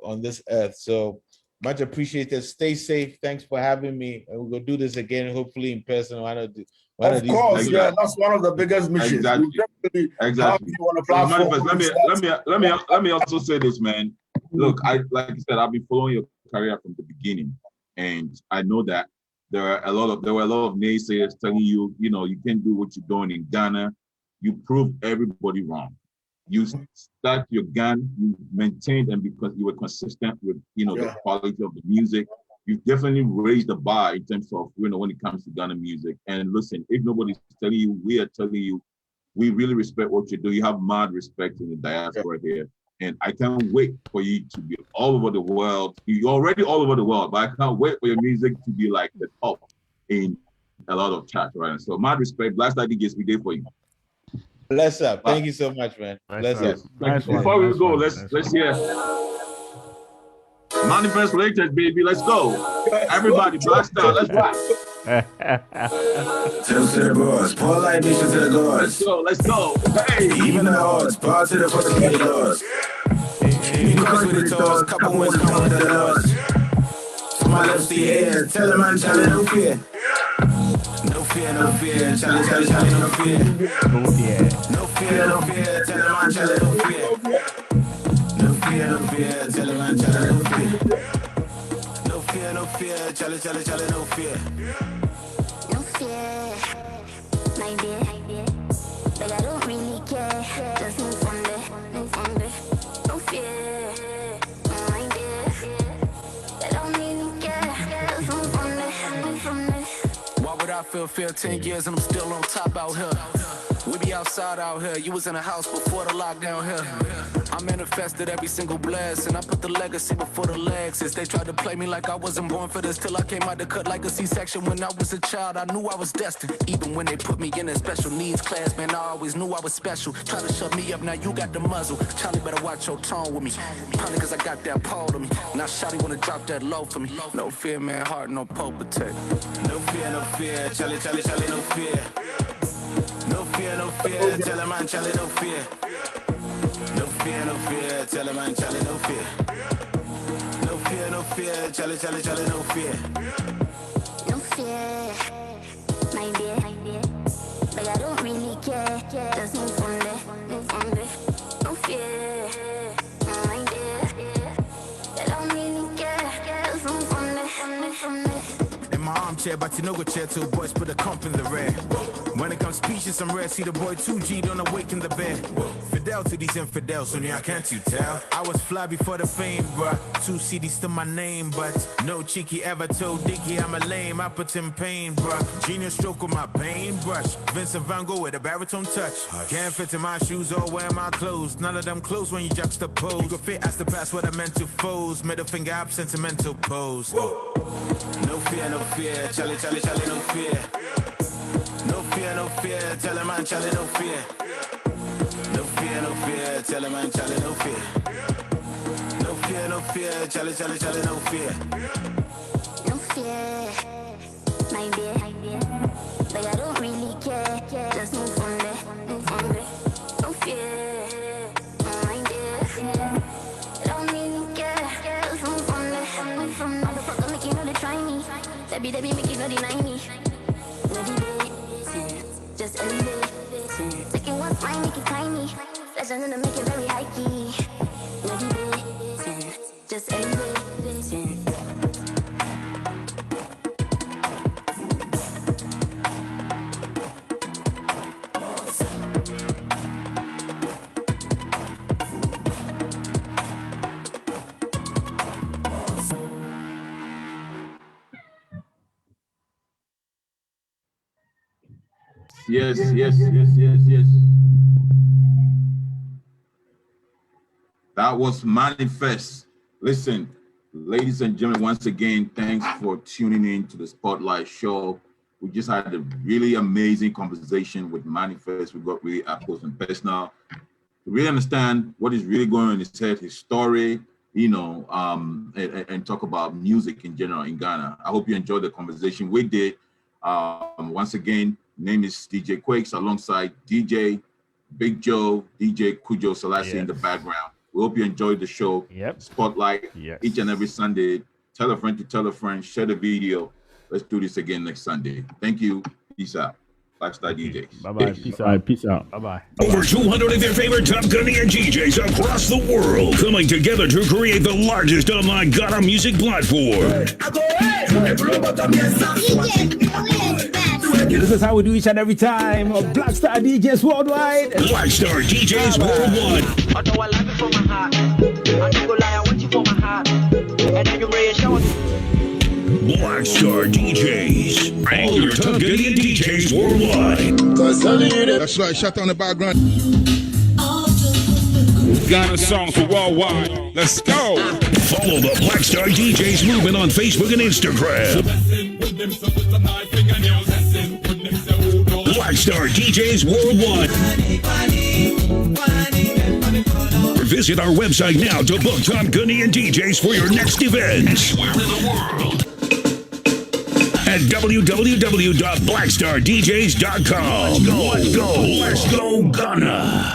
Speaker 15: on this earth. So much appreciated. Stay safe. Thanks for having me. And we'll go do this again, hopefully in person.
Speaker 16: Of course, yeah, that's one of the biggest missions.
Speaker 8: Exactly. Let me also say this, man. Look, like I said, I've been following your career from the beginning, and I know that there were a lot of naysayers telling you, you can't do what you're doing in Ghana. You proved everybody wrong. You start your gun, you maintained, and because you were consistent with, the quality of the music, you've definitely raised the bar in terms of, when it comes to Ghana music. And listen, if nobody's telling you, we are telling you, we really respect what you do. You have mad respect in the diaspora here. And I can't wait for you to be all over the world. You're already all over the world, but I can't wait for your music to be like the top in a lot of charts, right? So mad respect. BlackstarDJs, we did for you.
Speaker 15: Bless up. Thank you so much, man. Bless up.
Speaker 8: Before we go, let's hear Manifest latest, baby. Let's go. Everybody, Blackstar, let's rock.
Speaker 3: Tell to the boys, pour like this to the gods.
Speaker 8: Let's go. Hey.
Speaker 3: Even the odds, par to the fucking gods. Because with the toes, couple wins come with the loss. So my lips to your ear, tell them I'm telling no fear. No fear, challenge, no fear. No fear, tell them I'm telling no fear. No fear, tell them I'm telling no fear. No fear, challenge, no fear.
Speaker 17: No fear, my dear, but I don't really care. Just move from there. No fear, my dear, I don't really care. Just move from there.
Speaker 18: Why would I feel fear 10 years and I'm still on top out here? We be outside out here, you was in the house before the lockdown here. I manifested every single blessing, I put the legacy before the Lexus. They tried to play me like I wasn't born for this till I came out the cut like a C-section. When I was a child, I knew I was destined. Even when they put me in a special needs class, man, I always knew I was special. Try to shut me up, now you got the muzzle. Charlie better watch your tone with me. Probably cause I got that pole to me. Now Shawty wanna drop that low for me. No fear, man, heart no pole protect.
Speaker 3: No fear, Charlie, no fear. No fear, tell him I'm Charlie, no fear. No fear, tell him I'm Charlie, no fear. No fear, Charlie, no fear.
Speaker 17: No fear, my dear, but I don't really care. Just move from there. No fear, my dear, I don't really care. Just move from there.
Speaker 3: In my
Speaker 14: armchair, but you know go chair till boys put a comp in the rear. When it comes speeches, I'm rare. See the boy 2G don't awaken the bed. Fidel to these infidels, so yeah, can't you tell? I was fly before the fame, bruh. 2 CDs to my name, but no cheeky ever told Dicky I'm a lame. I put in pain, bruh. Genius stroke with my paintbrush. Vincent Van Gogh with a baritone touch. Can't fit in my shoes or wear my clothes. None of them clothes when you juxtapose. You go fit as the past what I meant to foes. Middle finger up, sentimental pose. No fear, no fear. Charlie, Charlie, Charlie, no fear. No fear, no fear. Tell him man, Charlie, no fear. No fear, no fear. Tell him man, Charlie, no fear. No fear, no fear. Charlie, Charlie, Charlie, no fear.
Speaker 17: No fear, my dear. Like I don't really care. Just move on there, move on there. No fear, my dear. I don't really care. Just move on there, move on there. Motherfucker, make you know they try me. Debbie, make you know deny me. No debate, just elevate. Taking what's mine, make it tiny. Flesh and then make it very high key. No debate, just elevate.
Speaker 8: Yes. That was M.anifest. Listen, ladies and gentlemen, once again, thanks for tuning in to the Spotlight Show. We just had a really amazing conversation with M.anifest. We got really up close and personal to really understand what is really going on in his head, his story, and talk about music in general in Ghana. I hope you enjoyed the conversation we did. Once again, name is DJ Quakes alongside DJ Big Joe, DJ Kujo Selassie in the background. We hope you enjoyed the show. Spotlight each and every Sunday. Tell a friend to tell a friend. Share the video. Let's do this again next Sunday. Thank you. Peace out. BlackstarDJs.
Speaker 7: Bye-bye. Peace out. Bye-bye.
Speaker 5: Over 200 of your favorite top Ghanaian DJs across the world coming together to create the largest online Ghana music platform.
Speaker 6: This is how we do each and every time. BlackstarDJs worldwide.
Speaker 5: BlackstarDJs worldwide. BlackstarDJs. All your top Ghanaian DJs worldwide.
Speaker 9: That's right, shut on the background. Ghana songs for worldwide. Let's go.
Speaker 5: Follow the BlackstarDJs movement on Facebook and Instagram. BlackstarDJs worldwide. Visit our website now to book top Ghanaian DJs for your next event. Anywhere in the world. At www.blackstardjs.com. Let's go, Ghana.